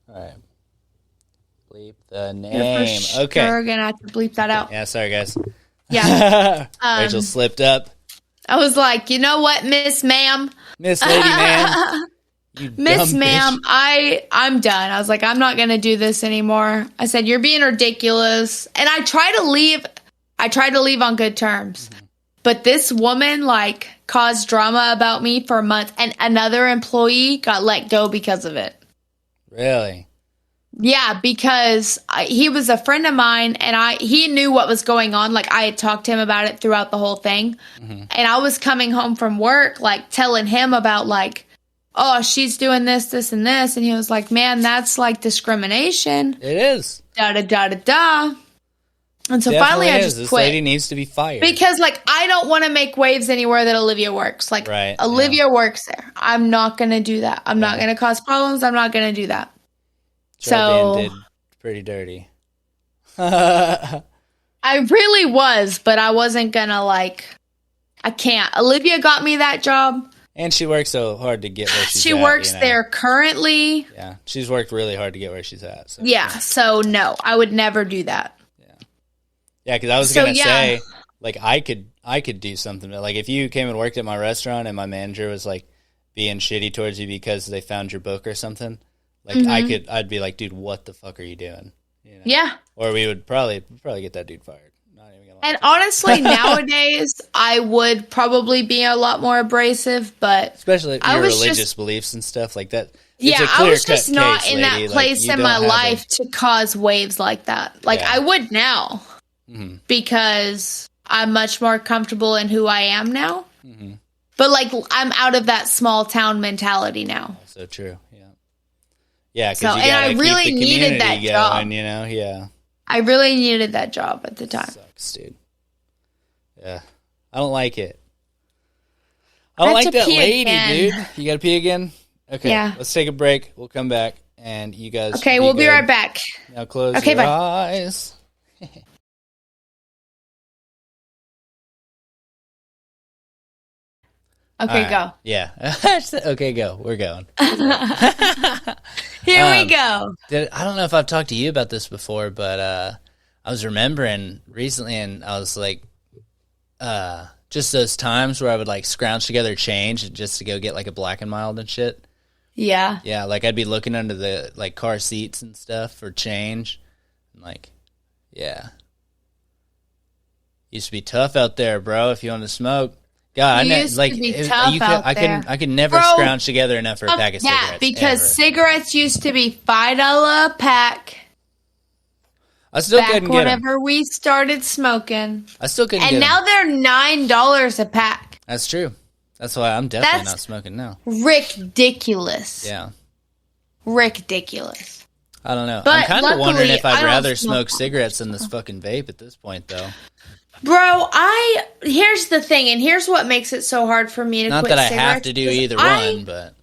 All right. Bleep the name. Okay. We're going to have to bleep that out. Yeah, sorry, guys. Yeah. Rachel slipped up. I was like, you know what, Miss Ma'am? Miss Lady Man. Miss Ma'am, I'm done. I was like, I'm not going to do this anymore. I said, you're being ridiculous. And I tried to leave. On good terms. Mm-hmm. But this woman, like, caused drama about me for months. And another employee got let go because of it. Really? Yeah, because he was a friend of mine. And he knew what was going on. Like, I had talked to him about it throughout the whole thing. Mm-hmm. And I was coming home from work, like, telling him about, like, oh, she's doing this, this, and this. And he was like, man, that's like discrimination. It is. Da-da-da-da-da. And so Definitely finally I just This quit. lady needs to be fired. Because, like, I don't want to make waves anywhere that Olivia works. Like, right, Olivia works there. I'm not going to do that. I'm not going to cause problems. I'm not going to do that. Did pretty dirty. I really was, but I wasn't going to, like, I can't. Olivia got me that job. And she works so hard to get where she's at. She works there currently. Yeah, she's worked really hard to get where she's at. So. Yeah, so no, I would never do that. Yeah, because I was going to say, like, I could do something. Like, if you came and worked at my restaurant and my manager was, like, being shitty towards you because they found your book or something, like, mm-hmm. I'd be like, dude, what the fuck are you doing? You know? Yeah. Or we would probably get that dude fired. And honestly, nowadays, I would probably be a lot more abrasive, but... Especially if your religious beliefs and stuff like that. Yeah, I was just not in that place in my life to cause waves like that. Like, I would now. Mm-hmm. Because I'm much more comfortable in who I am now. Mm-hmm. But, like, I'm out of that small town mentality now. So true, yeah. Yeah, because and I really needed that job. You know, yeah. I really needed that job at the time. Sucks, dude. Yeah. I don't like it. I don't like that lady, dude. You gotta pee again? Okay. Yeah. Let's take a break. We'll come back and you guys. Okay, we'll be right back. Now close your eyes. Okay, go. Yeah. Okay, go. We're going. Here we go. I don't know if I've talked to you about this before, but I was remembering recently, and I was like, just those times where I would like scrounge together change just to go get like a Black and Mild and shit. Yeah. Yeah, like I'd be looking under the like car seats and stuff for change. Like, yeah. Used to be tough out there, bro, if you want to smoke. God, I could never scrounge together enough for a pack of cigarettes. Because cigarettes used to be $5 a pack. I still couldn't get them. Whenever we started smoking. I still couldn't get them. And now they're $9 a pack. That's true. That's why I'm definitely not smoking now. Ridiculous. Yeah. Ridiculous. I don't know. But I'm kind of wondering if I'd rather smoke cigarettes than this fucking vape at this point, though. Bro, here's the thing, and here's what makes it so hard for me to quit cigarettes. Not that I have to do either one, but...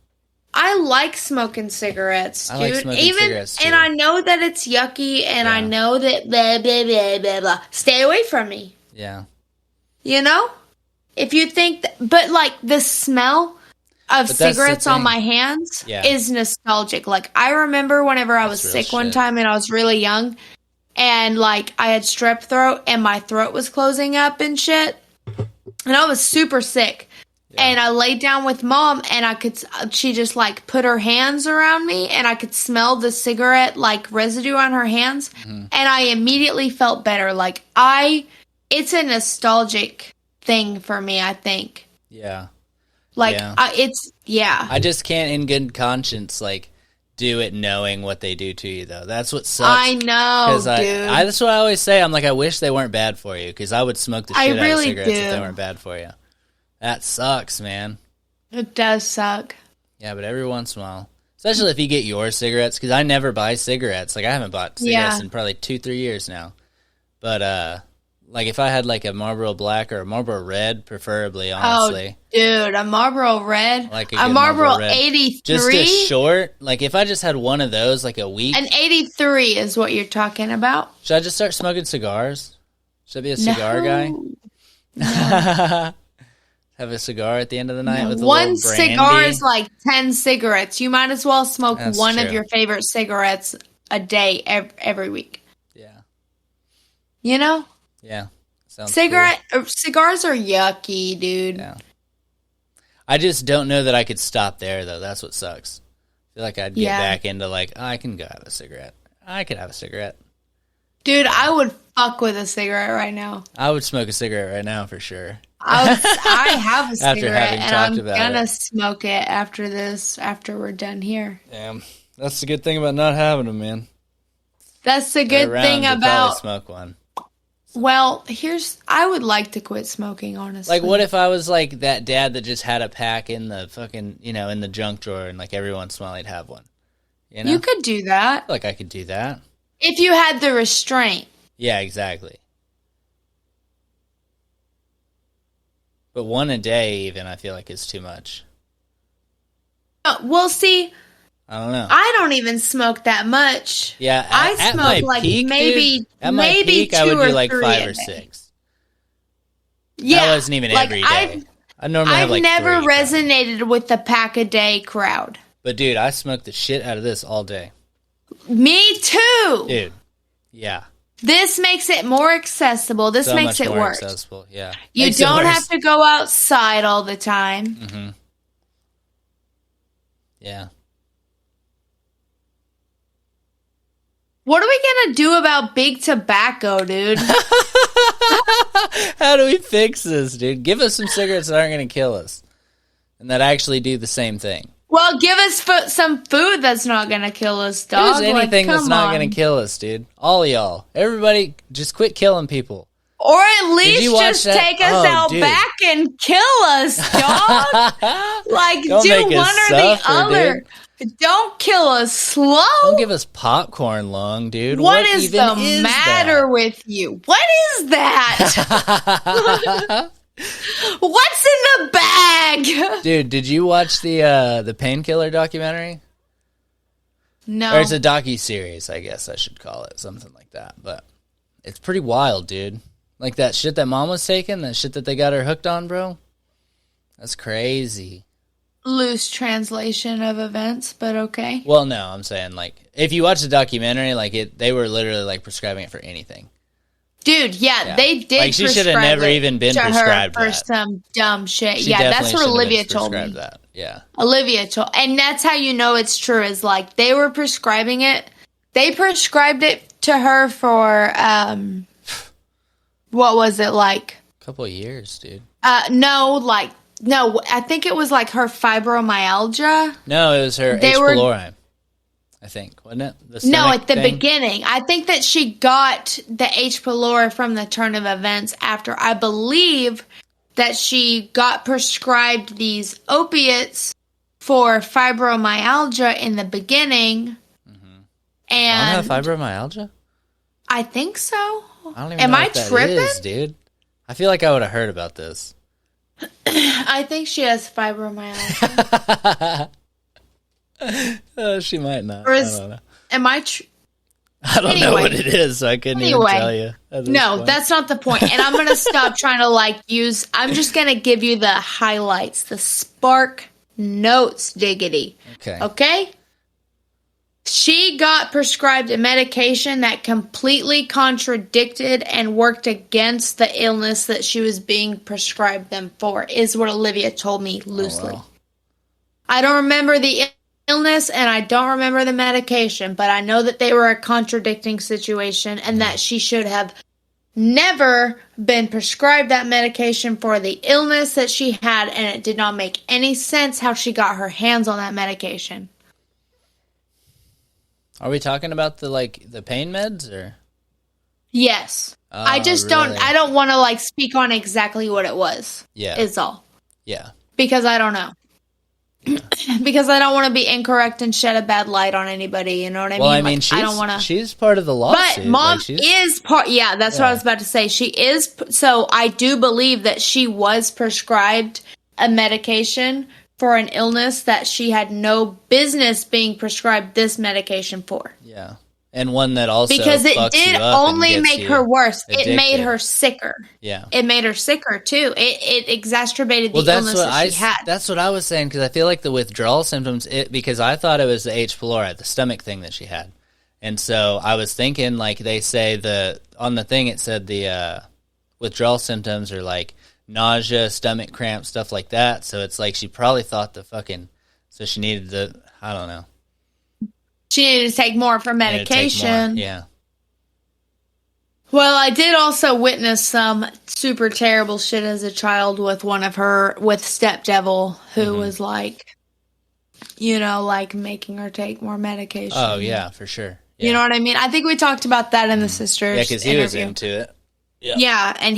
I like smoking cigarettes, dude. I like smoking cigarettes, too. And I know that it's yucky, and I know that blah, blah, blah, blah, blah. Stay away from me. Yeah. You know? If you think... but, like, the smell of cigarettes on my hands is nostalgic. Like, I remember whenever I was sick one time and I was really young... And, like, I had strep throat, and my throat was closing up and shit. And I was super sick. Yeah. And I laid down with Mom, and she just, like, put her hands around me, and I could smell the cigarette, like, residue on her hands. Mm-hmm. And I immediately felt better. Like, it's a nostalgic thing for me, I think. Yeah. Like, I just can't, in good conscience, like... do it knowing what they do to you, though. That's what sucks. I know, dude. That's what I always say. I'm like, I wish they weren't bad for you, because I would smoke the shit out of cigarettes if they weren't bad for you. That sucks, man. It does suck. Yeah, but every once in a while. Especially if you get your cigarettes, because I never buy cigarettes. Like, I haven't bought cigarettes in probably 2-3 years now. But, like, if I had, like, a Marlboro Black or a Marlboro Red, preferably, honestly. Oh, dude, a Marlboro Red? Like a Marlboro 83? Just a short, like, if I just had one of those, like, a week. An 83 is what you're talking about? Should I just start smoking cigars? Should I be a cigar guy? No. Have a cigar at the end of the night with a one little brandy? Cigar is like 10 cigarettes. You might as well smoke one of your favorite cigarettes a day every week. Yeah. You know? Yeah. Sounds Cigars are yucky, dude. Yeah. I just don't know that I could stop there, though. That's what sucks. I feel like I'd get back into, like, oh, I can go have a cigarette. I could have a cigarette. Dude, I would fuck with a cigarette right now. I would smoke a cigarette right now for sure. I have a cigarette, and I'm gonna smoke it after we're done here. Damn. That's the good thing about not having them, man. That's the good thing about... smoke one. Well, I would like to quit smoking, honestly. Like, what if I was, like, that dad that just had a pack in the fucking, in the junk drawer, and, like, every once in a while he'd have one? You know? You could do that. I feel like I could do that. If you had the restraint. Yeah, exactly. But one a day, even, I feel like is too much. Well, see... I don't know. I don't even smoke that much. Yeah, I smoke like peak, maybe dude, at my peak, two I would or do like three 5 or 6. Yeah, that wasn't even every day. I normally have like never 3, resonated with the pack a day crowd. But dude, I smoke the shit out of this all day. Me too, dude. Yeah. This makes it more accessible. This makes it work. Accessible. Yeah. You don't have to go outside all the time. Mm-hmm. Yeah. What are we going to do about big tobacco, dude? How do we fix this, dude? Give us some cigarettes that aren't going to kill us and that actually do the same thing. Well, give us some food that's not going to kill us, dog. Give us anything that's not going to kill us, dude. All of y'all. Everybody, just quit killing people. Or at least just take us out back and kill us, dog. Like, do one or the other. Dude. Don't kill us slow. Don't give us popcorn lung, dude. What is the matter with you? What is that? What's in the bag? Dude, did you watch the Painkiller documentary? No. Or it's a docu-series, I guess I should call it. Something like that. But it's pretty wild, dude. Like that shit that mom was taking, that shit that they got her hooked on, bro. That's crazy. Loose translation of events, but okay. Well, no, I'm saying, like, if you watch the documentary, like, they were literally, like, prescribing it for anything. Dude, yeah. They did. Like, she should have never even been prescribed for some dumb shit. Yeah, that's what Olivia told me. That. Yeah. Olivia told, and that's how you know it's true, is, like, they were prescribing it. They prescribed it to her for, what was it, like? A couple of years, dude. No, I think it was like her fibromyalgia. No, it was her H. pylori, I think, wasn't it? No, at the beginning. I think that she got the H. pylori from the turn of events after, I believe, that she got prescribed these opiates for fibromyalgia in the beginning. Mm-hmm. And Mom have fibromyalgia? I think so. I don't even know what that tripping? Is, dude. I feel like I would have heard about this. I think she has fibromyalgia. She might not. I don't know. I don't know what it is, so I couldn't even tell you. No, that's not the point. And I'm going to stop trying to I'm just going to give you the highlights, the spark notes, diggity. Okay? She got prescribed a medication that completely contradicted and worked against the illness that she was being prescribed them for, is what Olivia told me loosely. Oh, wow. I don't remember the illness and I don't remember the medication, but I know that they were a contradicting situation and that she should have never been prescribed that medication for the illness that she had, and it did not make any sense how she got her hands on that medication. Are we talking about the pain meds or? Yes. I just really? I don't want to speak on exactly what it was. Yeah. Is all. Yeah. Because I don't know. Yeah. Because I don't want to be incorrect and shed a bad light on anybody, you know what I mean? Well, I mean, I don't want to. She's part of the lawsuit. But Mom is part, that's what I was about to say. She is, so I do believe that she was prescribed a medication for an illness that she had no business being prescribed this medication for. Yeah. And one that also because it did only make her worse. Addicted. It made her sicker. Yeah. It made her sicker too. It exacerbated the illness that she had. That's what I was saying, because I feel like the withdrawal symptoms, because I thought it was the H. pylori, the stomach thing that she had. And so I was thinking, they say on the thing it said the withdrawal symptoms are nausea, stomach cramps, stuff like that. So it's like she probably thought so she needed I don't know. She needed to take more for medication. Yeah. Well, I did also witness some super terrible shit as a child with with Step Devil, who was like, like making her take more medication. Oh, yeah, for sure. Yeah. You know what I mean? I think we talked about that in the sisters. Yeah, because he was into it. Yeah. Yeah, and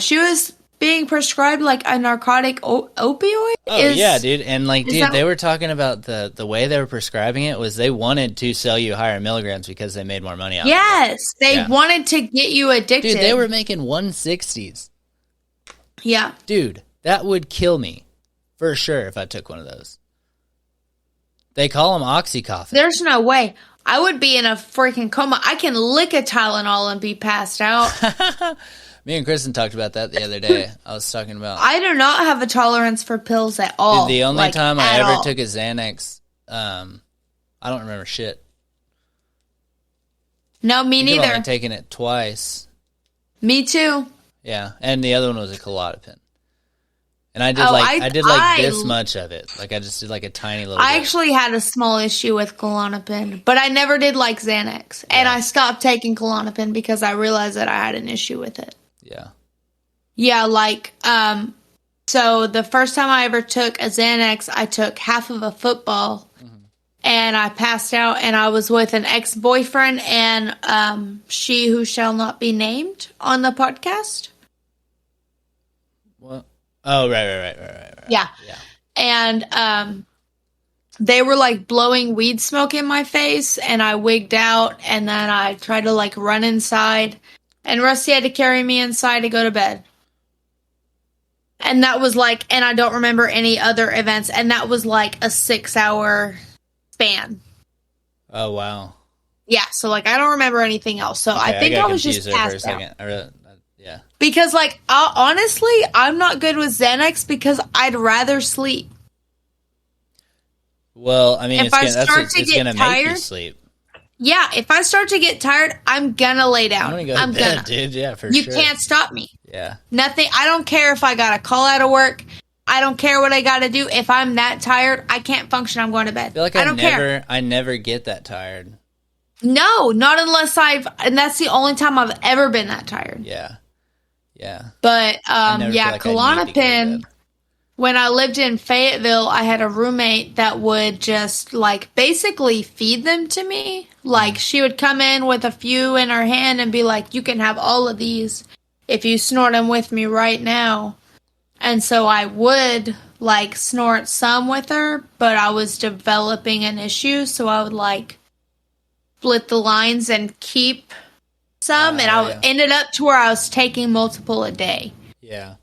she was being prescribed like a narcotic opioid. Oh, yeah, dude. And they were talking about the way they were prescribing it was they wanted to sell you higher milligrams because they made more money out of it. Yes, they wanted to get you addicted. Dude, they were making 160s. Yeah. Dude, that would kill me for sure if I took one of those. They call them Oxycontin. There's no way. I would be in a freaking coma. I can lick a Tylenol and be passed out. Me and Kristen talked about that the other day. I was talking about... I do not have a tolerance for pills at all. Dude, the only time I ever took a Xanax, I don't remember shit. No, me neither. I've only taken it twice. Me too. Yeah, and the other one was a Klonopin. And I did this much of it. Like I just did like a tiny little bit. Actually had a small issue with Klonopin, but I never did like Xanax. Yeah. And I stopped taking Klonopin because I realized that I had an issue with it. Yeah. Yeah, so the first time I ever took a Xanax, I took half of a football and I passed out, and I was with an ex-boyfriend and she who shall not be named on the podcast. What? Oh, right. Yeah. And they were like blowing weed smoke in my face, and I wigged out, and then I tried to like run inside, and Rusty had to carry me inside to go to bed. And that was like, and I don't remember any other events, and that was like a 6-hour span. Oh, wow. Yeah, so like I don't remember anything else. So I think I was just passed out. Yeah. Because like honestly, I'm not good with Xanax because I'd rather sleep. Well, I mean, it's gonna make you sleep. Yeah, if I start to get tired, I'm gonna lay down. I'm gonna go to bed, dude. Yeah, for sure. You can't stop me. Yeah. Nothing. I don't care if I got to call out of work. I don't care what I got to do. If I'm that tired, I can't function. I'm going to bed. I feel like I don't care. I never get that tired. No, not unless and that's the only time I've ever been that tired. Yeah. But, Klonopin, when I lived in Fayetteville, I had a roommate that would just, like, basically feed them to me. Like, she would come in with a few in her hand and be like, you can have all of these if you snort them with me right now. And so I would, like, snort some with her, but I was developing an issue, so I would, like, split the lines and keep some, and I ended up to where I was taking multiple a day. Yeah.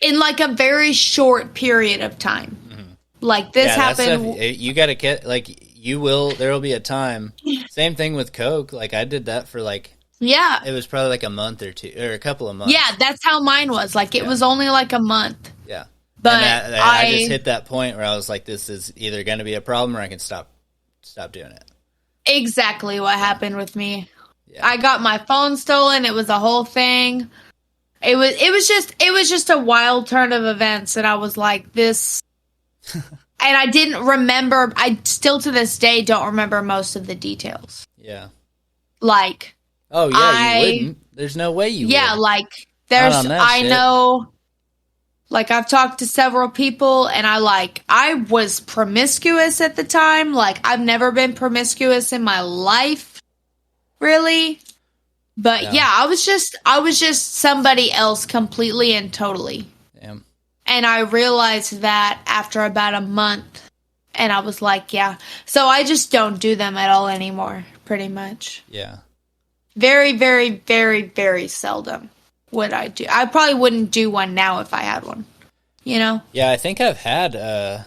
In, like, a very short period of time. Mm-hmm. Like, this happened... You gotta get, like, there will be a time. Same thing with Coke. Like, I did that for, like... Yeah. It was probably, like, a month or two, or a couple of months. Yeah, that's how mine was. Like, it was only, like, a month. Yeah. But I just hit that point where I was like, this is either going to be a problem or I can stop doing it. Exactly what happened with me. Yeah. I got my phone stolen. It was a whole thing. It was just a wild turn of events, and I was like, this. And I didn't remember. I still to this day don't remember most of the details. Yeah. Like. Oh yeah, you wouldn't. There's no way you would. Yeah, like I know. Like, I've talked to several people, and I was promiscuous at the time. Like, I've never been promiscuous in my life, really. But, yeah, I was just somebody else completely and totally. Damn. And I realized that after about a month, and I was like, yeah. So I just don't do them at all anymore, pretty much. Yeah. Very, very, very, very seldom would I do. I probably wouldn't do one now if I had one, you know? Yeah, I think I've had it's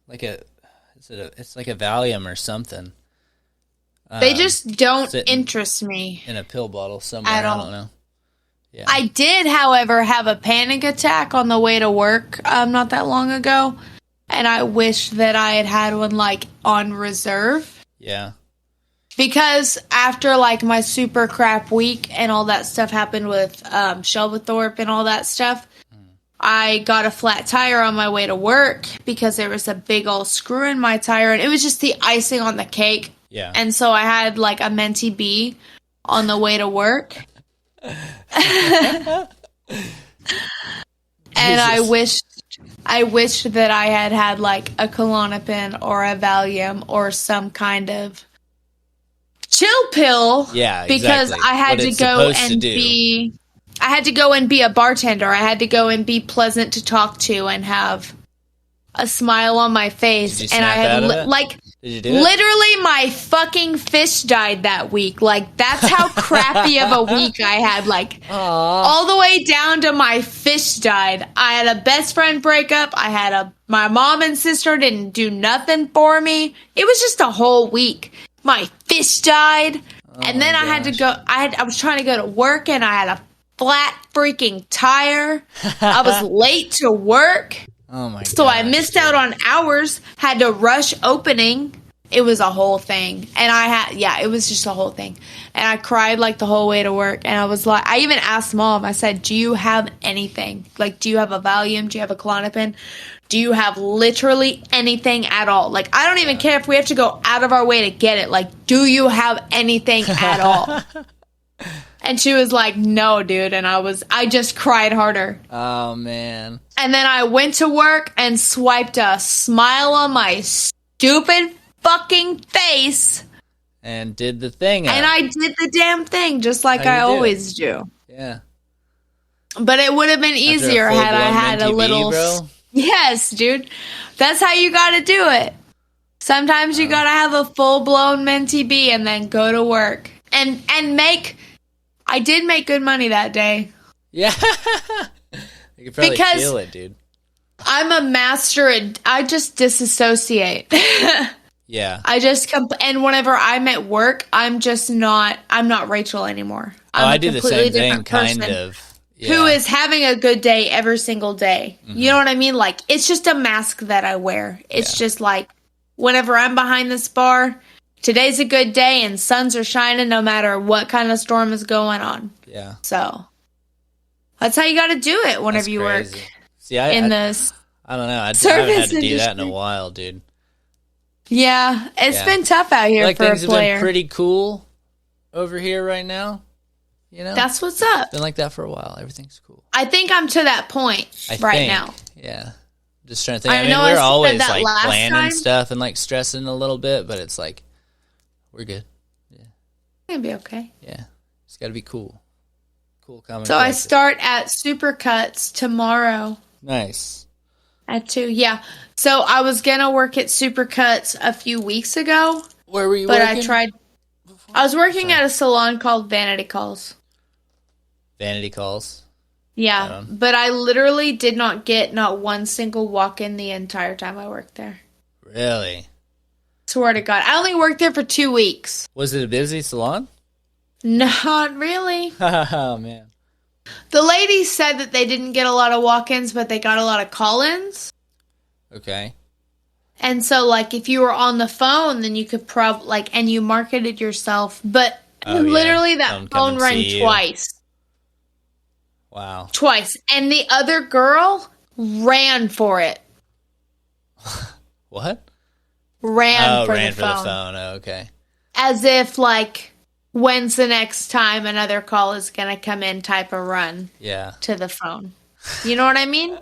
like a Valium or something. They just don't interest me. In a pill bottle somewhere, I don't know. Yeah. I did, however, have a panic attack on the way to work not that long ago, and I wish that I had one, like, on reserve. Yeah. Because after, like, my super crap week and all that stuff happened with Shelbythorpe and all that stuff, I got a flat tire on my way to work because there was a big old screw in my tire, and it was just the icing on the cake. Yeah. And so I had like a Menti B on the way to work. And I wished that I had like a Klonopin or a Valium or some kind of chill pill. Yeah, because exactly. I had to go and be a bartender. I had to go and be pleasant to talk to and have a smile on my face. Did you and snap I had out of it? like Did you do it? literally my fucking fish died that week. Like that's how crappy of a week I had. Like all the way down to my fish died. I had a best friend breakup. My mom and sister didn't do nothing for me. It was just a whole week. My fish died. And then I had to go. I was trying to go to work and I had a flat freaking tire. I was late to work. Oh my god. So I missed out on hours, had to rush opening. It was a whole thing. And it was just a whole thing. And I cried like the whole way to work. And I was like, I even asked Mom, I said, do you have anything? Like, do you have a Valium? Do you have a Klonopin? Do you have literally anything at all? Like, I don't even care if we have to go out of our way to get it. Like, do you have anything at all? And she was like, no, dude. And I just cried harder. Oh, man. And then I went to work and swiped a smile on my stupid fucking face. And did the thing. And I did the damn thing just like I always do. Yeah. But it would have been easier had I had a little... Bro? Yes, dude. That's how you got to do it. Sometimes you got to have a full-blown Menti B and then go to work. And make... I did make good money that day. Yeah. You could probably feel it, dude. I'm a master at... I just disassociate. Yeah. And whenever I'm at work, I'm not Rachel anymore. I do the same thing, kind of. Yeah. Who is having a good day every single day. Mm-hmm. You know what I mean? Like, it's just a mask that I wear. It's just like, whenever I'm behind this bar, today's a good day and suns are shining no matter what kind of storm is going on. Yeah. So, that's how you got to do it whenever you work. See, this. I don't know. I haven't had to do that in a while, dude. Yeah. It's been tough out here for a player. Things have been pretty cool over here right now. You know? That's what's up. It's been like that for a while. Everything's cool. I think I'm to that point now. Yeah. Just trying to think. I mean, we're always like planning stuff and like stressing a little bit, but it's like, we're good. Yeah. It's going to be okay. Yeah. It's got to be cool. Cool comment. So I start at Supercuts tomorrow. Nice. At 2, yeah. So I was going to work at Supercuts a few weeks ago. Where were you working? But I was working at a salon called Vanity Calls. Vanity Calls? Yeah, but I literally did not get not one single walk-in the entire time I worked there. Really? Swear to God. I only worked there for 2 weeks. Was it a busy salon? Not really. Oh, man. The lady said that they didn't get a lot of walk-ins, but they got a lot of call-ins. Okay. And so, like, if you were on the phone, then you could and you marketed yourself. But literally that phone rang twice. Wow. Twice. And the other girl ran for it. What? Ran for the phone. Oh, okay. As if, like, when's the next time another call is going to come in type of run to the phone. You know what I mean?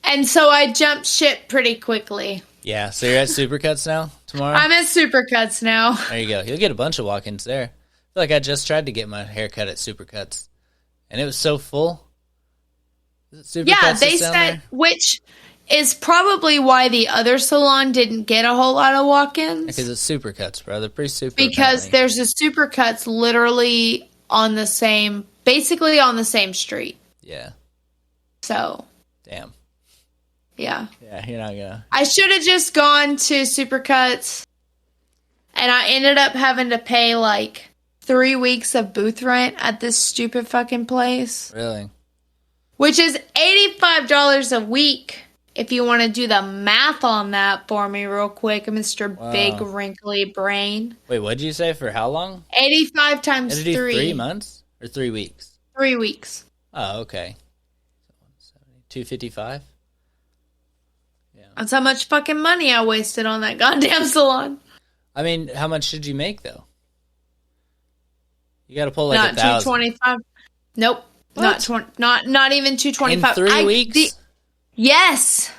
And so I jumped ship pretty quickly. Yeah, so you're at Supercuts now tomorrow? I'm at Supercuts now. There you go. You'll get a bunch of walk-ins there. I feel like I just tried to get my hair cut at Supercuts, and it was so full. Is it Supercuts? Yeah, they said, which is probably why the other salon didn't get a whole lot of walk-ins. Because it's Supercuts, bro. They're pretty super. Because there's a Supercuts literally basically on the same street. Yeah. So. Damn. Yeah. Yeah, you're not gonna. I should have just gone to Supercuts, and I ended up having to pay like 3 weeks of booth rent at this stupid fucking place. Really? Which is $85 a week. If you want to do the math on that for me real quick, Mr. Wow. Big Wrinkly Brain. Wait, what'd you say? For how long? 85 times 3. 3 months? Or 3 weeks? 3 weeks. Oh, okay. $255. Yeah, that's how much fucking money I wasted on that goddamn salon. I mean, how much did you make though? You got to pull like not 1,000. $225. Nope, what? not even $225 in 3 weeks. Yes.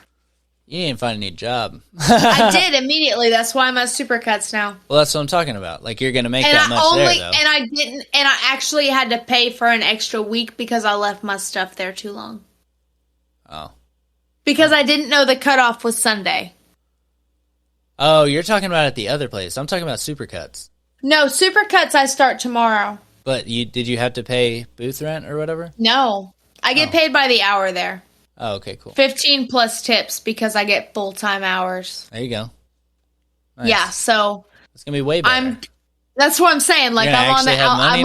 You didn't find a new job. I did immediately. That's why I'm at Supercuts now. Well, that's what I'm talking about. Like, you're going to make that much there, though. And I didn't, and I actually had to pay for an extra week because I left my stuff there too long. Oh. Because I didn't know the cutoff was Sunday. Oh, you're talking about at the other place. I'm talking about Supercuts. No, Supercuts I start tomorrow. But did you have to pay booth rent or whatever? No. I get paid by the hour there. Oh, okay, cool. 15 plus tips because I get full-time hours. There you go. Nice. Yeah, so it's gonna be way better. That's what I'm saying. Like I'm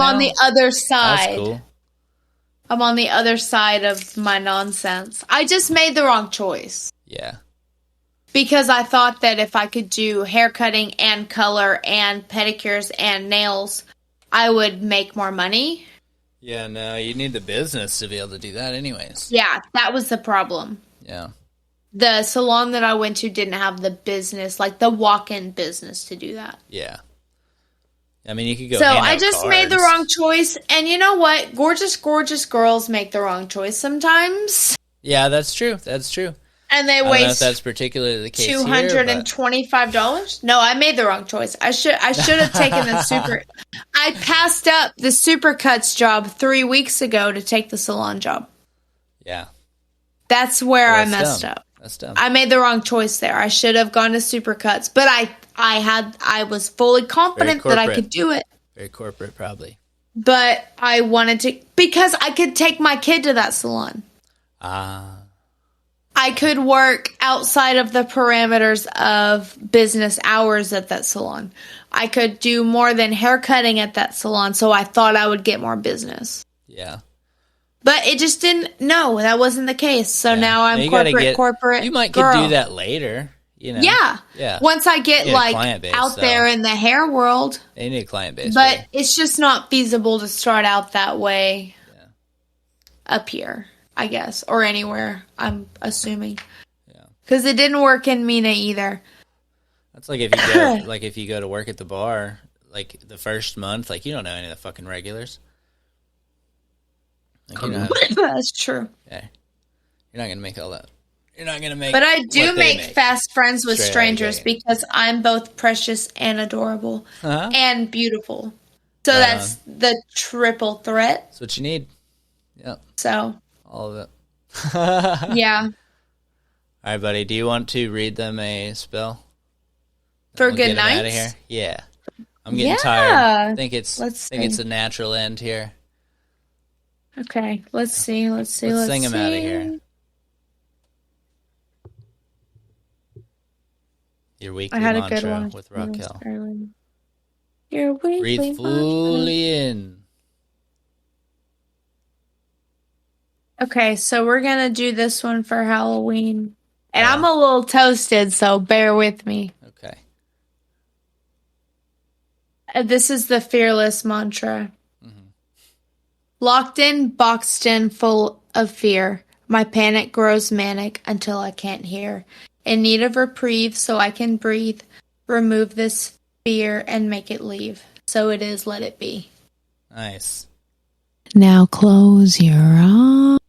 on the other side. That's cool. I'm on the other side of my nonsense. I just made the wrong choice. Yeah. Because I thought that if I could do hair cutting and color and pedicures and nails, I would make more money. Yeah, no, you need the business to be able to do that anyways. Yeah, that was the problem. Yeah. The salon that I went to didn't have the business, like the walk-in business to do that. Yeah. I mean, you could go. So I just made the wrong choice. And you know what? Gorgeous, gorgeous girls make the wrong choice sometimes. Yeah, that's true. That's true. And they waste. I don't know if that's particularly the case $225. No, I made the wrong choice. I should have taken the super. I passed up the Supercuts job 3 weeks ago to take the salon job. Yeah, that's where I messed up. That's dumb. I made the wrong choice there. I should have gone to Supercuts, but I was fully confident that I could do it. Very corporate, probably. But I wanted to because I could take my kid to that salon. I could work outside of the parameters of business hours at that salon. I could do more than hair cutting at that salon, so I thought I would get more business. Yeah. But it just didn't. No, that wasn't the case. So now I'm corporate. You might girl. could do that later. You know. Yeah. Yeah. Once I get out there in the hair world. They need a client base. But it's just not feasible to start out that way. Yeah. Up here. I guess, or anywhere, I'm assuming. Yeah. Because it didn't work in Mina either. That's like if you go to work at the bar, like the first month, like you don't know any of the fucking regulars. Like, that's true. Yeah. You're not going to make all that. You're not going to make. But I do make fast friends with strangers because I'm both precious and adorable and beautiful. So that's the triple threat. That's what you need. Yeah. So. All of it. Yeah. All right, buddy. Do you want to read them a spell? For good night? Out of here? Yeah. I'm getting tired. I think it's a natural end here. Okay. Let's see. Let's sing them out of here. Your weekly mantra with Raquel. Your weekly Breathe fully in. Okay, so we're going to do this one for Halloween. And I'm a little toasted, so bear with me. Okay. This is the fearless mantra. Mm-hmm. Locked in, boxed in, full of fear. My panic grows manic until I can't hear. In need of reprieve so I can breathe. Remove this fear and make it leave. So it is, let it be. Nice. Now close your eyes.